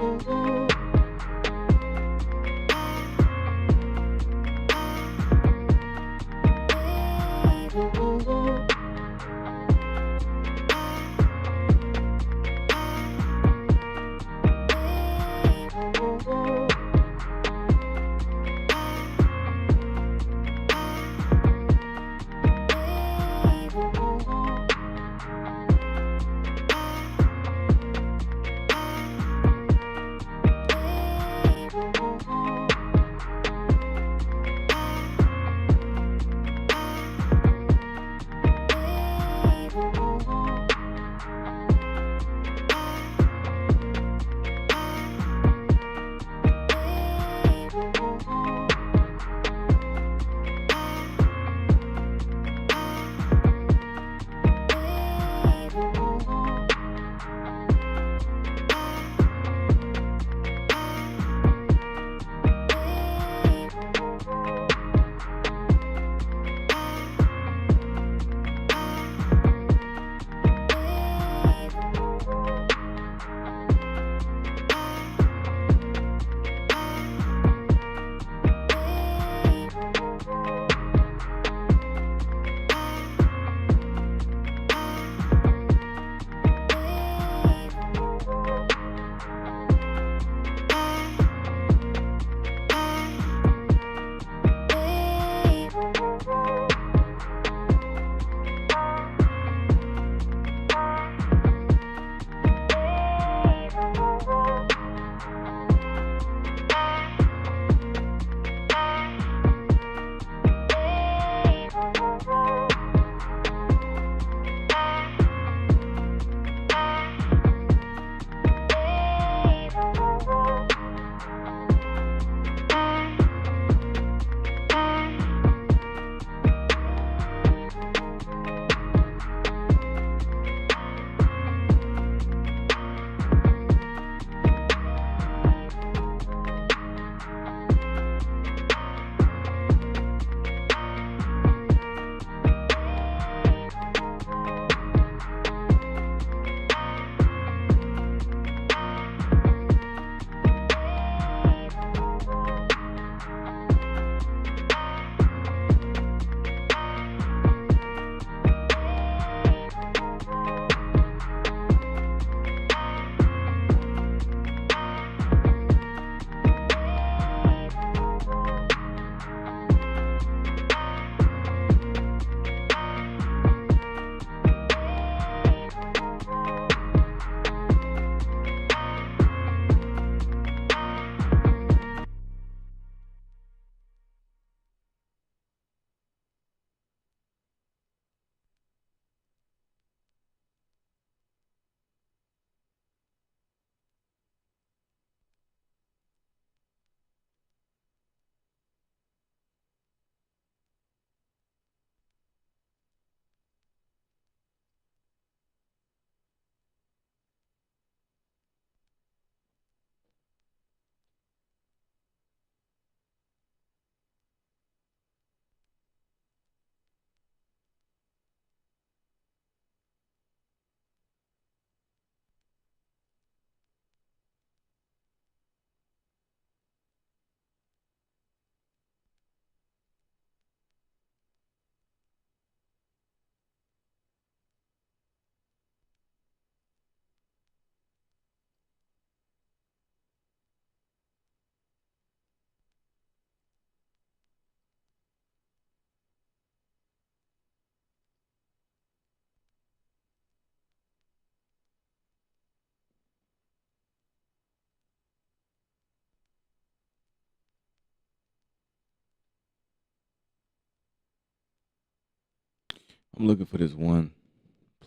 looking for this one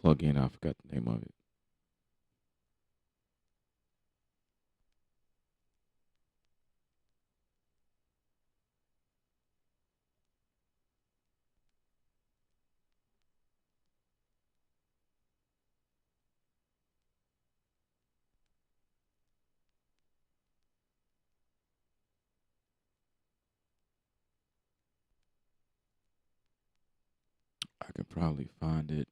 plugin. I forgot the name of it. I could probably find it.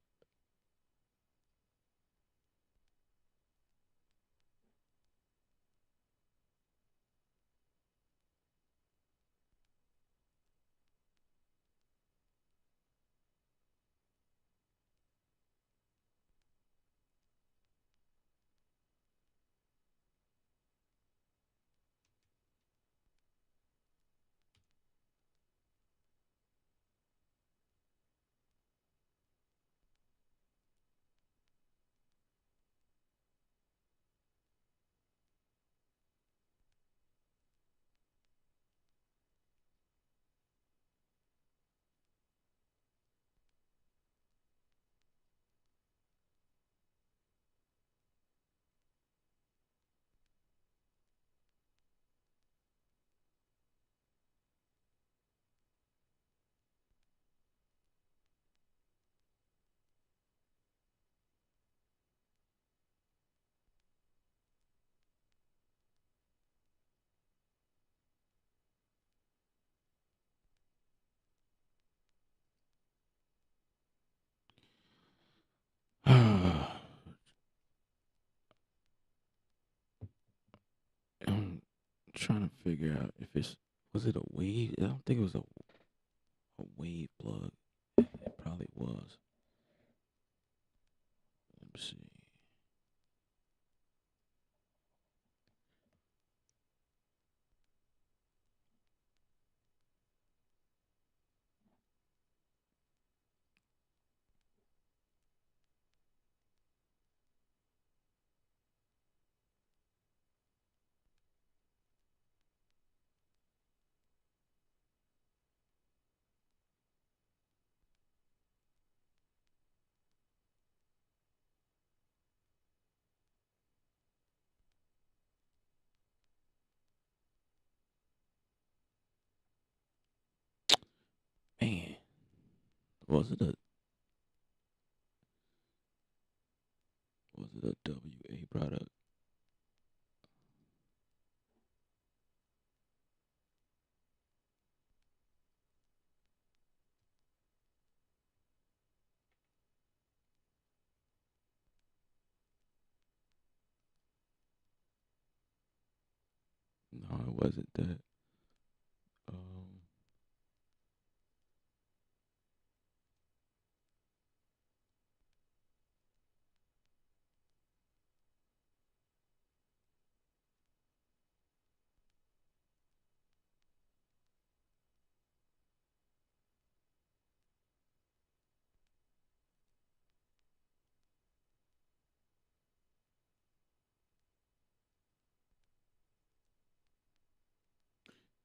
trying to figure out if was it a wave? I don't think it was a wave plug. It probably was. Let me see. Man, was it a WA product? No, it wasn't that. Um,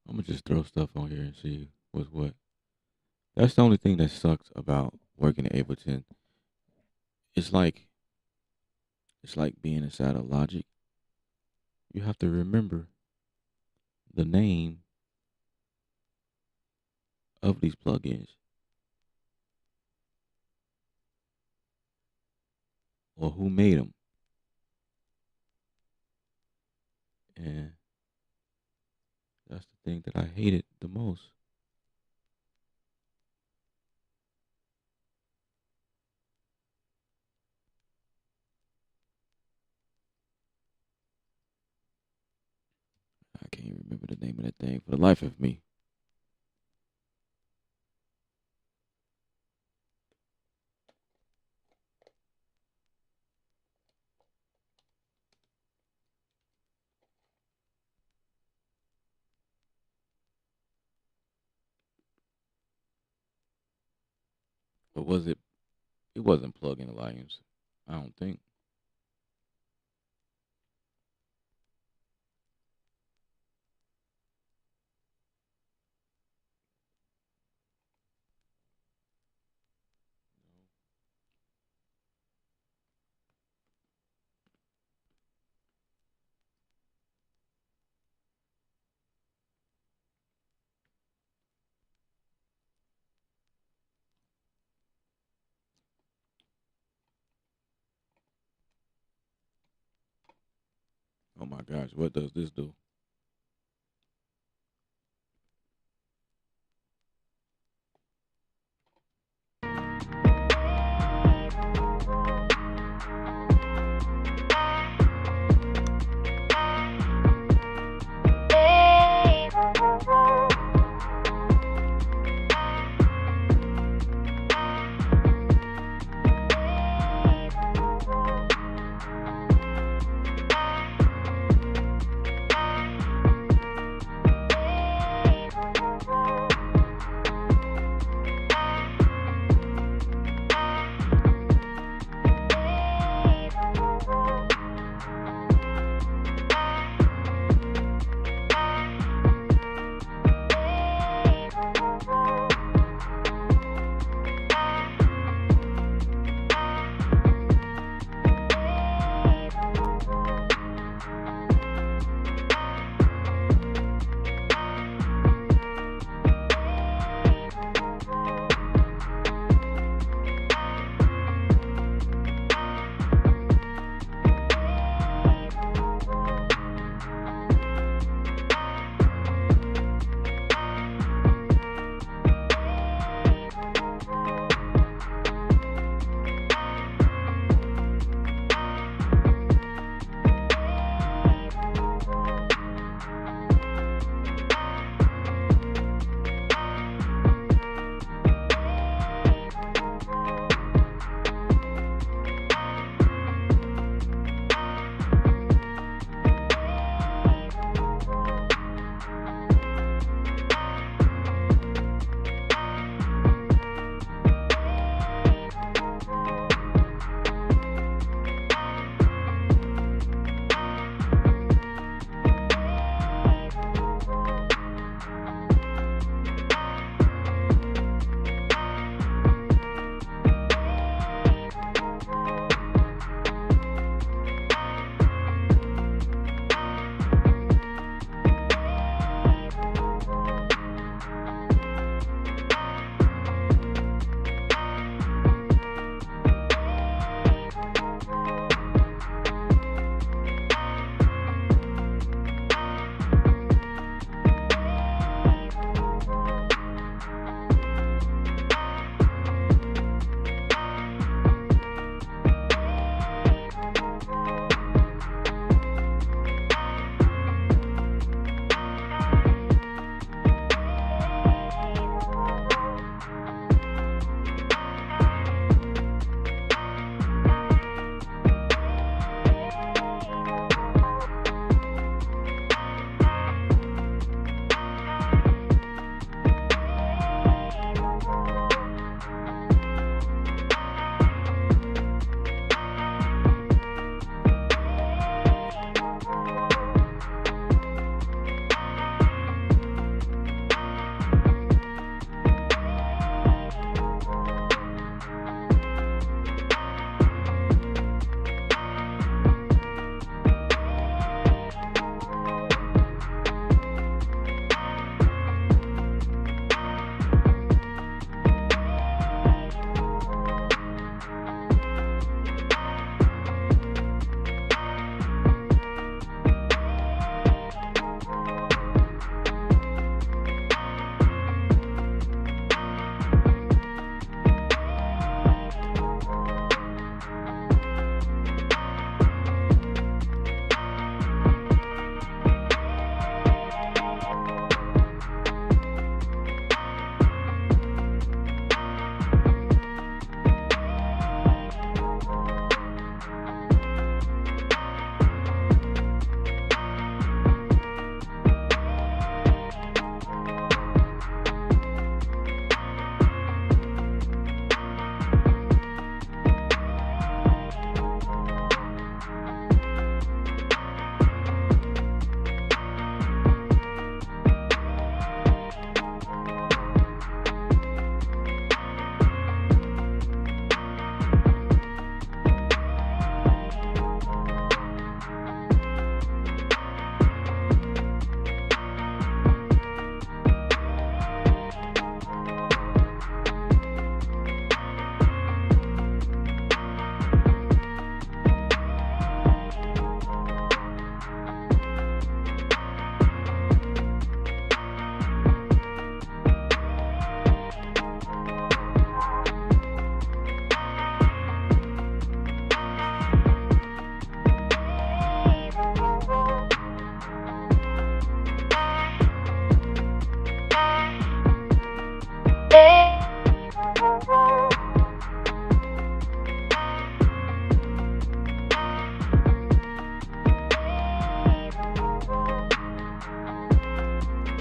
I'm gonna just throw stuff on here and see what's what. That's the only thing that sucks about working at Ableton. It's like being inside of Logic. You have to remember the name of these plugins or who made them. And that's the thing that I hated the most. I can't remember the name of that thing for the life of me. But was it? It wasn't Plugin Alliance. I don't think. Oh my gosh, what does this do?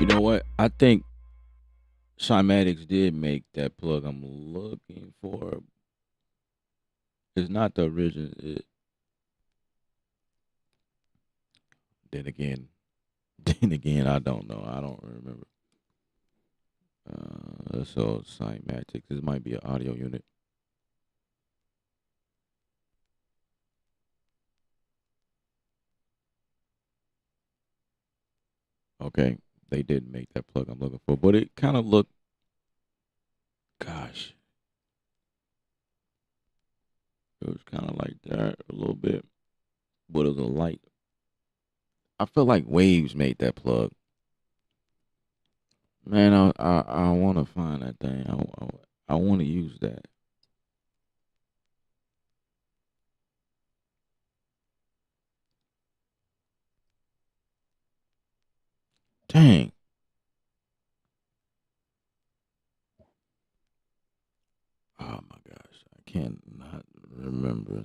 You know what? I think Cymatics did make that plug I'm looking for. It's not the original. Then again, then again, I don't know. I don't remember. So Cymatics. This might be an audio unit. Okay, they didn't make that plug I'm looking for, but it kind of looked. Gosh, it was kind of like that a little bit, but it was a light. I feel like Waves made that plug. Man, I want to find that thing. I want to use that. Dang. Oh my gosh, I can't not remember.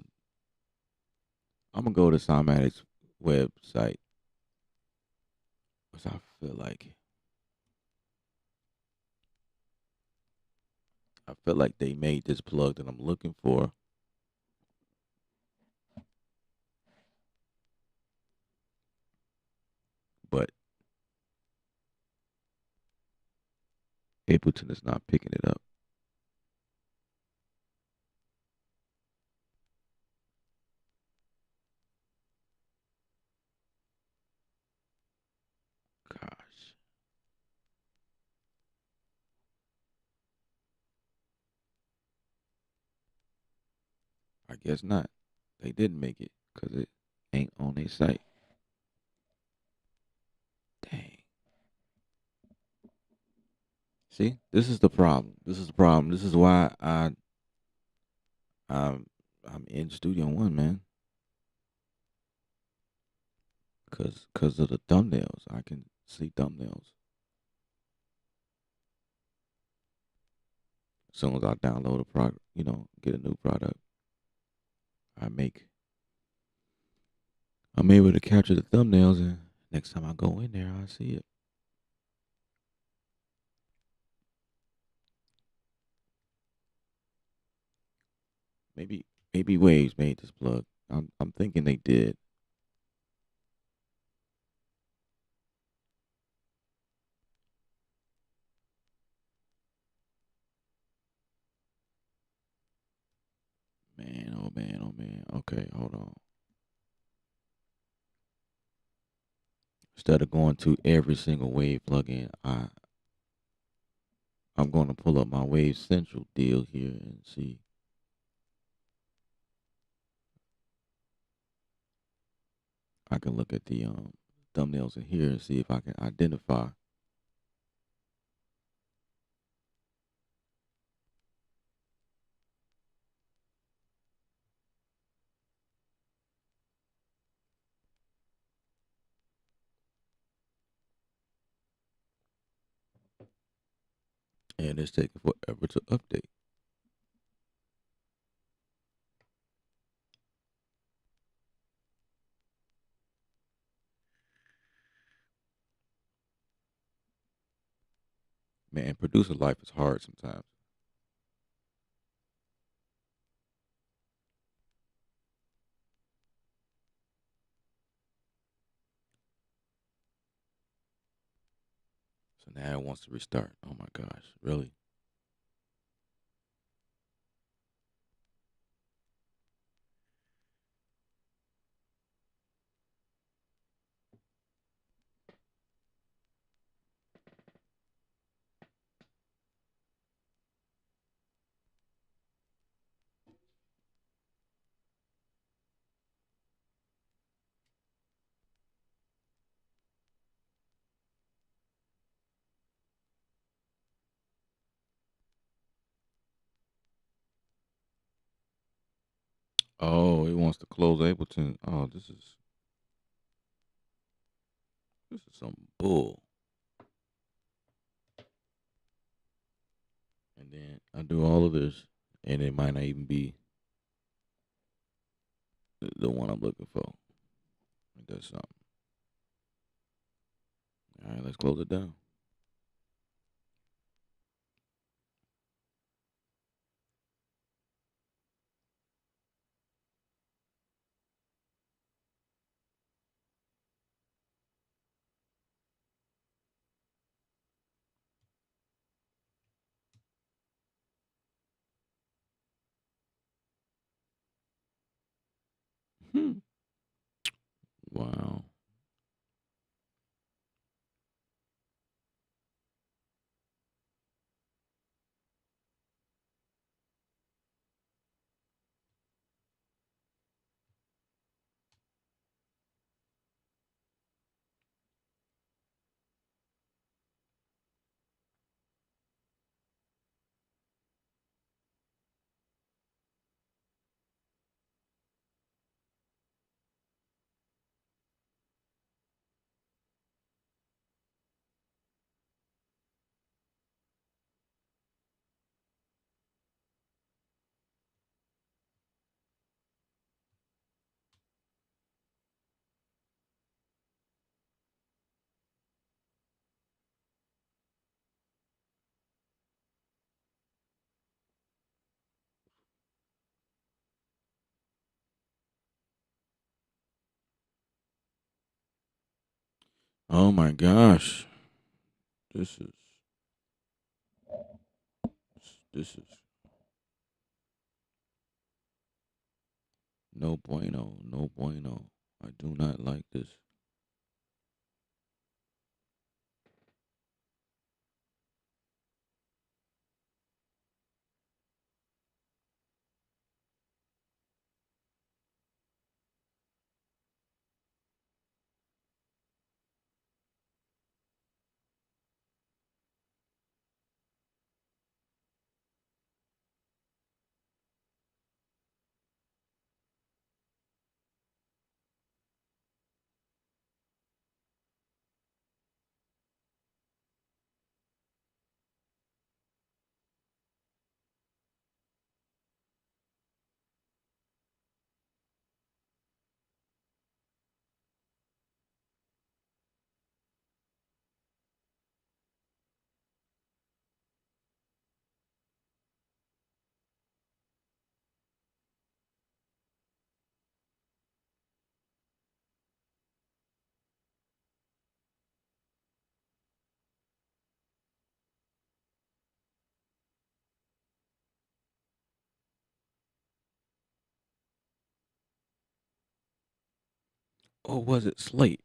I'm gonna go to Cymatics website because I feel like they made this plug that I'm looking for, but Ableton is not picking it up. Gosh, I guess not. They didn't make it because it ain't on their site. Dang. See, this is the problem. This is the problem. This is why I'm I'm in Studio One, man. Cause of the thumbnails. I can see thumbnails. As soon as I download a product, get a new product, I make I'm able to capture the thumbnails, and next time I go in there, I see it. Maybe maybe Waves made this plug. I'm thinking they did. Man, oh man, oh man. Okay, hold on. Instead of going to every single Wave plugin, I'm going to pull up my Wave Central deal here and see. I can look at the thumbnails in here and see if I can identify. And it's taking forever to update. Man, producer life is hard sometimes. So now it wants to restart. Oh my gosh, really? Oh, it wants to close Ableton. Oh, this is some bull. And then I do all of this, and it might not even be the one I'm looking for. It does something. All right, let's close it down. Oh my gosh. This is this is no bueno, no bueno. I do not like this. Or was it Slate?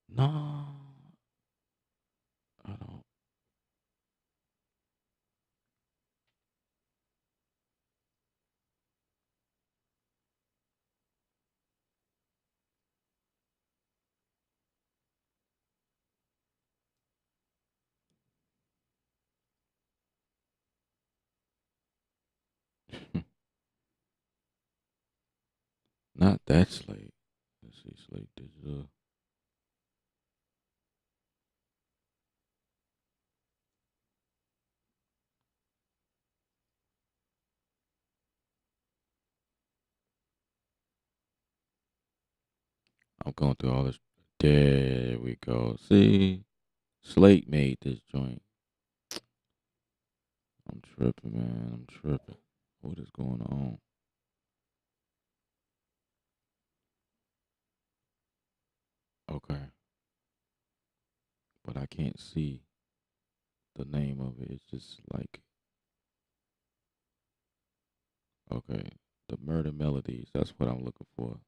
No, I don't. Not that Slate. Let's see, Slate Digital. I'm going through all this. There we go. See, Slate made this joint. I'm tripping, man. I'm tripping. What is going on? Okay, but I can't see the name of it. It's just like, okay, the Murder Melodies. That's what I'm looking for.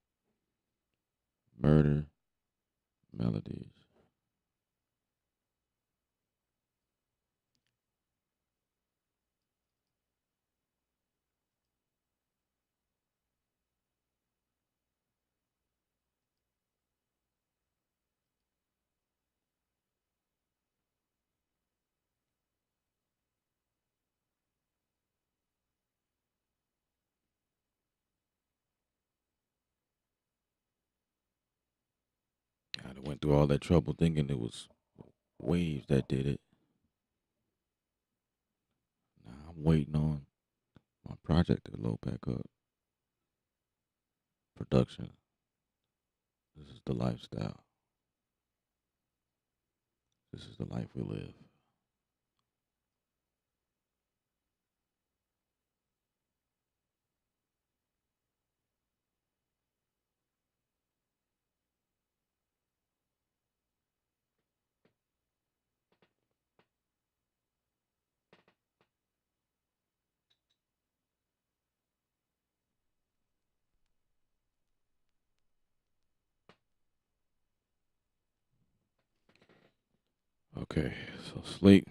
Murder Melodies. I done went through all that trouble thinking it was Waves that did it. Now I'm waiting on my project to load back up. Production. This is the lifestyle. This is the life we live. Okay, so Slate.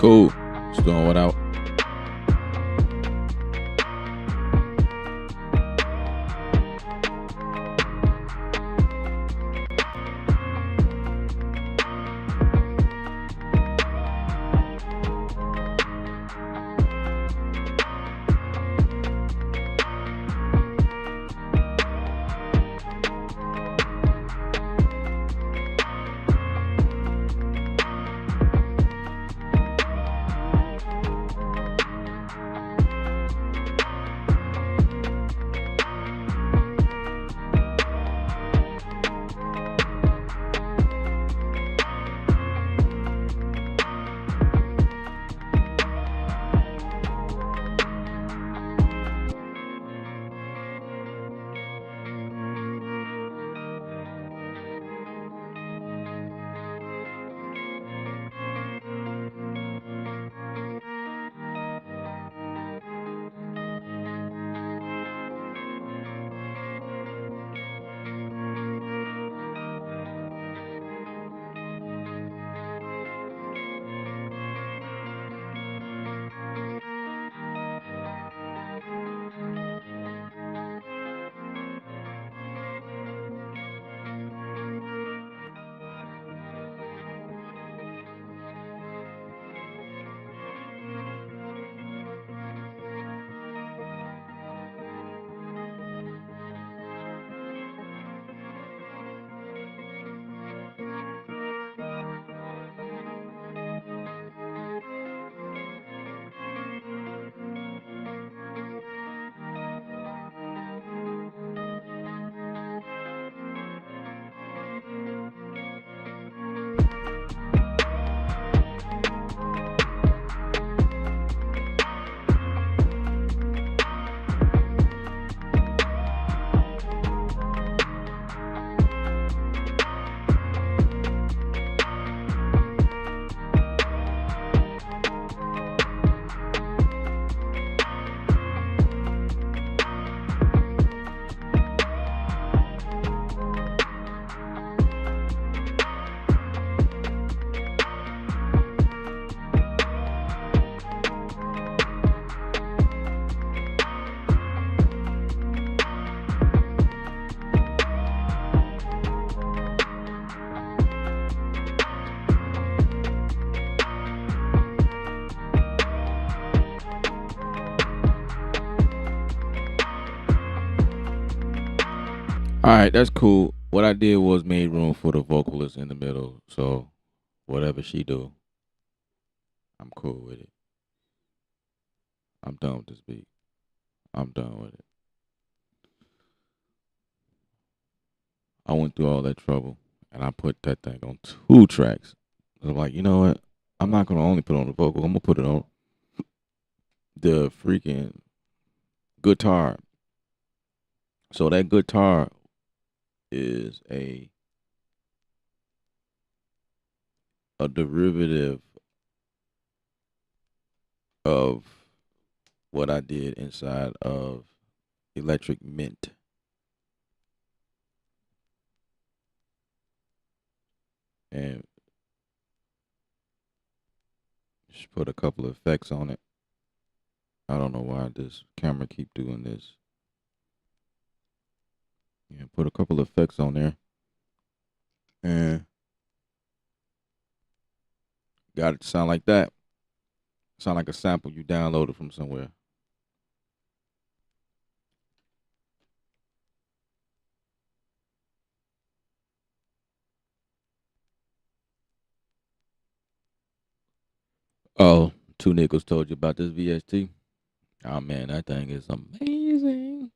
Cool. Just throwing what out. All right, that's cool. What I did was made room for the vocalist in the middle. So whatever she do, I'm cool with it. I'm done with this beat. I'm done with it. I went through all that trouble and I put that thing on 2 tracks. I'm like, you know what? I'm not gonna only put on the vocal. I'm gonna put it on the freaking guitar. So that guitar is a derivative of what I did inside of Electric Mint. And just put a couple of effects on it. I don't know why this camera keep doing this. Yeah, put a couple of effects on there. And got it to sound like that. Sound like a sample you downloaded from somewhere. Oh, 2 Nickels told you about this VST. Oh man, that thing is amazing.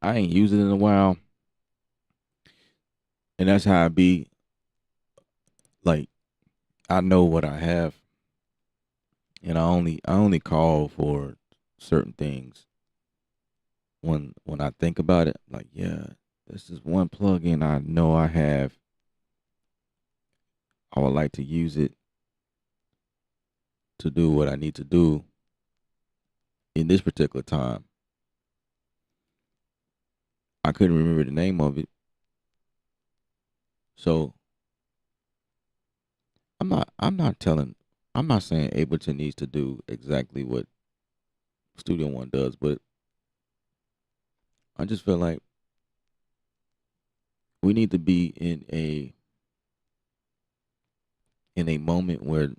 I ain't used it in a while. And that's how I be. Like, I know what I have. And I only call for certain things when I think about it. Like, yeah, this is one plugin I know I have. I would like to use it to do what I need to do in this particular time. I couldn't remember the name of it. So I'm not telling I'm not saying Ableton needs to do exactly what Studio One does, but I just feel like we need to be in a moment where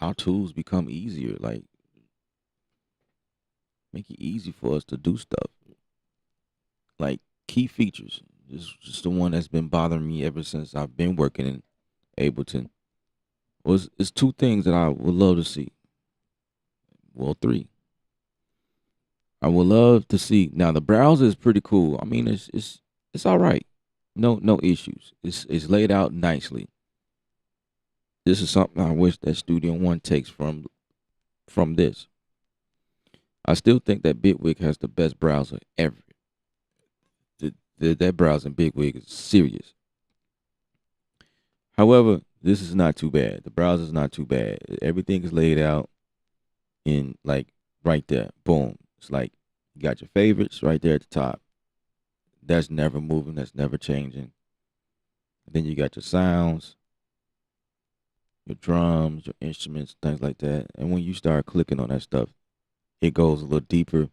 our tools become easier, like make it easy for us to do stuff. Like key features. This is just the one that's been bothering me ever since I've been working in Ableton. Was it's two things that I would love to see. Well, three. I would love to see. Now the browser is pretty cool. I mean, it's all right. No issues. It's laid out nicely. This is something I wish that Studio One takes from this. I still think that Bitwig has the best browser ever. That browser in Bitwig is serious. However, this is not too bad. The browser is not too bad. Everything is laid out in like right there. Boom. It's like you got your favorites right there at the top. That's never moving. That's never changing. Then you got your sounds, your drums, your instruments, things like that. And when you start clicking on that stuff, it goes a little deeper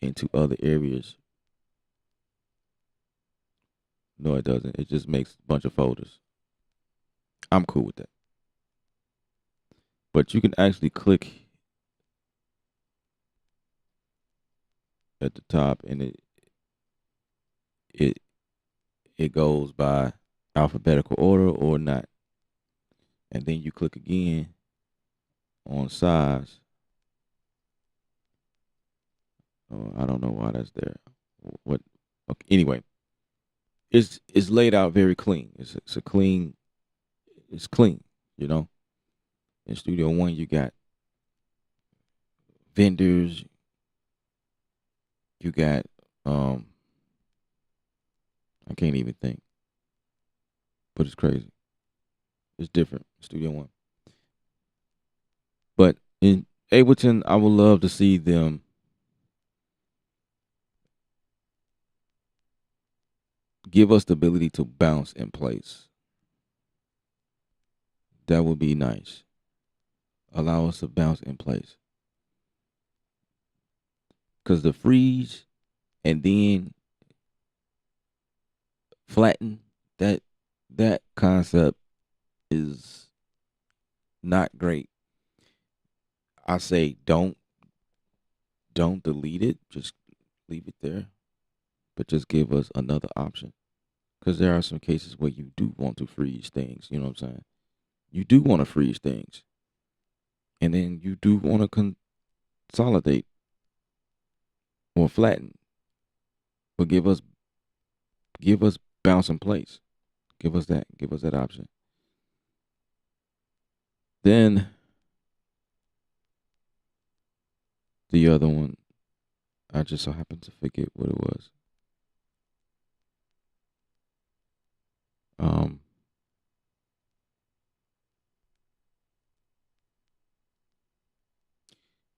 into other areas. No, it doesn't. It just makes a bunch of folders. I'm cool with that. But you can actually click at the top and it it goes by alphabetical order or not. And then you click again on size. Oh, I don't know why that's there. What? Okay. Anyway, it's laid out very clean. It's a clean. It's clean. You know. In Studio One, you got vendors. You got I can't even think, but it's crazy. It's different. Studio One, but in Ableton, I would love to see them give us the ability to bounce in place. That would be nice. Allow us to bounce in place. Because the freeze and then flatten, that concept is not great. I say don't delete it. Just leave it there. But just give us another option. Because there are some cases where you do want to freeze things. You know what I'm saying? You do want to freeze things. And then you do want to consolidate or flatten. But give us bounce in place. Give us that. Give us that option. Then the other one, I just so happened to forget what it was.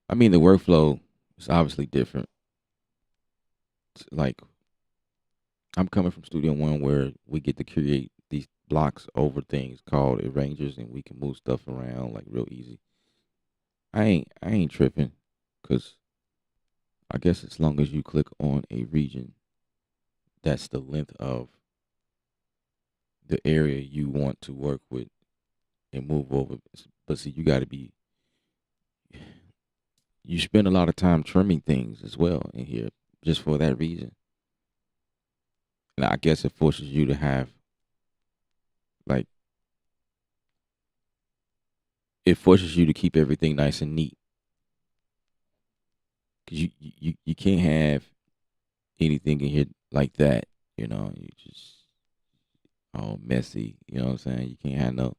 I mean, the workflow is obviously different. It's like I'm coming from Studio One where we get to create these blocks over things called arrangers, and we can move stuff around like real easy. I ain't tripping, cause I guess as long as you click on a region, that's the length of the area you want to work with and move over. But see, you spend a lot of time trimming things as well in here just for that reason. And I guess it forces you to have like it forces you to keep everything nice and neat. Cause you can't have anything in here like that, you know. You just all messy, you know what I'm saying? You can't have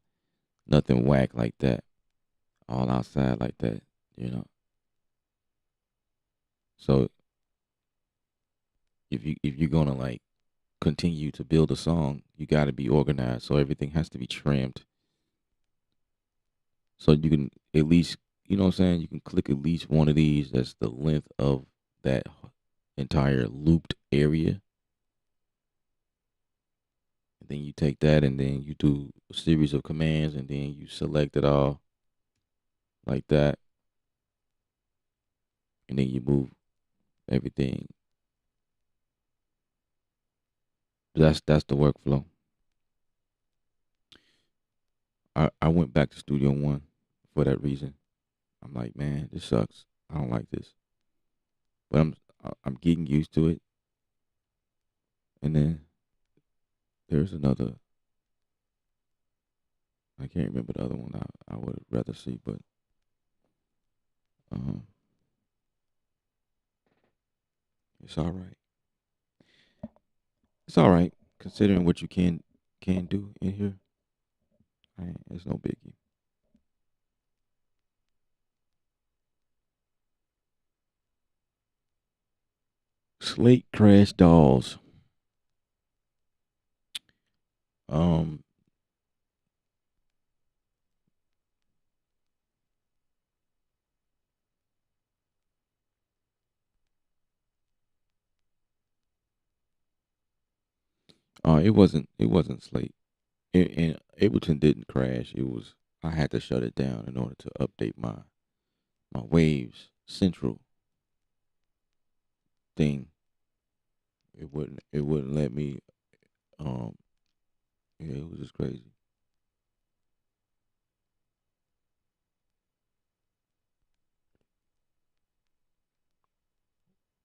nothing whack like that, all outside like that, you know. So if you're gonna like continue to build a song, you got to be organized. So everything has to be trimmed. So you can at least, you know what I'm saying, you can click at least one of these. That's the length of that entire looped area. And then you take that and then you do a series of commands and then you select it all like that. And then you move everything. That's the workflow. I went back to Studio One for that reason. I'm like, man, this sucks. I don't like this. But I'm getting used to it. And then there's another. I can't remember the other one. I would rather see, but um, it's all right. It's all right considering what you can do in here. It's no biggie. Slate Crash Dolls. Um, it wasn't Slate. And Ableton didn't crash. It was I had to shut it down in order to update my Waves Central thing. It wouldn't let me. Um, yeah, it was just crazy.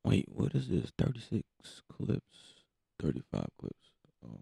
Wait, what is this? 36 clips, 35 clips. Oh.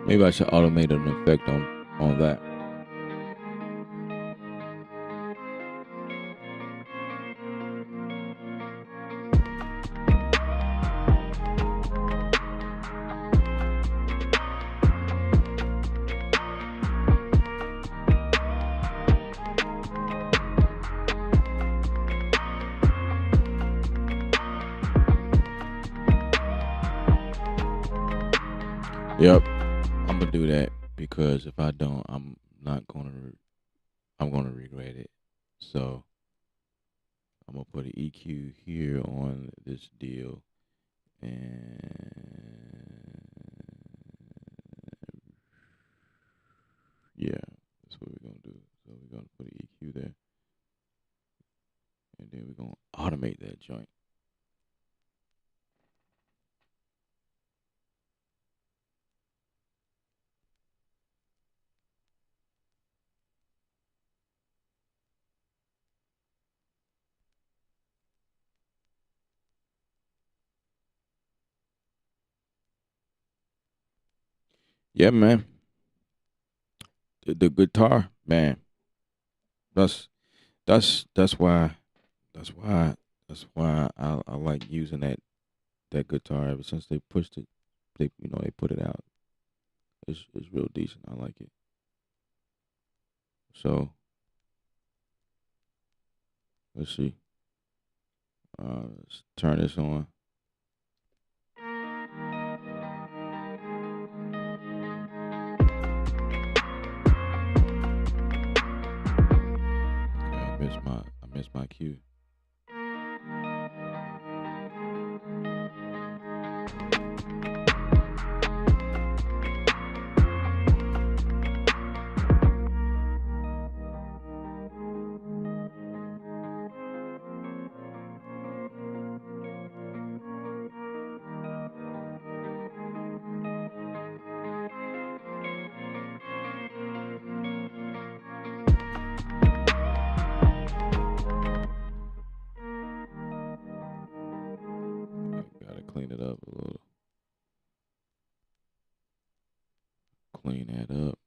Maybe I should automate an effect on that. Yep, I'm gonna do that because if I don't, not gonna. I'm gonna regret it. So I'm gonna put an EQ here on this deal, and yeah, that's what we're gonna do. So we're gonna put an EQ there, and then we're gonna automate that joint. Yeah, man. The guitar, man. That's that's why that's why that's why I like using that guitar ever since they pushed it. They put it out. It's real decent. I like it. So let's see. Let's turn this on. cue. Gotta clean it up a little. Clean that up.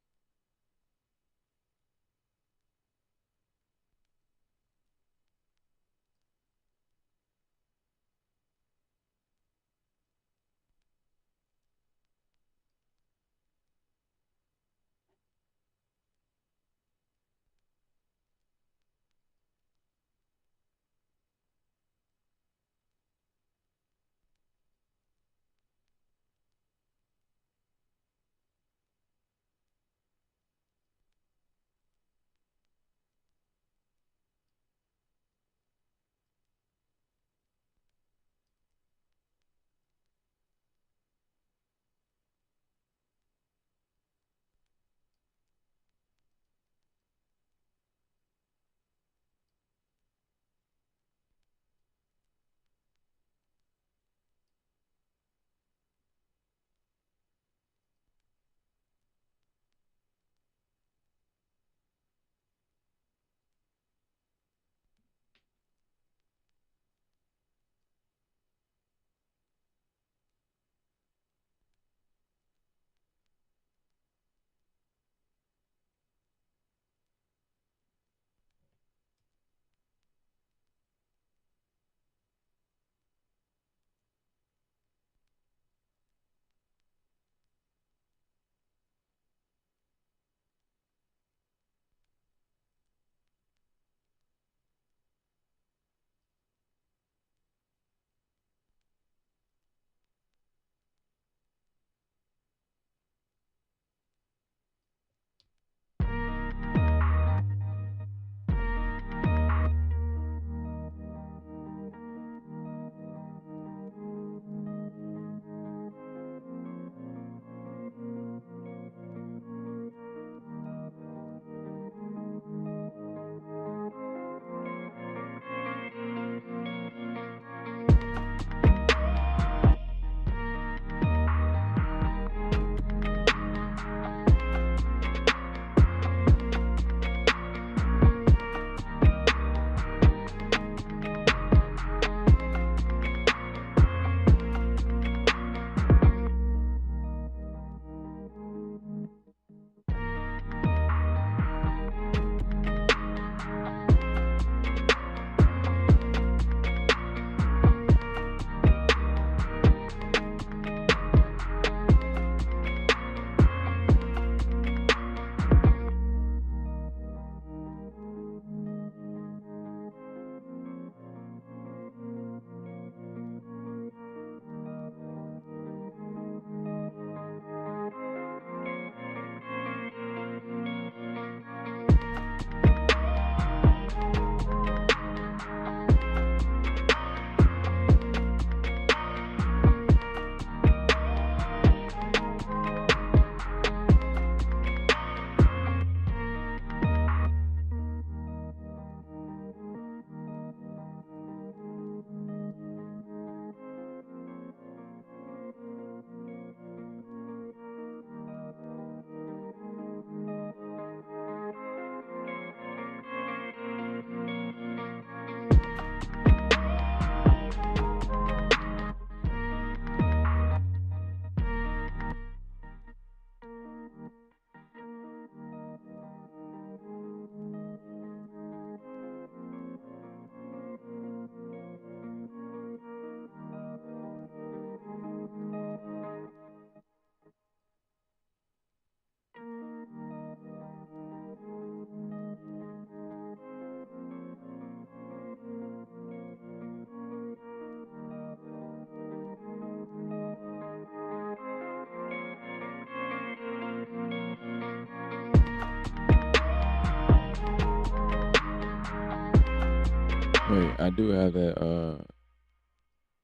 Wait, I do have that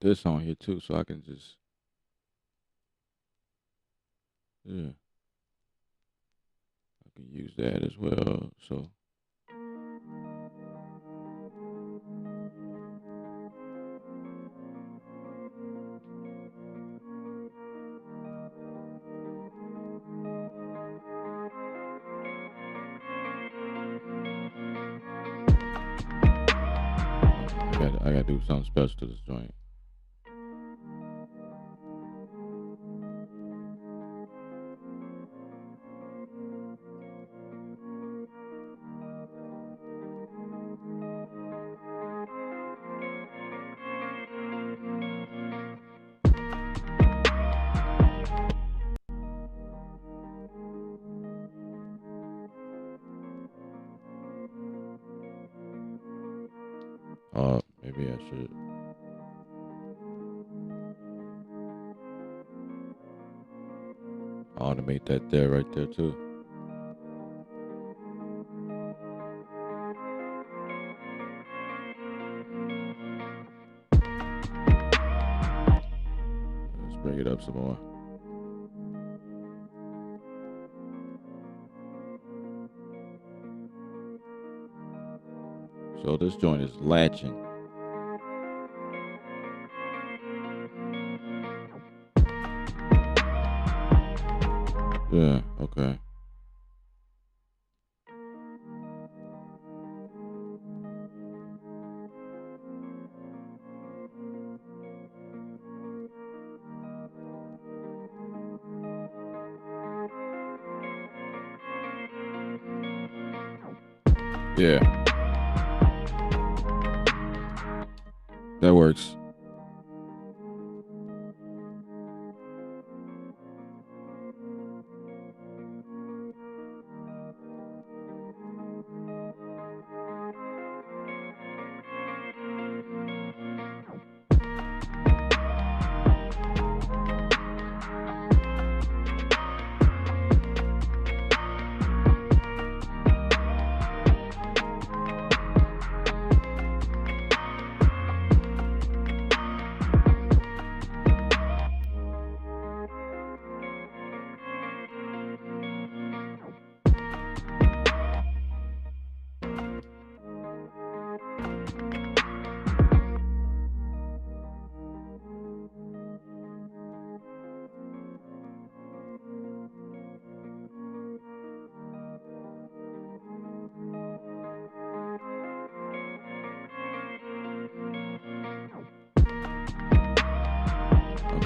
this on here too, so I can just I can use that as well. So I gotta do something special to this joint. Maybe I should. Automate that there, right there too. Let's bring it up some more. So this joint is latching. Yeah, okay. Yeah. That works.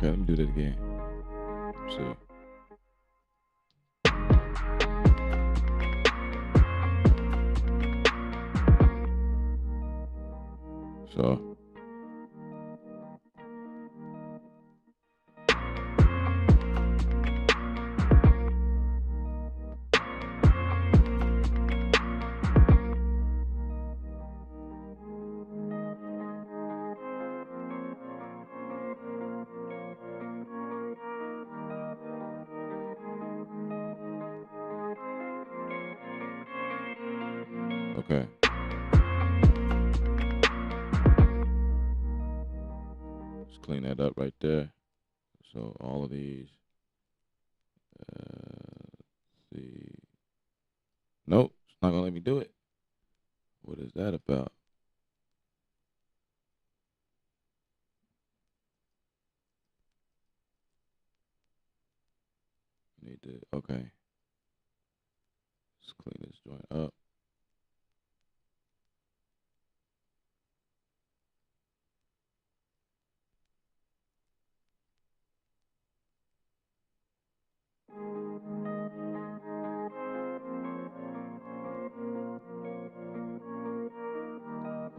Okay, let me do that again. Let's see. So okay. Let's clean that up right there. So all of these. Let's see. Nope, it's not gonna let me do it. What is that about? Need to. Okay. Let's clean this joint up.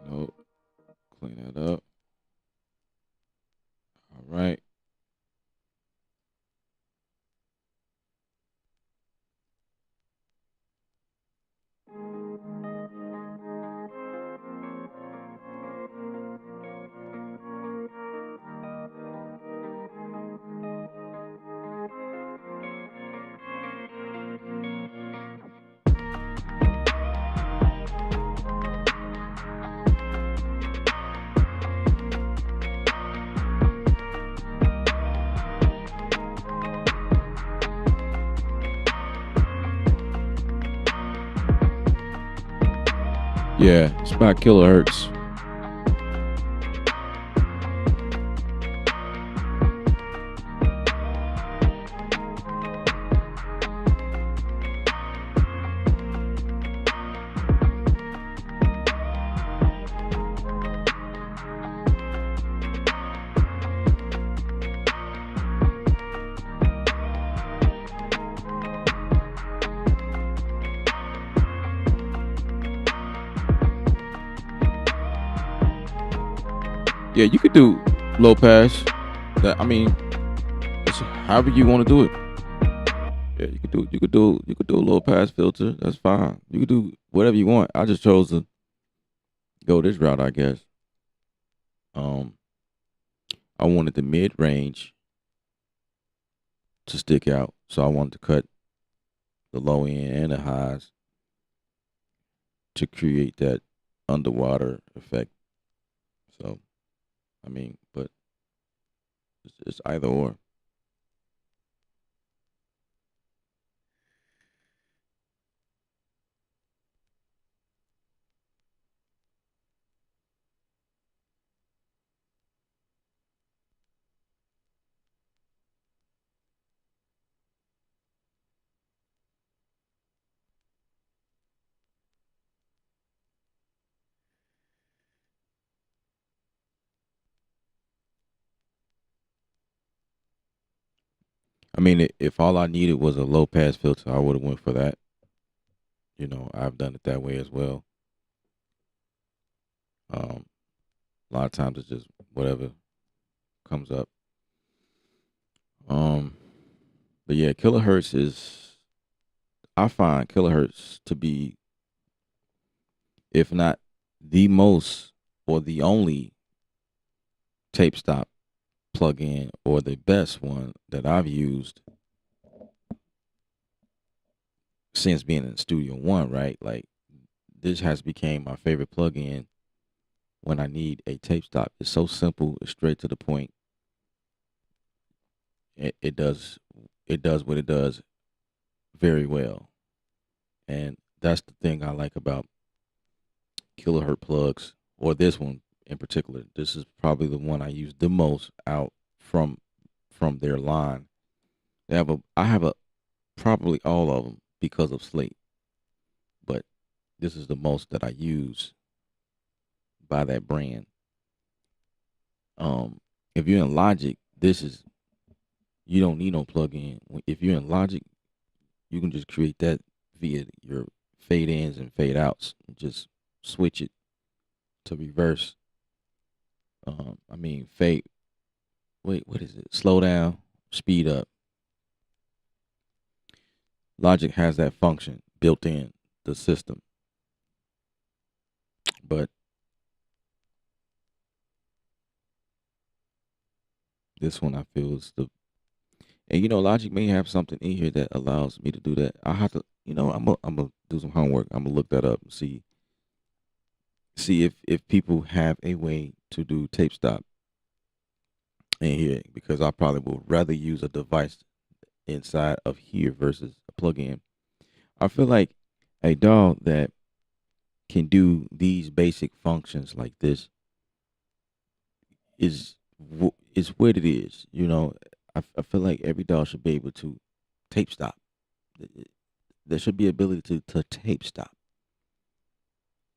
Nope. Clean that up. All right. Yeah, it's about kilohertz. Yeah, you could do low pass. That I mean, it's however you want to do it. Yeah, you could do a low pass filter. That's fine. You could do whatever you want. I just chose to go this route, I guess. Um, I wanted the mid range to stick out, so I wanted to cut the low end and the highs to create that underwater effect. So, I mean, but it's either or. I mean, if all I needed was a low pass filter, I would have went for that. I've done it that way as well. A lot of times it's just whatever comes up. Um, but yeah, kilohertz is. I find kilohertz to be, if not the most or the only tape stop plugin or the best one that I've used since being in Studio One. Right, like this has become my favorite plugin when I need a tape stop. It's so simple. It's straight to the point. It does what it does very well, and that's the thing I like about kilohertz plugs, or this one in particular. This is probably the one I use the most out from their line. I have a probably all of them because of Slate, but this is the most that I use by that brand. Um, if you're in Logic, you don't need no plug-in. If you're in Logic, you can just create that via your fade ins and fade outs. Just switch it to reverse. I mean fade. Wait, what is it? Slow down, speed up. Logic has that function built in the system, but this one I feel is the. And Logic may have something in here that allows me to do that. I have to, I'm gonna do some homework. I'm gonna look that up and see if people have a way to do tape stop in here, because I probably would rather use a device inside of here versus a plug-in. I feel like a DAW that can do these basic functions like this is what it is. I feel like every DAW should be able to tape stop. There should be ability to tape stop.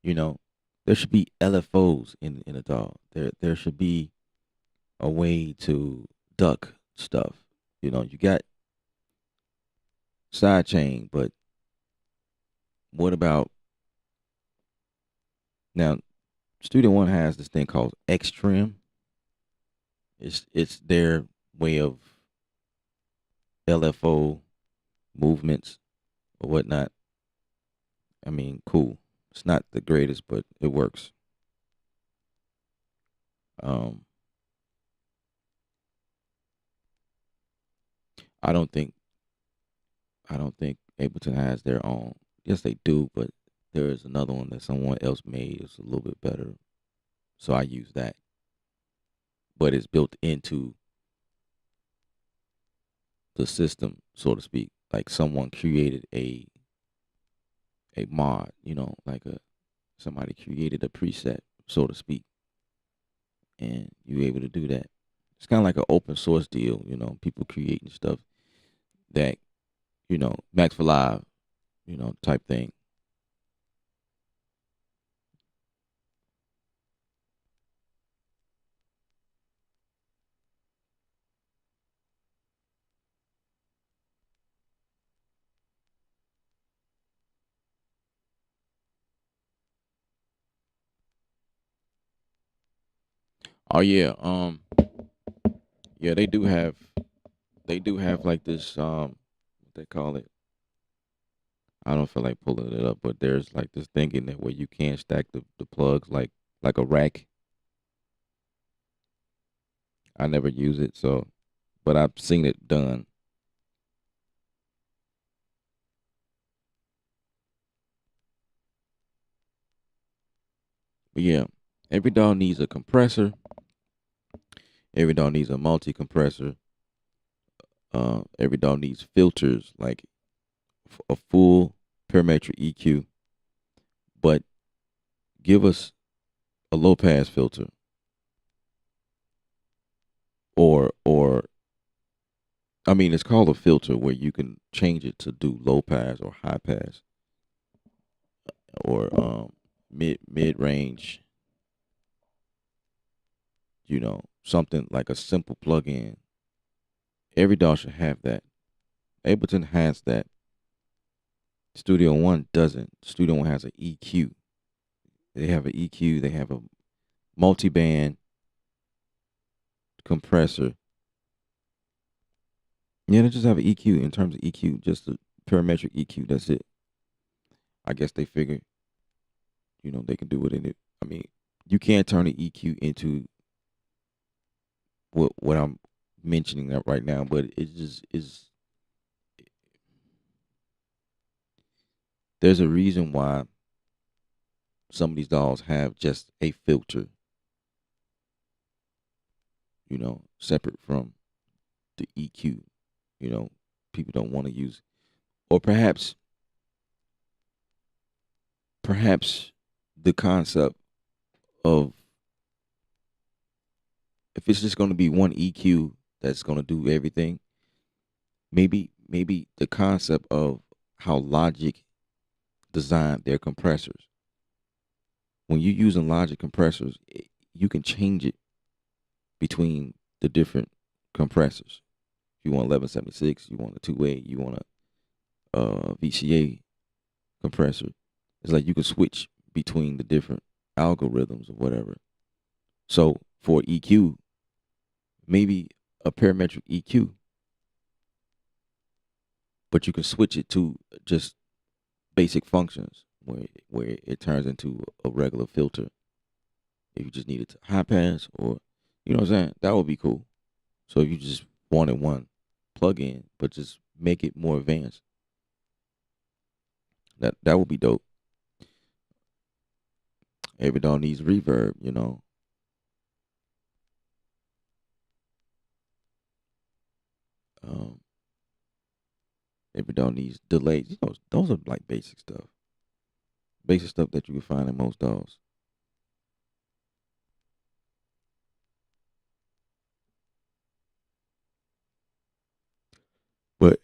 There should be LFOs in a DAW. There should be a way to duck stuff. You got sidechain, but what about now? Studio One has this thing called X Trim. It's their way of LFO movements or whatnot. I mean, cool. It's not the greatest, but it works. Um, I don't think Ableton has their own. Yes, they do, but there is another one that someone else made. It's a little bit better, so I use that. But it's built into the system, so to speak. Like someone created a mod, like somebody created a preset, so to speak, and you're able to do that. It's kind of like an open source deal, people creating stuff that, Max for Live, type thing. Oh yeah, yeah, they do have like this what they call it. I don't feel like pulling it up, but there's like this thing in there where you can stack the plugs like a rack. I never use it, so but I've seen it done. But yeah, every dog needs a compressor. Every dog needs a multi compressor. Every dog needs filters, like a full parametric EQ. But give us a low pass filter, or I mean, it's called a filter where you can change it to do low pass or high pass or mid range. Something like a simple plug-in. Every dog should have that. Ableton has that. Studio One doesn't. Studio One has an EQ. They have an EQ. They have a multi-band compressor. Yeah, they just have an EQ. In terms of EQ, just a parametric EQ. That's it. I guess they figure, they can do it in it. I mean, you can't turn the EQ into what I'm mentioning right now, but it just is. There's a reason why some of these dolls have just a filter, separate from the EQ. People don't want to use, or perhaps the concept of, if it's just going to be one EQ that's going to do everything, maybe the concept of how Logic designed their compressors. When you're using Logic compressors, you can change it between the different compressors. If you want 1176, you want a 2-way, you want a VCA compressor. It's like you can switch between the different algorithms or whatever. So for EQ, maybe a parametric EQ, but you can switch it to just basic functions where it turns into a regular filter. If you just need it to high pass, or what I'm saying, that would be cool. So if you just wanted one plug in, but just make it more advanced, that would be dope. Every dog needs reverb. Um, every dog needs delays. Those are like basic stuff that you can find in most dogs. But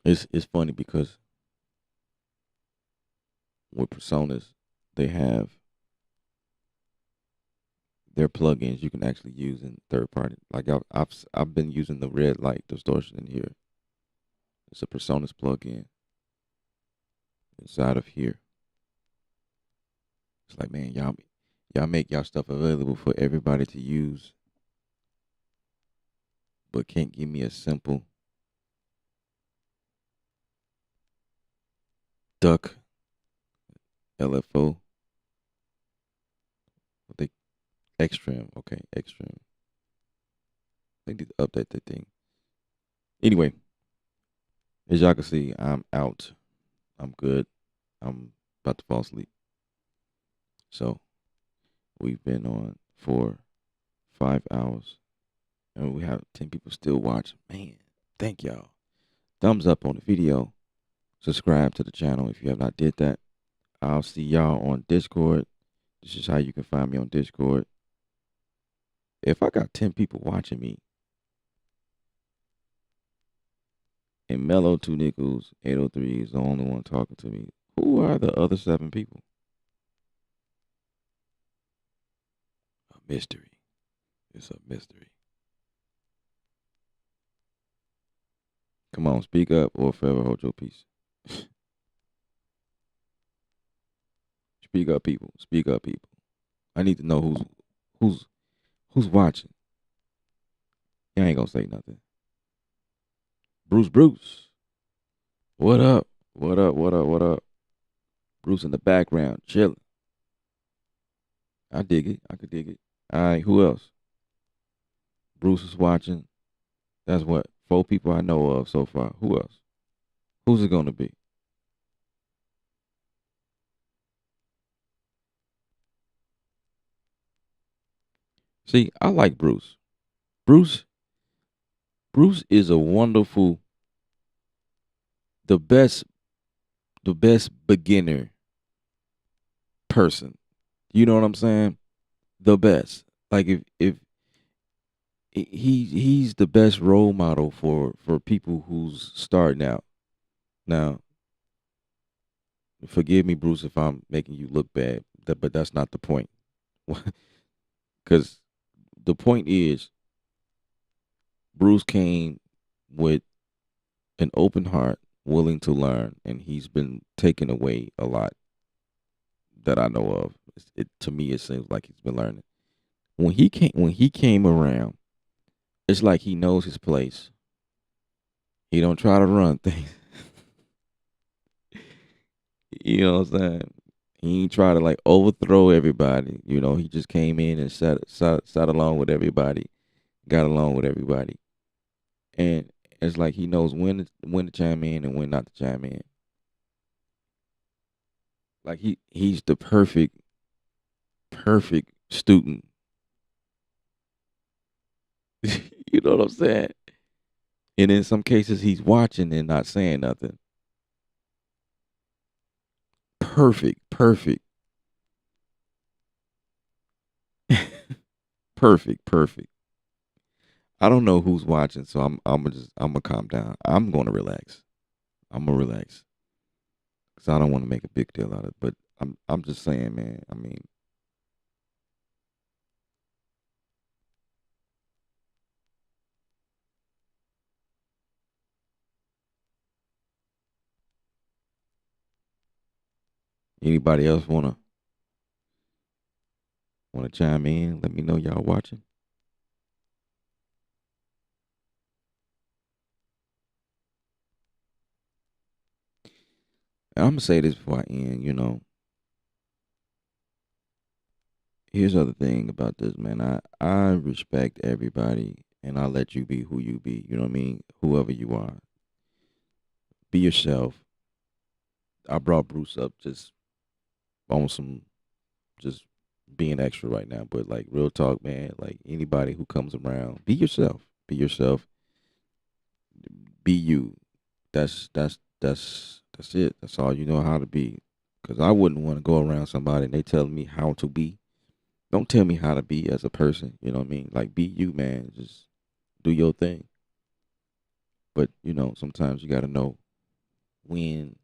it's funny because with personas, they have their plugins you can actually use in third party. Like I've been using the red light distortion in here. It's a personas plugin inside of here. It's like, man, y'all make y'all stuff available for everybody to use, but can't give me a simple duck LFO. They Extreme, okay, Extreme. They need to update that thing. Anyway, as y'all can see, I'm out. I'm good. I'm about to fall asleep. So we've been on for 5 hours, and we have 10 people still watching. Man, thank y'all. Thumbs up on the video. Subscribe to the channel if you have not did that. I'll see y'all on Discord. This is how you can find me on Discord. If I got 10 people watching me, and Mellow 2 Nickels 803 is the only one talking to me, who are the other 7 people? A mystery. It's a mystery. Come on, speak up or forever hold your peace. Speak up, people. Speak up, people. I need to know who's watching. You ain't gonna say nothing. Bruce. What up? What up? What up? What up? Bruce in the background, chilling. I dig it. I could dig it. All right, who else? Bruce is watching. That's what? 4 people I know of so far. Who else? Who's it gonna be? See, I like Bruce. Bruce is a wonderful, the best beginner person. You know what I'm saying? The best. Like if he's the best role model for people who's starting out. Now, forgive me, Bruce, if I'm making you look bad, but that's not the point. Because the point is, Bruce came with an open heart, willing to learn, and he's been taking away a lot that I know of. To me, it seems like he's been learning. When he came around, it's like he knows his place. He don't try to run things. You know what I'm saying? He ain't try to like overthrow everybody. You know, he just came in and sat along with everybody, got along with everybody, and it's like he knows when to chime in and when not to chime in. Like he's the perfect student. You know what I'm saying? And in some cases, he's watching and not saying nothing. Perfect. Perfect. I don't know who's watching, so I'm gonna calm down. I'm gonna relax. I'm gonna relax because I don't want to make a big deal out of it. But I'm just saying, man. I mean, anybody else wanna chime in? Let me know y'all watching. And I'm gonna say this before I end. You know, here's the other thing about this, man. I respect everybody, and I let you be who you be. You know what I mean? Whoever you are, be yourself. I brought Bruce up just on some just being extra right now, but like real talk, man. Like anybody who comes around, be yourself. Be yourself. Be you. That's it. That's all you know how to be. Cause I wouldn't want to go around somebody and they telling me how to be. Don't tell me how to be as a person. You know what I mean? Like be you, man. Just do your thing. But you know, sometimes you got to know when.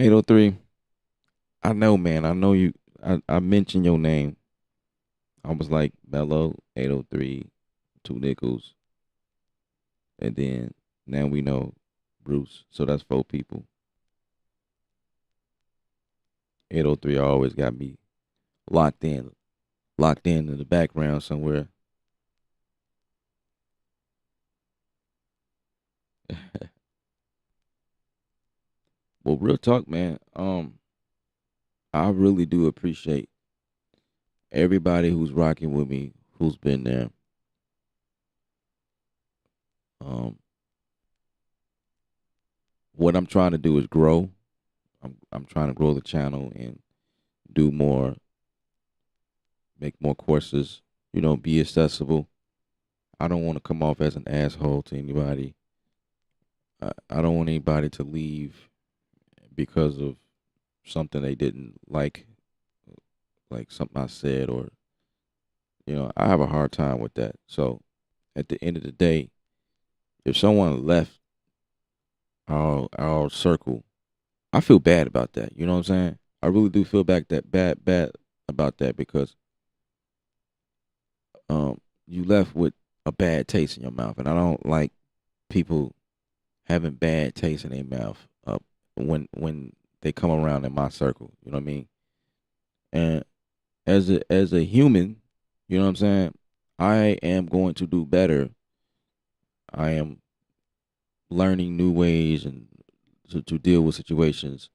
803. I know, man. I know you. I mentioned your name. I was like Mellow 803, 2 Nickels, and then now we know Bruce. So that's 4 people. 803 always got me locked in the background somewhere. Well, real talk, man. I really do appreciate everybody who's rocking with me, who's been there. Um, what I'm trying to do is grow. I'm trying to grow the channel and do more, make more courses. Be accessible. I don't want to come off as an asshole to anybody. I don't want anybody to leave because of something they didn't like something I said, or I have a hard time with that. So at the end of the day, if someone left our circle, I feel bad about that. You know what I'm saying? I really do feel bad about that, because you left with a bad taste in your mouth, and I don't like people having bad taste in their mouth when they come around in my circle. You know what I mean? And as a human, you know what I'm saying? I am going to do better. I am learning new ways and to deal with situations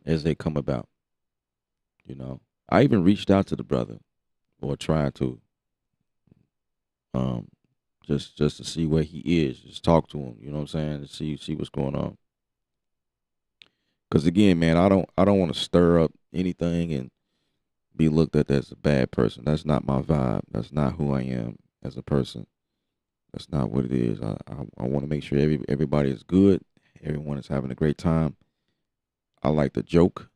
as they come about. I even reached out to the brother, or tried to, um, just to see where he is, just talk to him. You know what I'm saying? To see what's going on. Because again, man, I don't want to stir up anything and be looked at as a bad person. That's not my vibe. That's not who I am as a person. That's not what it is. I want to make sure everybody is good. Everyone is having a great time. I like the joke.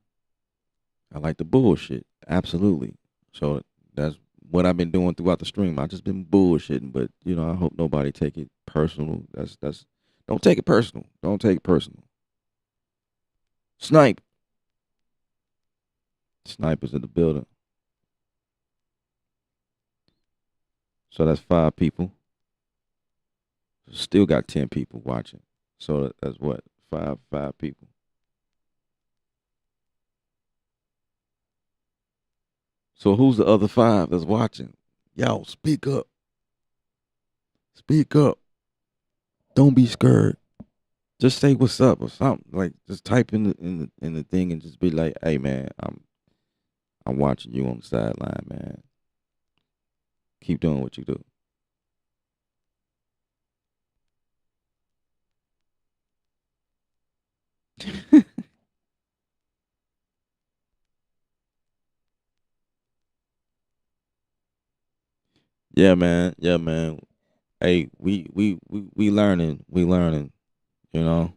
I like the bullshit. Absolutely. So that's what I've been doing throughout the stream. I just been bullshitting, but I hope nobody take it personal. That's don't take it personal. Don't take it personal. Snipe. Snipers in the building. So that's 5 people. Still got 10 people watching. So that's what? Five people. So who's the other 5 that's watching? Y'all speak up. Speak up. Don't be scared. Just say what's up or something. Like, just type in the thing and just be like, "Hey man, I'm watching you on the sideline, man. Keep doing what you do." Yeah, man. Yeah, man. Hey, we learning. We learning. You know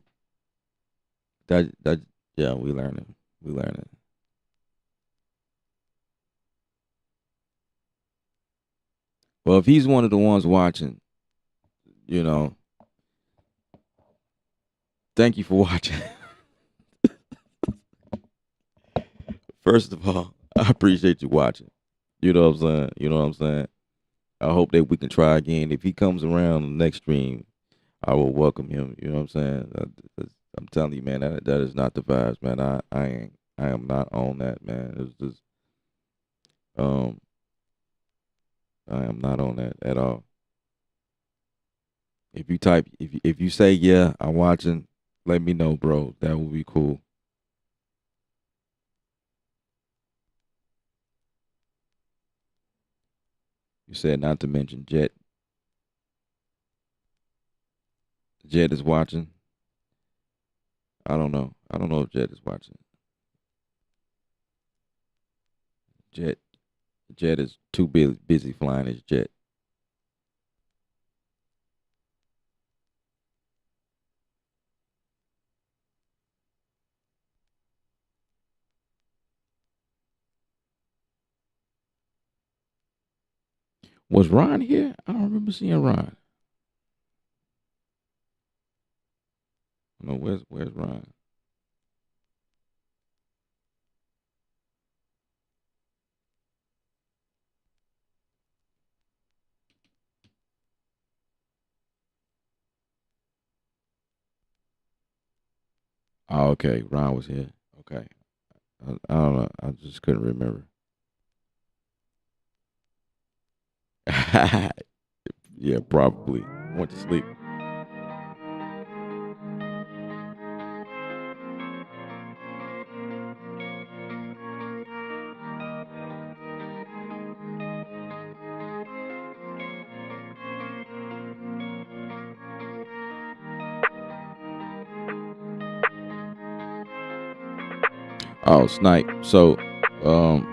that. Yeah, we learning. We learning. Well, if he's one of the ones watching, you know, thank you for watching. First of all, I appreciate you watching. You know what I'm saying? You know what I'm saying? I hope that we can try again. If he comes around the next stream, I will welcome him. You know what I'm saying? I'm telling you, man, that is not the vibes, man. I am not on that, man. It's just um I am not on that at all. If you say yeah, I'm watching, let me know, bro. That would be cool. You said not to mention Jet. Jet is watching. I don't know. I don't know if Jet is watching. Jet Jet is too busy flying his jet. Was Ron here? I don't remember seeing Ron. No, where's Ron? Oh, okay. Ron was here. Okay. I don't know. I just couldn't remember. Yeah, probably. Went to sleep. Oh, Snipe. So, um,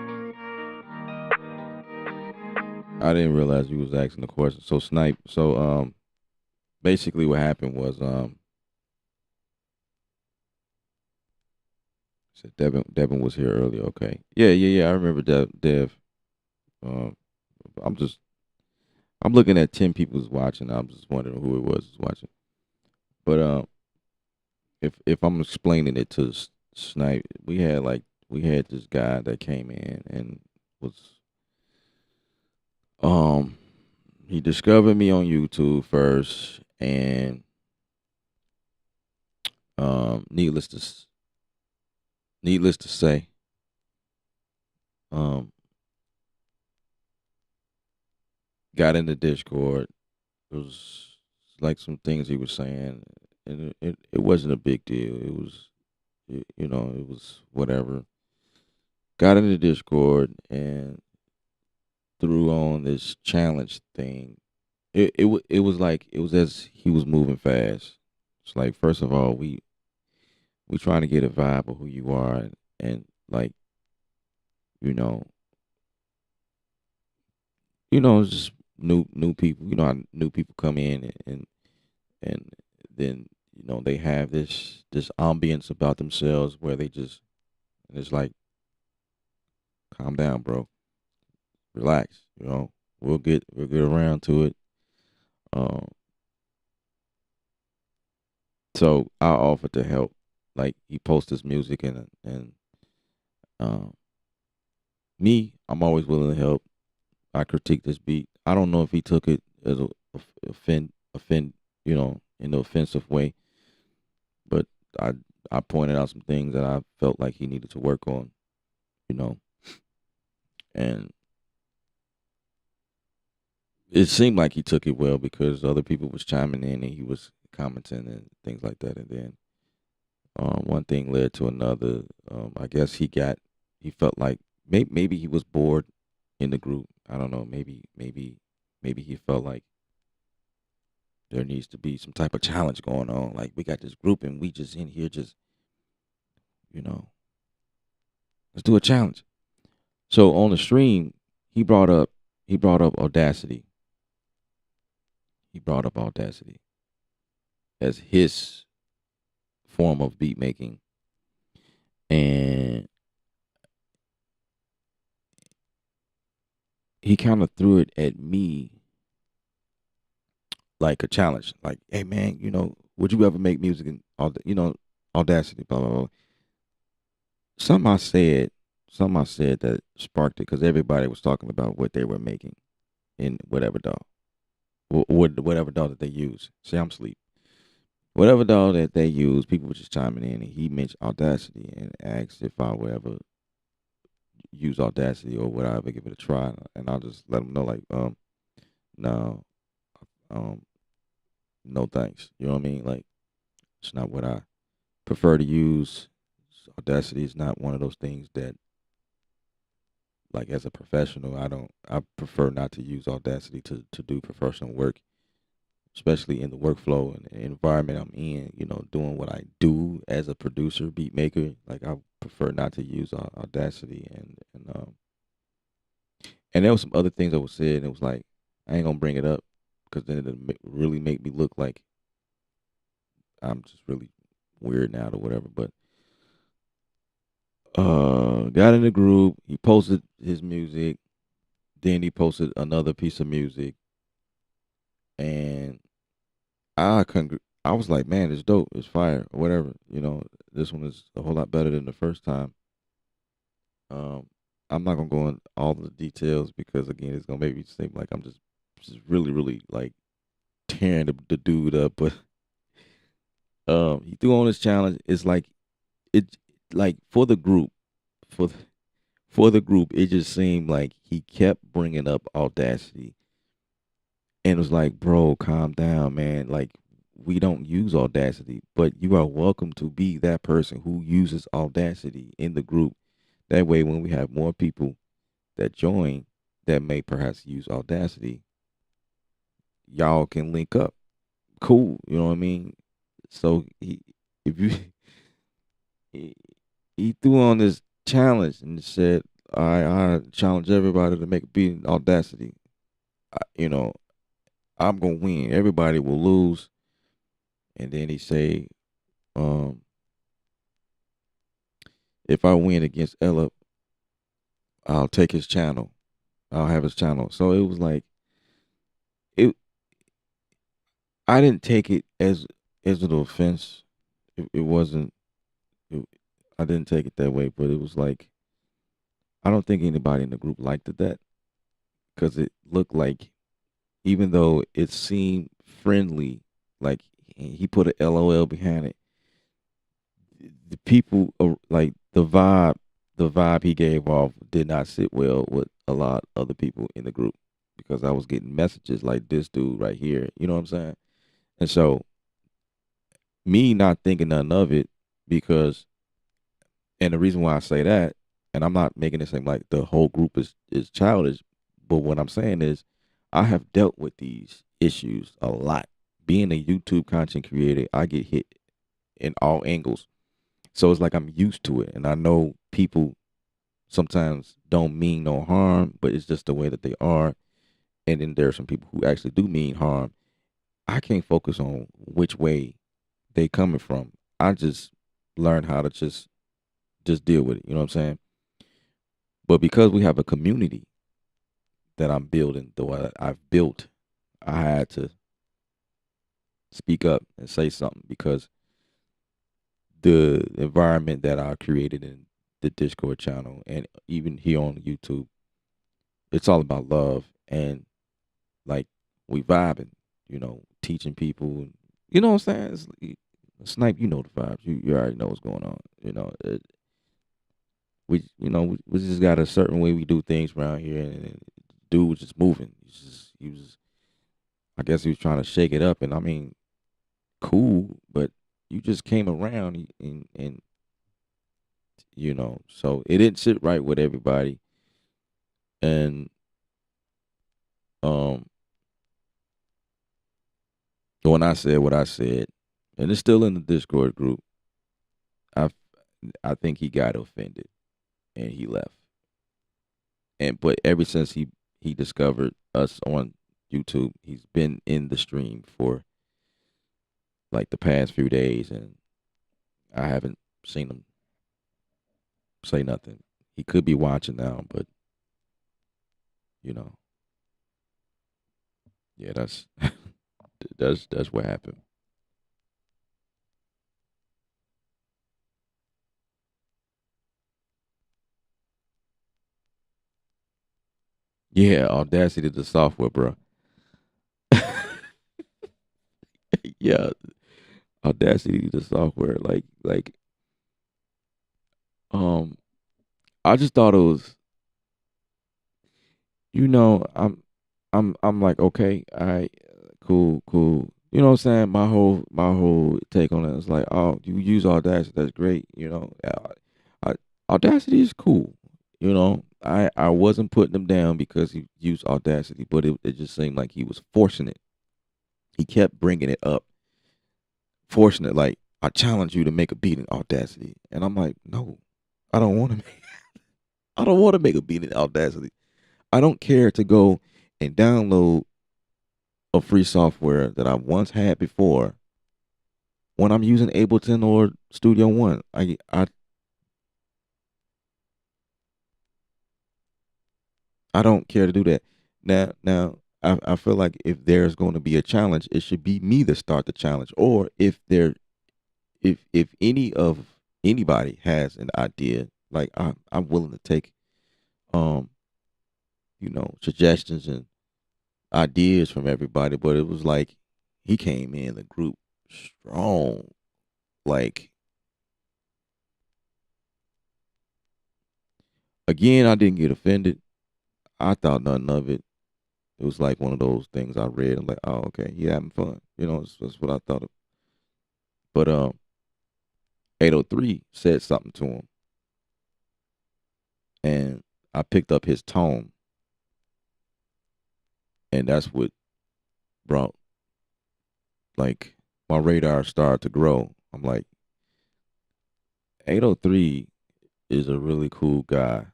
I didn't realize you was asking the question. So, Snipe. So, basically, what happened was, said Devin was here earlier. Okay. Yeah, yeah, yeah. I remember Dev. Um, I'm just, I'm looking at 10 people who's watching. I'm just wondering who it was watching. But if I'm explaining it to Snipe, we had this guy that came in and was um he discovered me on YouTube first, and um needless to s- needless to say, um got into Discord. It was like some things he was saying, and it wasn't a big deal. It was you know, it was whatever. Got into Discord and threw on this challenge thing. It was like it was as he was moving fast. It's like, first of all, we trying to get a vibe of who you are, and like, you know it's just new people. You know how new people come in, and then they have this ambience about themselves where they just, and it's like, calm down, bro, relax. We'll get around to it. Um, so I offered to help. Like, he posts his music, and um, me, I'm always willing to help. I critique this beat. I don't know if he took it as a offend, in an offensive way, but I I pointed out some things that I felt like he needed to work on, you know, and it seemed like he took it well because other people was chiming in and he was commenting and things like that, and then one thing led to another. I guess he felt like maybe he was bored in the group. I don't know. Maybe he felt like there needs to be some type of challenge going on. Like, we got this group and we just in here just, you know, let's do a challenge. So on the stream, he brought up he brought up Audacity. He brought up Audacity as his form of beat making, and he kind of threw it at me like a challenge. Like, hey man, would you ever make music in Audacity? Blah blah blah. Something I said, that sparked it because everybody was talking about what they were making in whatever DAW, whatever DAW that they use. See, I'm asleep. Whatever DAW that they use, people were just chiming in, and he mentioned Audacity and asked if I would ever use Audacity or would I ever give it a try. And I'll just let him know, like, no, um, no thanks. You know what I mean? Like, it's not what I prefer to use. Audacity is not one of those things that, like, as a professional, I prefer not to use Audacity to do professional work, especially in the workflow and the environment I'm in, doing what I do as a producer, beat maker. Like, I prefer not to use Audacity, and there was some other things that was said, and it was like, I ain't gonna bring it up because then it'll really make me look like I'm just really weird now or whatever. But got in the group, he posted his music, then he posted another piece of music, and I was like, man, it's dope, it's fire, or whatever. This one is a whole lot better than the first time. Um, I'm not gonna go in all the details because, again, it's gonna make me seem like I'm just really, really, like, tearing the dude up. But he threw on his challenge. It's like, it, like, for the group, for the, for the group, it just seemed like he kept bringing up Audacity, and it was like, bro, calm down, man. Like, we don't use Audacity, but you are welcome to be that person who uses Audacity in the group. That way, when we have more people that join that may perhaps use Audacity, y'all can link up. Cool, you know what I mean? So if you he threw on this challenge and said, I challenge everybody to make a beat in Audacity. You know, I'm gonna win. Everybody will lose. And then he say, um, if I win against Ella, I'll take his channel. I'll have his channel. So it was like it. I didn't take it as an offense. It wasn't. It, I didn't take it that way, but it was like I don't think anybody in the group liked it that because it looked like even though it seemed friendly, like he put a LOL behind it. The people like the vibe he gave off did not sit well with a lot of other people in the group because I was getting messages like this dude right here. You know what I'm saying? And so me not thinking nothing of it because, and the reason why I say that, and I'm not making it seem like the whole group is childish, but what I'm saying is I have dealt with these issues a lot. Being a YouTube content creator, I get hit in all angles. So it's like I'm used to it. And I know people sometimes don't mean no harm, but it's just the way that they are. And then there are some people who actually do mean harm. I can't focus on which way they coming from. I just learn how to just deal with it. You know what I'm saying? But because we have a community that I'm building, though I've built, I had to speak up and say something because the environment that I created in the Discord channel and even here on YouTube, it's all about love and like we vibing, teaching people. And, you know what I'm saying? Snipe, you know the vibes. You already know what's going on. We just got a certain way we do things around here, and dude was just moving. He was. I guess he was trying to shake it up, and I mean, cool, but you just came around and so it didn't sit right with everybody, and um, when I said what I said, and it's still in the Discord group, I I think he got offended and he left. But ever since he discovered us on YouTube, he's been in the stream for like the past few days, and I haven't seen him say nothing. He could be watching now, but you know, yeah, that's that's what happened. Yeah, Audacity the software, bro. Yeah, Audacity the software. Um, I just thought it was, I'm like, okay, all right, cool, cool. You know what I'm saying? My whole take on it is like, oh, you use Audacity, that's great. Audacity is cool. I wasn't putting him down because he used Audacity, but it just seemed like he was forcing it. He kept bringing it up, forcing it. Like, I challenge you to make a beat in Audacity, and I'm like, no, I don't want to. I don't want to make a beat in Audacity. I don't care to go and download a free software that I once had before when I'm using Ableton or Studio One. I don't care to do that. Now I feel like if there's going to be a challenge, it should be me to start the challenge. Or if anybody has an idea, like I'm willing to take um suggestions and ideas from everybody. But it was like he came in the group strong. Like, again, I didn't get offended. I thought nothing of it. It was like one of those things I read. I'm like, oh, okay, he having fun. That's what I thought of. But 803 said something to him, and I picked up his tone, and that's what brought like my radar started to grow. I'm like, 803 is a really cool guy.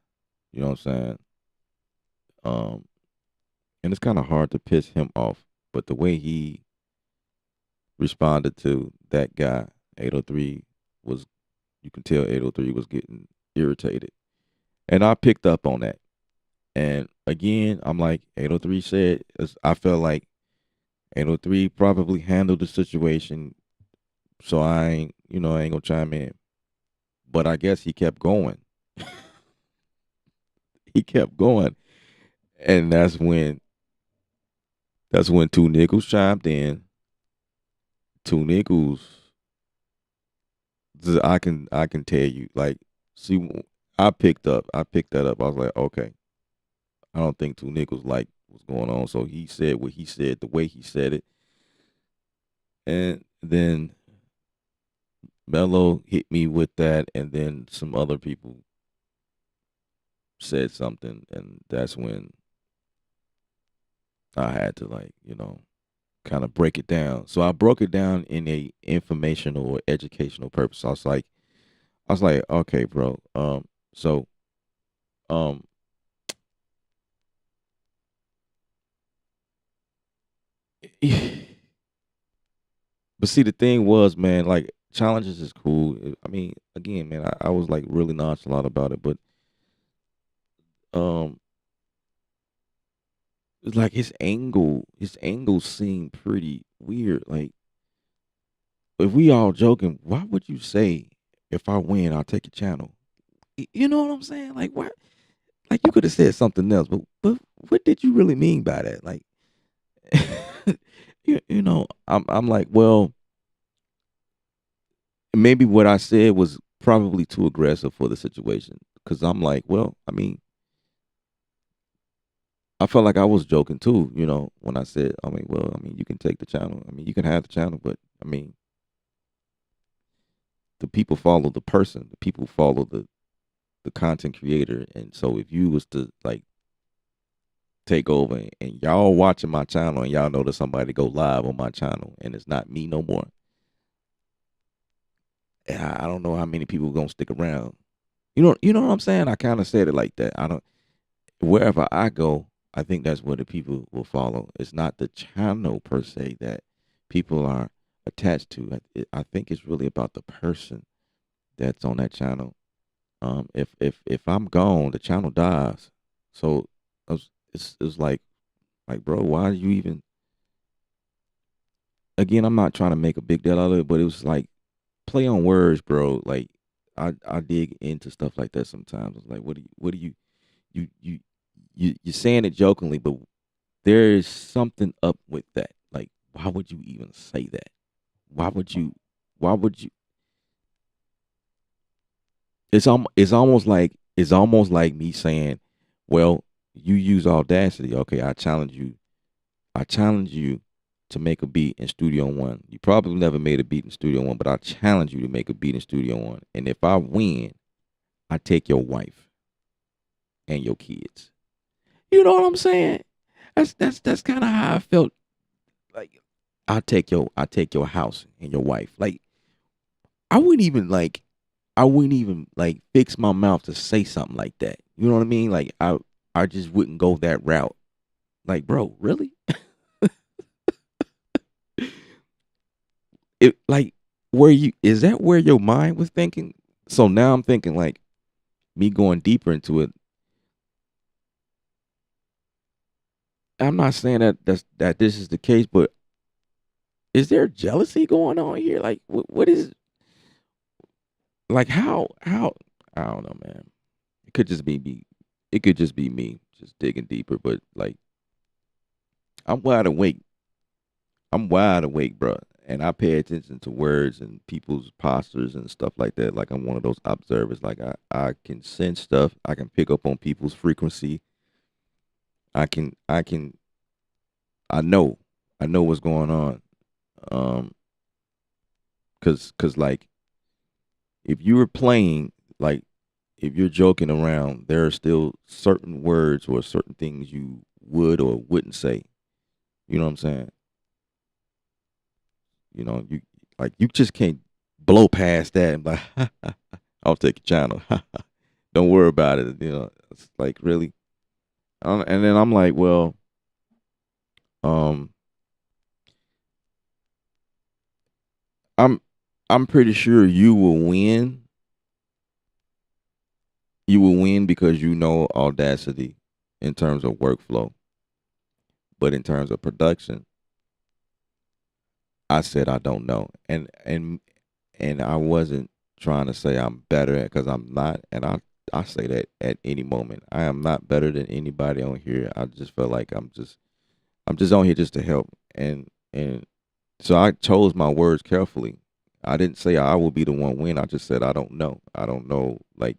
You know what I'm saying? Um, and it's kind of hard to piss him off, but the way he responded to that guy, 803, was, you can tell 803 was getting irritated. And I picked up on that. And again, I'm like, 803 said, I felt like 803 probably handled the situation, so I ain't gonna chime in. But I guess he kept going. He kept going. And that's when Two Nickels chimed in. Two Nickels, I can tell you, like, see, I picked that up. I was like, okay, I don't think Two Nickels like what's going on. So he said what he said, the way he said it. And then Mello hit me with that, and then some other people said something, and that's when I had to, like, kind of break it down. So I broke it down in a informational or educational purpose. I was like, okay, bro. So, um, but see, the thing was, man, like, challenges is cool. I mean, again, man, I was like really nonchalant about it, but um, it's like his angle seemed pretty weird. Like, if we all joking, why would you say, if I win, I'll take your channel? You know what I'm saying? Like, what? Like, you could have said something else, but what did you really mean by that? Like, I'm like, well, maybe what I said was probably too aggressive for the situation. Cause I'm like, well, I mean, I felt like I was joking too, when I said, I mean, well, I mean, you can take the channel. I mean, you can have the channel, but I mean, the people follow the person. The people follow the content creator. And so if you was to, like, take over and y'all watching my channel and y'all notice somebody go live on my channel and it's not me no more, I don't know how many people gonna stick around. You know what I'm saying? I kind of said it like that. I don't. Wherever I go, I think that's where the people will follow. It's not the channel per se that people are attached to. I think it's really about the person that's on that channel. If I'm gone, the channel dies. So it's like, bro, why are you even? Again, I'm not trying to make a big deal out of it, but it was like, play on words, bro. Like, I dig into stuff like that sometimes. It's like, what do you you're saying it jokingly, but there is something up with that. Like, why would you even say that? Why would you? Why would you? It's almost like me saying, well, you use Audacity. Okay, I challenge you. I challenge you to make a beat in Studio One. You probably never made a beat in Studio One, but I challenge you to make a beat in Studio One. And if I win, I take your wife and your kids. You know what I'm saying? That's kind of how I felt. Like, I take your house and your wife. Like, I wouldn't even like fix my mouth to say something like that. You know what I mean? Like, I just wouldn't go that route. Like, bro, really? It, like, where you is that where your mind was thinking? So now I'm thinking, like, me going deeper into it. I'm not saying that this is the case, but is there jealousy going on here? Like, what is, like, how I don't know, man. It could just be me. It could just be me just digging deeper, but, like, I'm wide awake. I'm wide awake, bro. And I pay attention to words and people's postures and stuff like that. Like, I'm one of those observers. Like, I can sense stuff. I can pick up on people's frequency. I can I know. I know what's going on. Um cuz like, if you were playing, like, if you're joking around, there are still certain words or certain things you would or wouldn't say. You know what I'm saying? You, like, you just can't blow past that and be like, I'll take your channel. Don't worry about it. It's like really. And then I'm like, well, um, I'm I'm pretty sure you will win. You will win because you know Audacity in terms of workflow, but in terms of production, I said I don't know, and I wasn't trying to say I'm better at because I'm not, and I say that at any moment. I am not better than anybody on here. I just feel like I'm just on here just to help, and so I chose my words carefully. I didn't say I will be the one win. I just said I don't know. I don't know, like,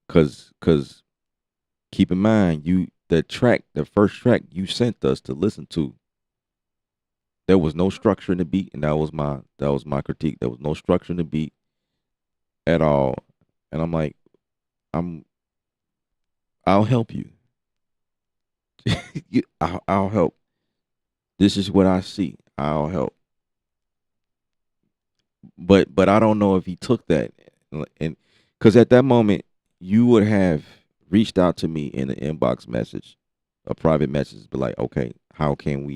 cause keep in mind the first track you sent us to listen to, there was no structure in the beat, and that was my critique. There was no structure in the beat at all, and I'm like, I'm I'll help you. I'll help. This is what I see. I'll help. But I don't know if he took that, and because at that moment you would have reached out to me in an inbox message, a private message, but like, okay, how can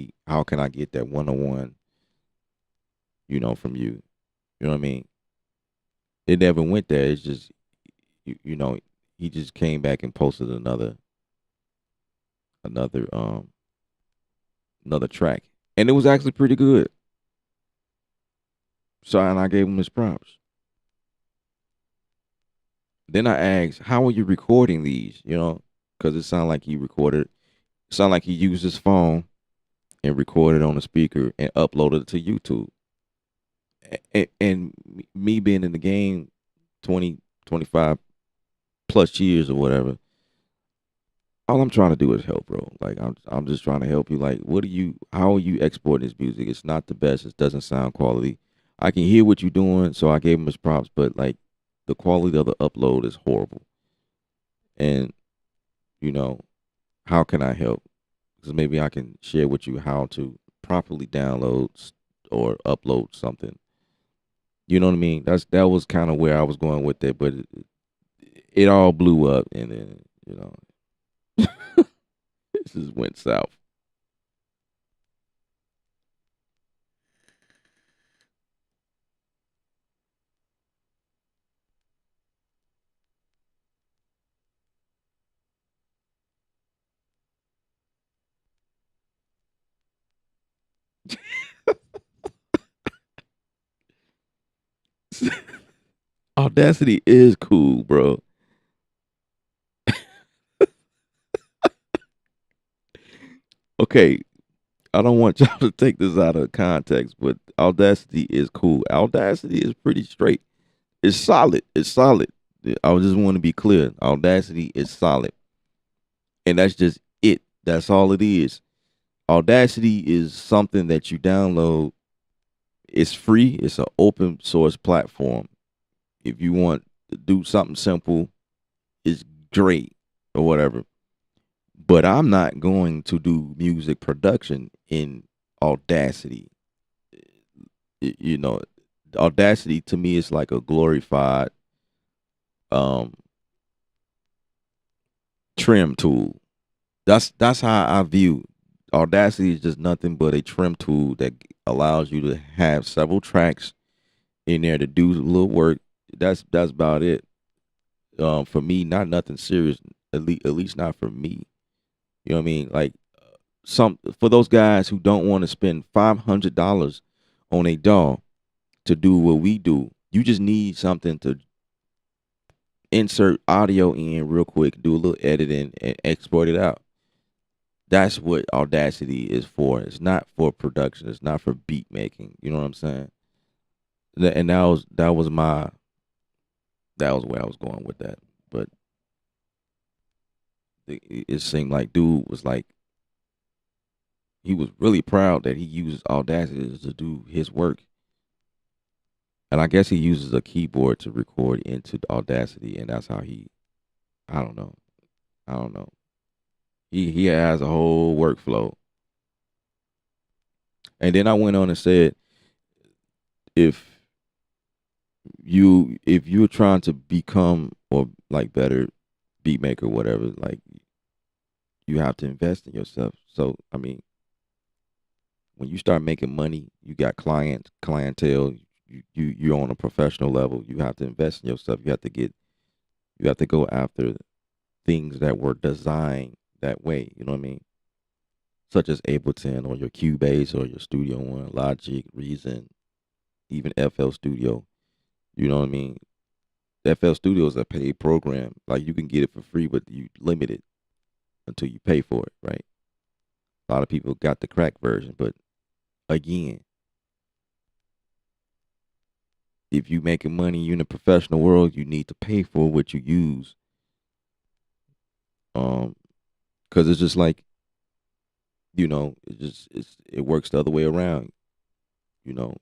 I get that 101, from you? You know what I mean? It never went there. It's just, you know, he just came back and posted another another track, and it was actually pretty good. So, and I gave him his props. Then I asked, "How are you recording these?" Because it sounded like sounded like he used his phone and recorded on a speaker and uploaded it to YouTube. And me being in the game 20, 25 plus years or whatever, all I'm trying to do is help, bro. Like I'm just trying to help you. Like, how are you exporting this music? It's not the best. It doesn't sound quality. I can hear what you're doing, so I gave him his props, but like the quality of the upload is horrible. And you know, how can I help? Because maybe I can share with you how to properly download or upload something. You know what I mean? That was kind of where I was going with it, but it all blew up, and then this just went south. Audacity is cool, bro. Okay, I don't want y'all to take this out of context, but Audacity is cool. Audacity is pretty straight. It's solid. It's solid. I just want to be clear. Audacity is solid. And that's just it. That's all it is. Audacity is something that you download. It's free. It's an open source platform. If you want to do something simple, it's great or whatever. But I'm not going to do music production in Audacity. You know, Audacity to me is like a glorified um trim tool. That's how I view Audacity is just nothing but a trim tool that allows you to have several tracks in there to do a little work. That's about it. For me, not nothing serious. At least not for me. You know what I mean? Like some for those guys who don't want to spend $500 on a DAW to do what we do. You just need something to insert audio in real quick, do a little editing, and export it out. That's what Audacity is for. It's not for production. It's not for beat making. You know what I'm saying? And that was where I was going with that. But it seemed like dude was like he was really proud that he uses Audacity to do his work. And I guess he uses a keyboard to record into the Audacity, and that's how I don't know. I don't know. He has a whole workflow. And then I went on and said, if you're trying to become or like better beat maker, whatever. Like you have to invest in yourself. So I mean, when you start making money, you got clientele. You're on a professional level. You have to invest in yourself. You have to go after things that were designed that way. You know what I mean? Such as Ableton or your Cubase or your Studio One, Logic, Reason, even FL Studio. You know what I mean? FL Studio is a paid program. Like you can get it for free, but you limit it until you pay for it, right? A lot of people got the crack version, but again, if you making money, you in the professional world, you need to pay for what you use. Because it's just like, it works the other way around. You know,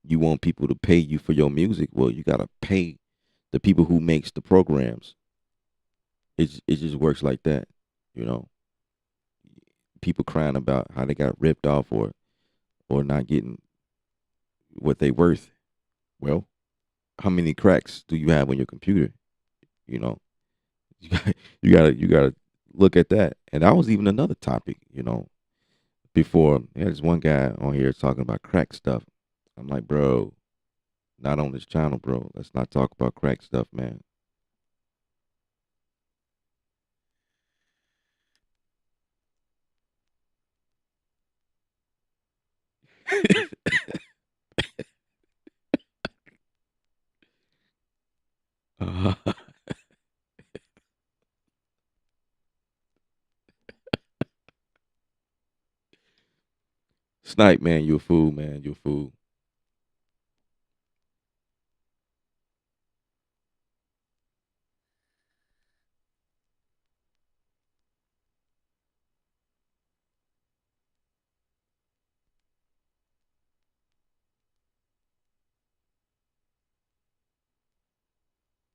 you want people to pay you for your music. Well, you gotta pay the people who makes the programs. It just works like that. You know, people crying about how they got ripped off or not getting what they worth. Well, how many cracks do you have on your computer? You know, you gotta look at that. And that was even another topic. Before there's one guy on here talking about crack stuff. I'm like, bro, not on this channel, bro. Let's not talk about crack stuff, man. uh, Snipe, man, you a fool, man. You a fool.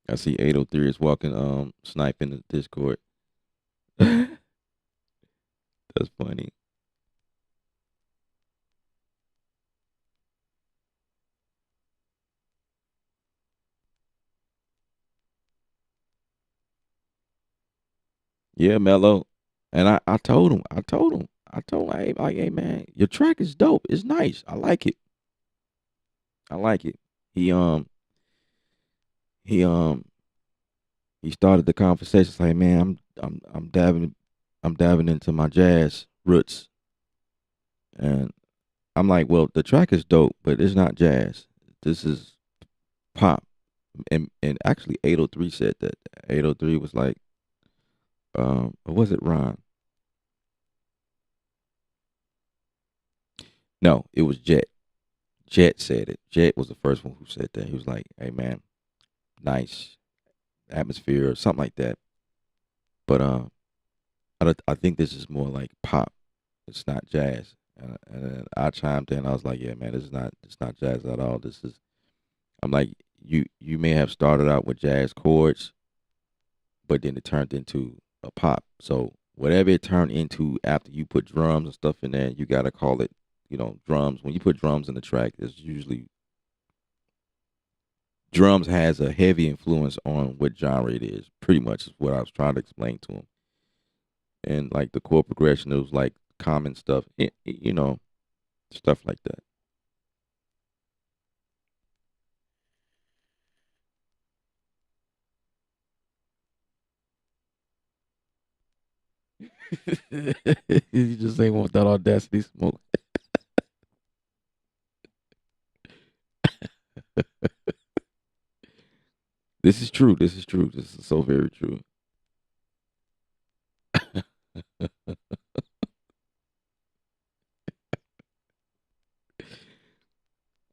I see 803 is walking Snipe in the Discord. That's funny. Yeah, Mello. And I told him, hey man, your track is dope. It's nice. I like it. I like it. He um he um he started the conversation like, man, I'm diving into my jazz roots. And I'm like, well, the track is dope, but it's not jazz. This is pop. And actually 803 said that. 803 was like, or was it Ron? No, it was Jet. Jet said it. Jet was the first one who said that. He was like, hey man, nice atmosphere or something like that. But I think this is more like pop. It's not jazz. And then I chimed in. I was like, yeah, man, it's not jazz at all. This is. I'm like, you may have started out with jazz chords, but then it turned into a pop. So whatever it turned into after you put drums and stuff in there, you gotta call it, drums. When you put drums in the track, it's usually drums has a heavy influence on what genre it is. Pretty much is what I was trying to explain to him. And like the chord progression, it was like common stuff, stuff like that. You just ain't want that audacity smoke. This is true. This is true. This is so very true.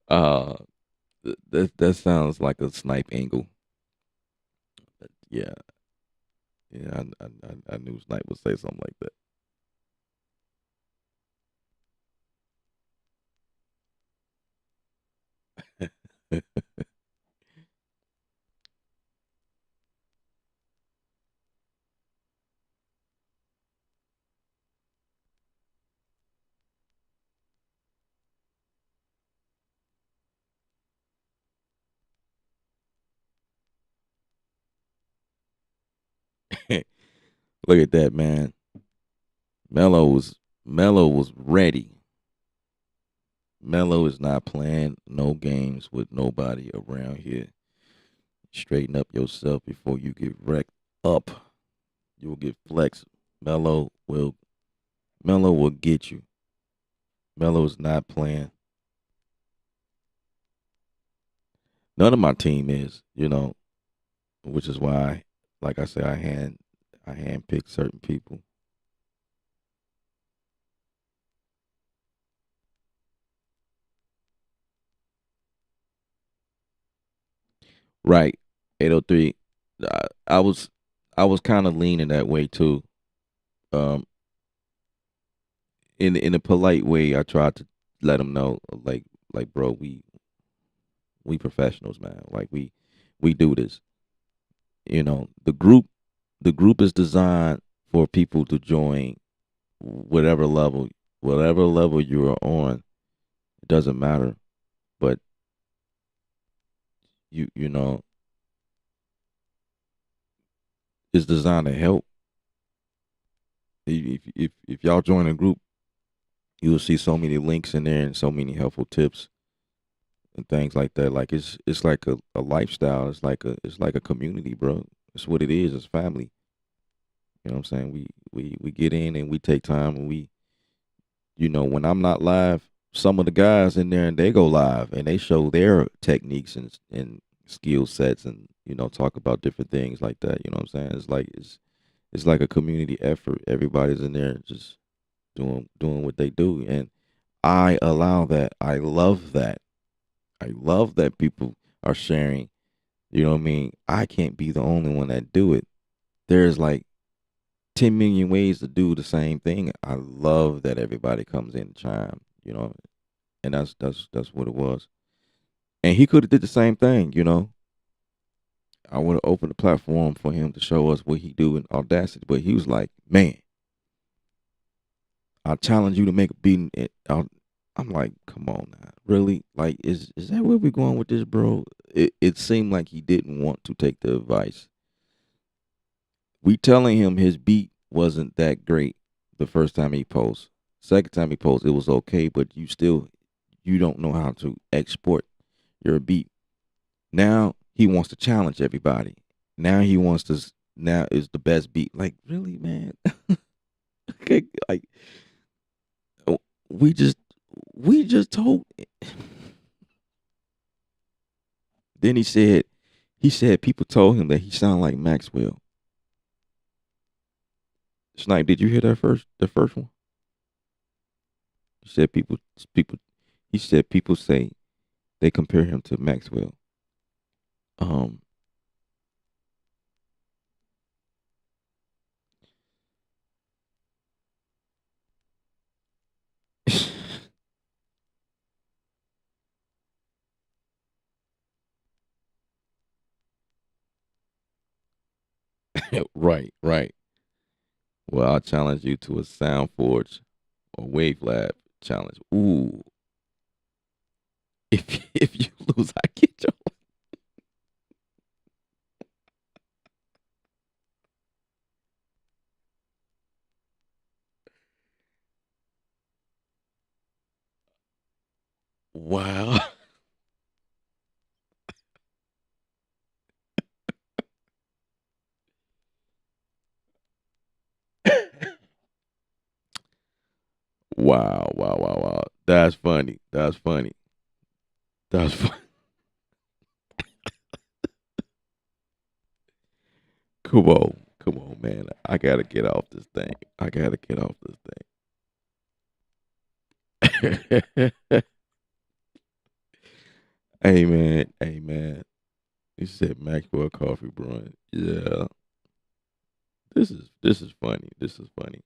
uh, that sounds like a snipe angle. Yeah, yeah. I knew Snipe would say something like that. Look at that, man. Mello was Mello was ready. Mello is not playing no games with nobody around here. Straighten up yourself before you get wrecked up. You will get flexed. Mello will Mello will get you. Mello is not playing. None of my team is, which is why, like I said, I handpick certain people. Right, 803. I was kind of leaning that way too. Um, in a polite way, I tried to let them know, like bro, we professionals, man. Like we do this. The group is designed for people to join whatever level whatever level you are on. It doesn't matter, but you know it's designed to help. If y'all join a group, you will see so many links in there and so many helpful tips and things like that. Like it's like a lifestyle. It's like a community, bro. It's what it is. It's family. You know what I'm saying? We get in and we take time and when I'm not live, some of the guys in there and they go live and they show their techniques and skill sets and talk about different things like that. You know what I'm saying? It's like a community effort. Everybody's in there just doing what they do, and I allow that. I love that. I love that people are sharing. You know what I mean? I can't be the only one that do it. There's like 10 million ways to do the same thing. I love that everybody comes in and chime, and that's what it was. And he could have did the same thing. I would have opened the platform for him to show us what he do in Audacity, but he was like, "Man, I challenge you to make a beat." I'm like, "Come on now, really? Like, is that where we're going with this, bro?" It seemed like he didn't want to take the advice. We telling him his beat wasn't that great the first time he posts. Second time he posts, it was okay, but you don't know how to export your beat. Now he wants to challenge everybody. Now he wants to. Now is the best beat. Like, really, man? Okay, like, oh, we just we just told. Then he said people told him that he sounded like Maxwell. Snipe, did you hear the first one? He said people he said people say they compare him to Maxwell. Um right, right. Well, I'll challenge you to a Sound Forge or Wave Lab challenge. Ooh, if you lose, I get you. Wow. Wow, wow, wow, wow. That's funny. That's funny. That's funny. Come on, man. I gotta get off this thing. I gotta get off this thing. Hey man. He said Maxwell Coffee Brewing. Yeah, this is funny. This is funny.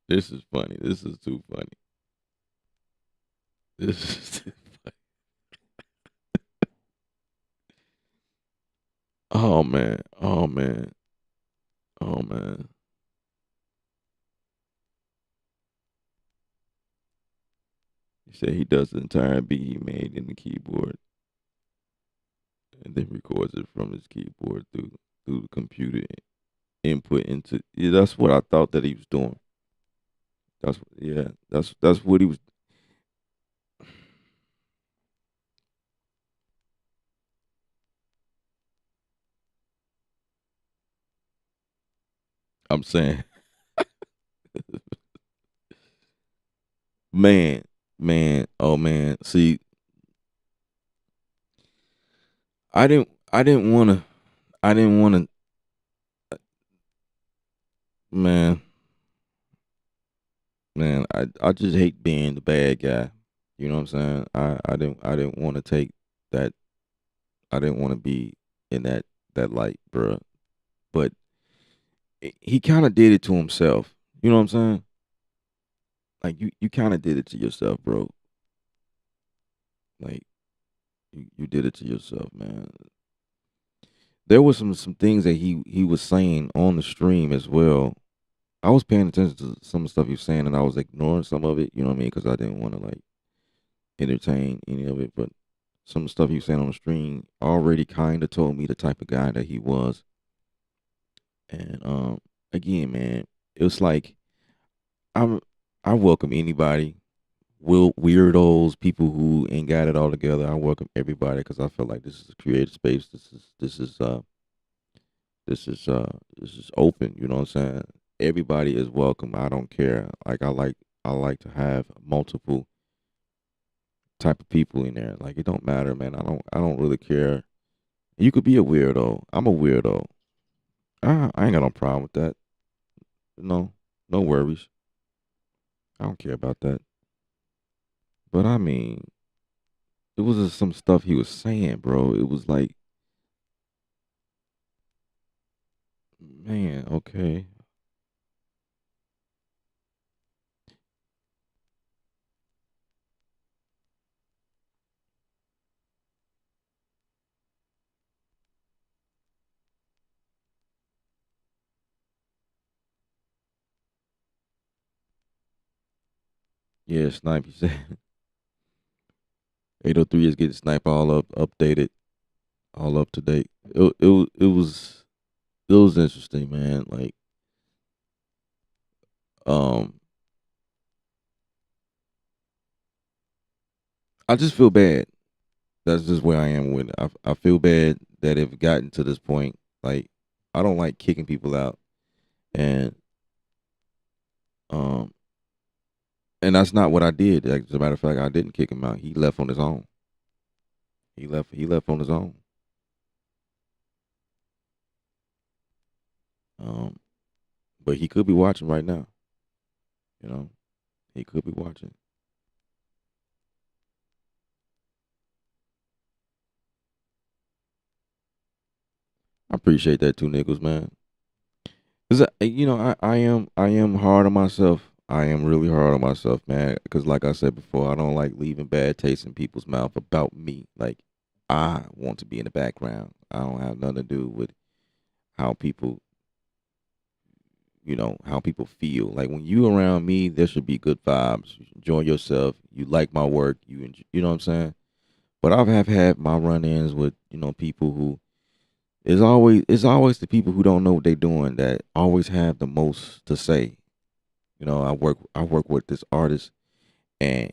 This is funny. This is too funny. This is too funny. Oh man. Oh man. Oh man. He said he does the entire beat he made in the keyboard. and then records it from his keyboard through the computer input into. Yeah, that's what I thought that he was doing. That's what he was. I'm saying, man, oh man. See, I didn't want to. I didn't want to. Man, I just hate being the bad guy. You know what I'm saying? I didn't want to take that. I didn't want to be in that light, bruh. But he kind of did it to himself. You know what I'm saying? Like you kind of did it to yourself, bro. Like you did it to yourself, man. There was some things that he was saying on the stream as well. I was paying attention to some of the stuff he was saying, and I was ignoring some of it. You know what I mean? Because I didn't want to like entertain any of it. But some of the stuff he was saying on the stream already kind of told me the type of guy that he was. And again, man, it was like I'm I welcome anybody, weirdos, people who ain't got it all together. I welcome everybody because I feel like this is a creative space. This is open. You know what I'm saying? Everybody is welcome. I don't care. Like I like to have multiple type of people in there. Like it don't matter, man. I don't really care. You could be a weirdo. I'm a weirdo. I ain't got no problem with that. No, no worries. I don't care about that. But I mean, it was just some stuff he was saying, bro. It was like, man, okay. Yeah, snipe. He said 803 is getting snipe all updated, all up to date. It was interesting, man. Like, um, I just feel bad. That's just where I am with it. I feel bad that it gotten to this point. Like, I don't like kicking people out, and um, and that's not what I did. Like, as a matter of fact, I didn't kick him out. He left on his own. He left on his own. Um, but he could be watching right now. You know, he could be watching. I appreciate that too, Nichols, man. 'Cause I am hard on myself. I am really hard on myself, man. Because like I said before, I don't like leaving bad taste in people's mouth about me. Like I want to be in the background. I don't have nothing to do with how people, how people feel. Like when you around me, there should be good vibes. You enjoy yourself. You like my work. You know what I'm saying. But I've have had my run-ins with people who it's always the people who don't know what they're doing that always have the most to say. I work with this artist, and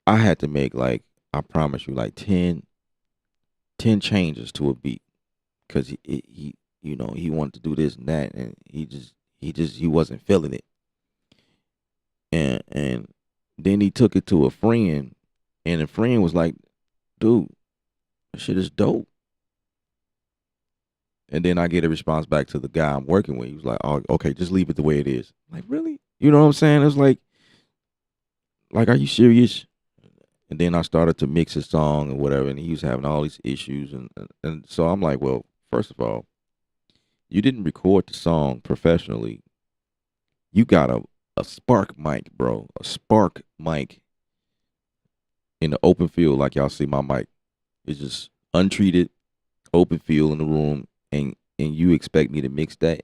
I had to make, like, I promise you, like 10 changes to a beat because he wanted to do this and that, and he wasn't feeling it, and then he took it to a friend, and the friend was like, "Dude, that shit is dope." And then I get a response back to the guy I'm working with. He was like, "Oh, okay, just leave it the way it is." Like, really? You know what I'm saying? It's like, are you serious? And then I started to mix his song and whatever, and he was having all these issues, and so I'm like, well, first of all, you didn't record the song professionally. You got a spark mic, bro, a spark mic in the open field, like y'all see my mic. It's just untreated, open field in the room, and you expect me to mix that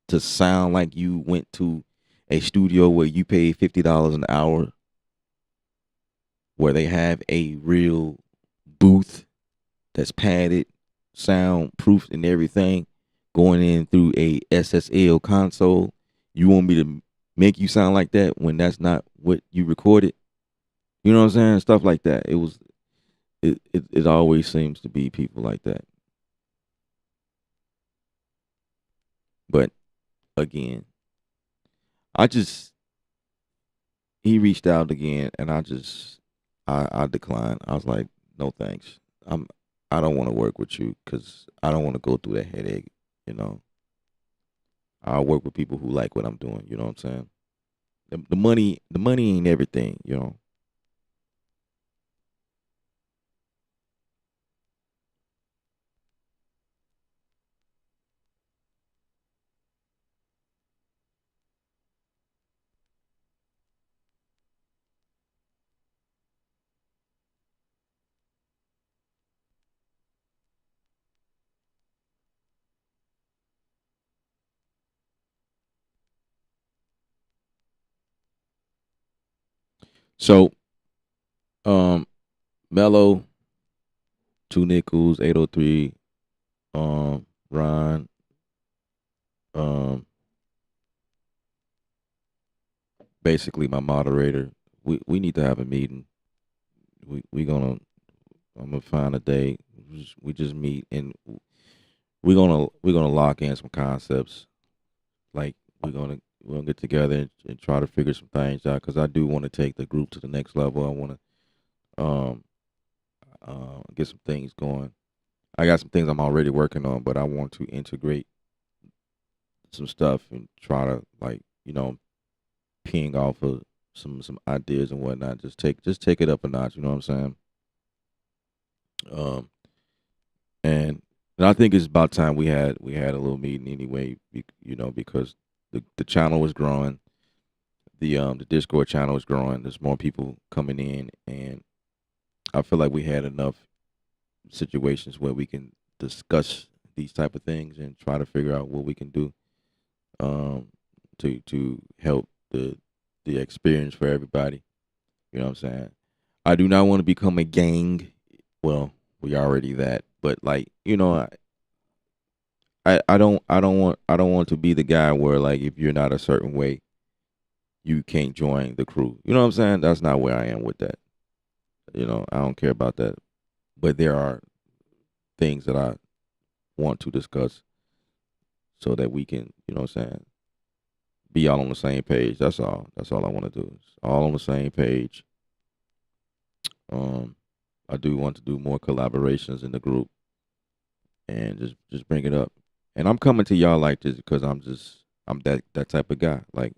to sound like you went to a studio where you paid $50 an hour, where they have a real booth that's padded, soundproof and everything, going in through a SSL console. You want me to make you sound like that when that's not what you recorded? You know what I'm saying? Stuff like that. It always seems to be people like that. But again, I just he reached out again, and I declined. I was like, no thanks. I don't want to work with you because I don't want to go through that headache. You know, I work with people who like what I'm doing. You know what I'm saying? The money ain't everything. You know. So, um, Mello, Two Nickels, 803, Ron, um, basically my moderator. We need to have a meeting. We gonna I'm gonna find a day. We just meet and we're gonna lock in some concepts. Like we're gonna get together and try to figure some things out. Because I do want to take the group to the next level. I want to get some things going. I got some things I'm already working on, but I want to integrate some stuff and try to like ping off of some ideas and whatnot. Just take it up a notch. You know what I'm saying? Um, and I think it's about time we had a little meeting anyway. Because the channel was growing, the Discord channel is growing. There's more people coming in, and I feel like we had enough situations where we can discuss these type of things and try to figure out what we can do um, to help the experience for everybody. You know what I'm saying? I do not want to become a gang. Well, we already that, but like I don't want to be the guy where like if you're not a certain way, you can't join the crew. You know what I'm saying? That's not where I am with that. I don't care about that. But there are things that I want to discuss so that we can, what I'm saying, be all on the same page. That's all. That's all I want to do. It's all on the same page. Um, I do want to do more collaborations in the group and just bring it up. And I'm coming to y'all like this because I'm that type of guy. Like,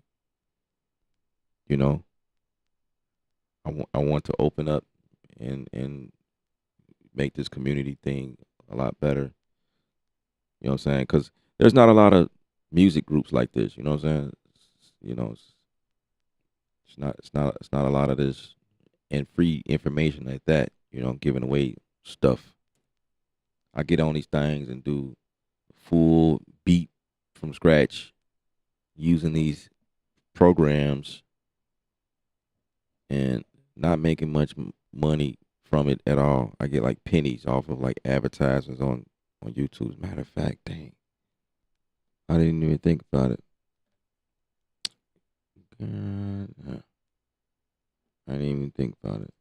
you know, I want to open up and make this community thing a lot better. You know what I'm saying? Because there's not a lot of music groups like this. You know what I'm saying? It's not a lot of this and free information like that. Giving away stuff. I get on these things and do full beat from scratch using these programs and not making much money from it at all. I get like pennies off of like advertisements on YouTube. As a matter of fact, dang, I didn't even think about it. God, I didn't even think about it.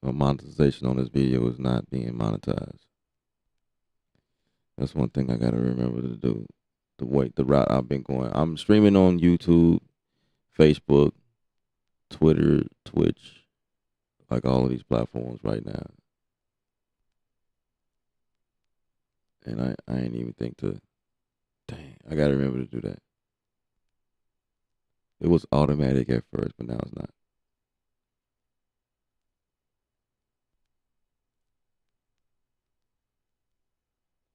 No monetization on this video is not being monetized. That's one thing I gotta remember to do. The route I've been going. I'm streaming on YouTube, Facebook, Twitter, Twitch, like all of these platforms right now. And I ain't even think to, dang, I gotta remember to do that. It was automatic at first, but now it's not.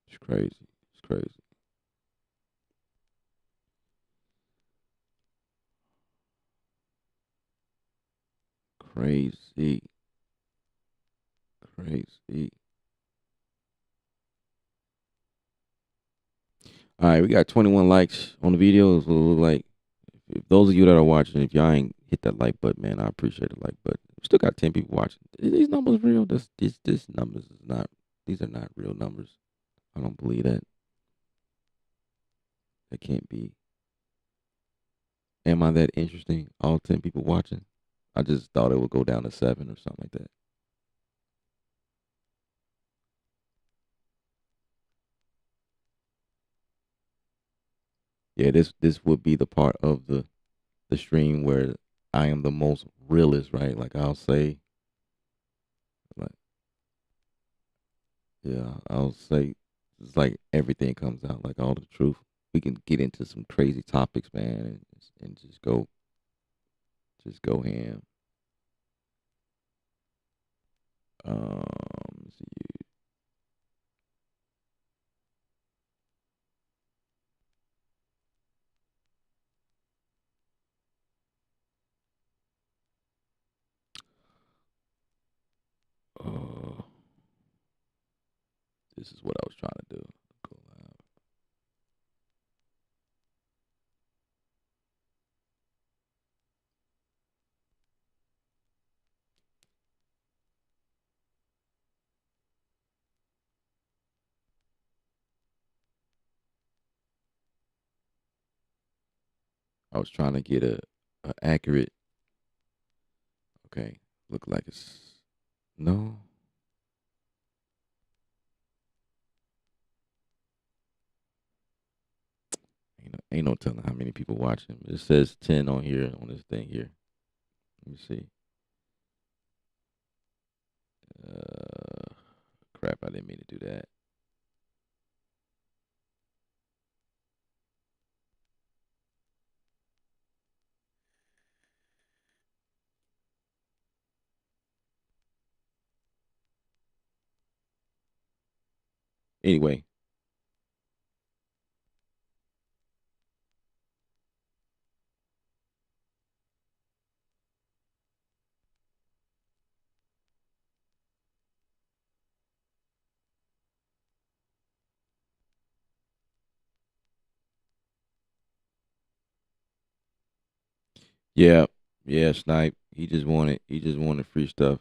It's crazy. It's crazy. Crazy. Crazy. All right, we got 21 likes on the video. So it look like if those of you that are watching, if y'all ain't hit that like button, man, I appreciate the like button. We still got 10 people watching. These numbers real? This numbers is not. These are not real numbers. I don't believe that. That can't be. Am I that interesting? All 10 people watching? I just thought it would go down to 7 or something like that. Yeah, this would be the part of the stream where I am the most realist, right? Like I'll say, like yeah, I'll say it's like everything comes out, like all the truth. We can get into some crazy topics, man, and just go ham. Let's see. Uh, this is what I was trying to do. Go live. I was trying to get a accurate. Okay, look like it's no. Ain't no telling how many people watching. It says 10 on here on this thing here. Let me see. Uh, crap! I didn't mean to do that. Anyway, yeah, yeah, Snipe. He just wanted free stuff.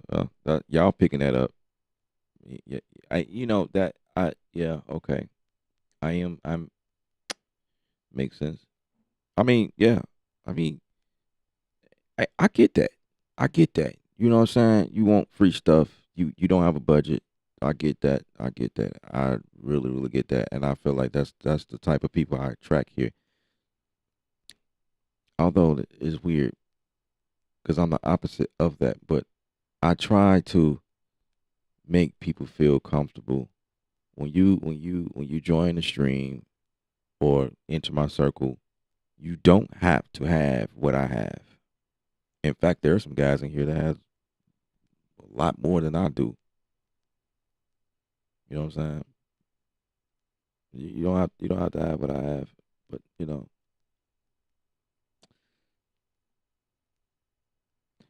Y'all picking that up. Yeah, yeah, okay. I'm makes sense. I mean, yeah. I mean, I get that. I get that. You know what I'm saying? You want free stuff. You don't have a budget. I get that. I get that. I really, really get that. And I feel like that's the type of people I attract here. Although it's weird because I'm the opposite of that, but I try to make people feel comfortable when you join the stream or enter my circle. You don't have to have what I have. In fact, there are some guys in here that have a lot more than I do. You know what I'm saying? You don't have to have what I have, but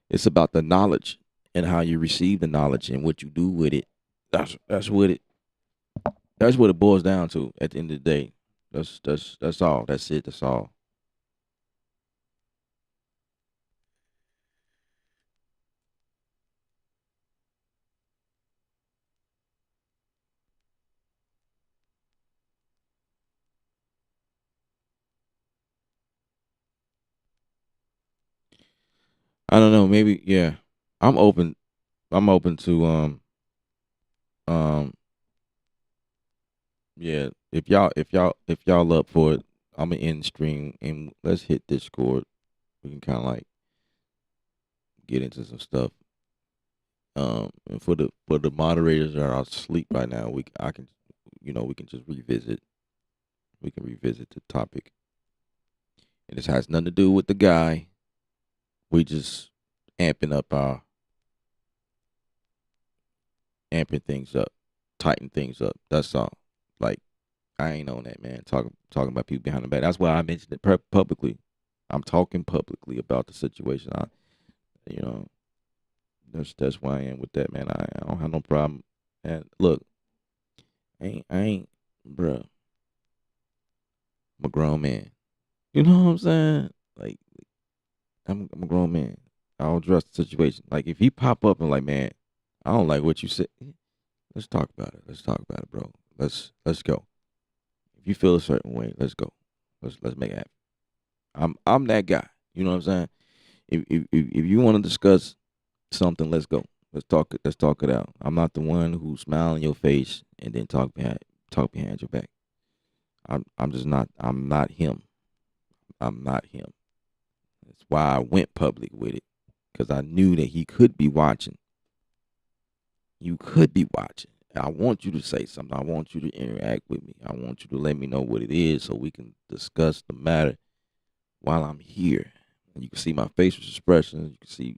it's about the knowledge and how you receive the knowledge and what you do with it. That's what it boils down to at the end of the day. That's all. That's it. That's all. I don't know. Maybe yeah. I'm open. I'm open to um yeah. If y'all up for it, I'm gonna end the stream and let's hit Discord. We can kind of like get into some stuff. And for the moderators that are asleep right now, I can, we can just revisit. We can revisit the topic, and this has nothing to do with the guy. We just amping up our amping things up, tighten things up. That's all. Like I ain't on that, man. Talking about people behind the back. That's why I mentioned it publicly. I'm talking publicly about the situation. You know, that's why I am with that, man. I don't have no problem. And look, I ain't, bruh. I'm a grown man. You know what I'm saying? Like I'm a grown man. I'll address the situation. Like if he pop up and like, man, I don't like what you said. Let's talk about it. Let's talk about it, bro. Let's go. If you feel a certain way, let's go. Let's make it happen. I'm that guy. You know what I'm saying? If you want to discuss something, let's go. Let's talk it out. I'm not the one who smile in your face and then talk behind your back. I'm just not. I'm not him. I'm not him. That's why I went public with it, because I knew that he could be watching. You could be watching. I want you to say something. I want you to interact with me. I want you to let me know what it is so we can discuss the matter while I'm here. And you can see my facial expressions. You can see,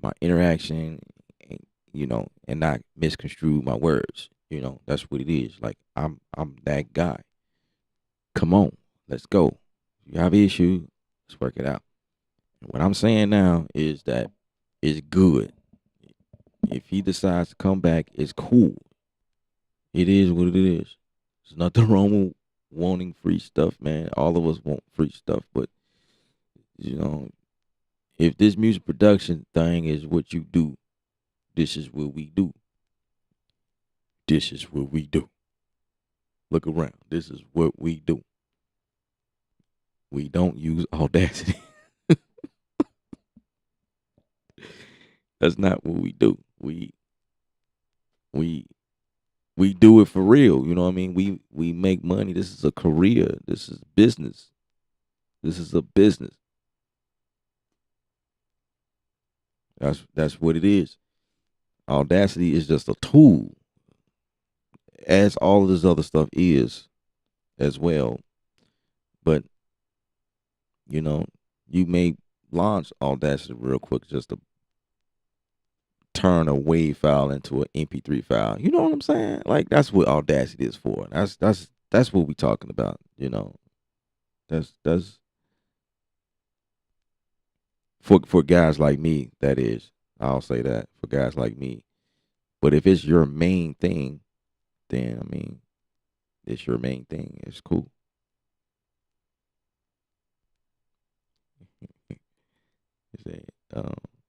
my interaction, and, and not misconstrue my words. That's what it is. Like I'm that guy. Come on, let's go. If you have an issue, let's work it out. And what I'm saying now is that it's good. If he decides to come back, it's cool. It is what it is. There's nothing wrong with wanting free stuff, man. All of us want free stuff, but if this music production thing is what you do, this is what we do. This is what we do. Look around. This is what we do. We don't use Audacity. That's not what we do. We do it for real. You know what I mean? We make money. This is a career. This is business. This is a business. That's what it is. Audacity is just a tool, as all of this other stuff is as well. But you may launch Audacity real quick just to turn a WAV file into an MP3 file. You know what I'm saying? Like that's what Audacity is for. That's what we talking about. That's for guys like me. That is, I'll say that for guys like me. But if it's your main thing, then it's your main thing. It's cool.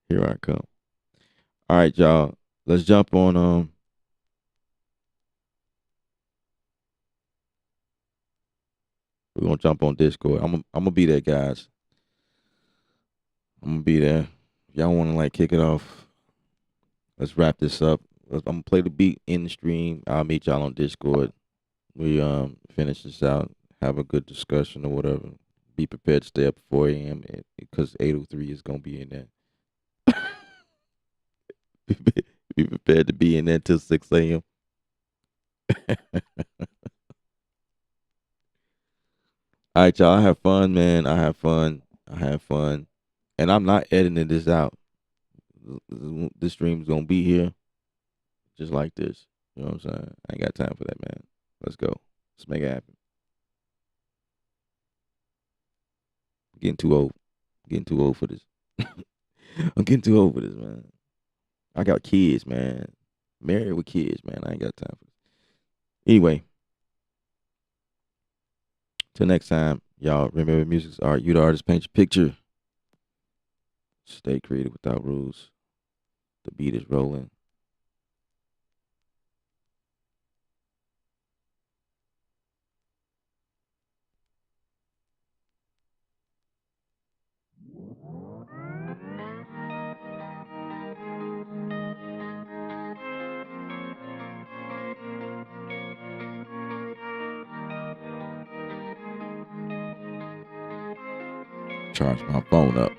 Here I come. All right, y'all. Let's jump on. We're gonna jump on Discord. I'm gonna be there, guys. I'm gonna be there. If y'all want to kick it off, let's wrap this up. I'm gonna play the beat in the stream. I'll meet y'all on Discord. We finish this out. Have a good discussion or whatever. Be prepared to stay up 4 a.m. because 8:03 is gonna be in there. Be prepared to be in there till 6 a.m. All right, y'all. I have fun, man. I have fun. And I'm not editing this out. This stream's gonna be here just like this. You know what I'm saying? I ain't got time for that, man. Let's go. Let's make it happen. I'm getting too old. For this. I'm getting too old for this, man. I got kids, man. Married with kids, man. I ain't got time for this. Anyway, till next time, y'all. Remember, music's art. You the artist. Paint your picture. Stay creative without rules. The beat is rolling. Charge my phone up.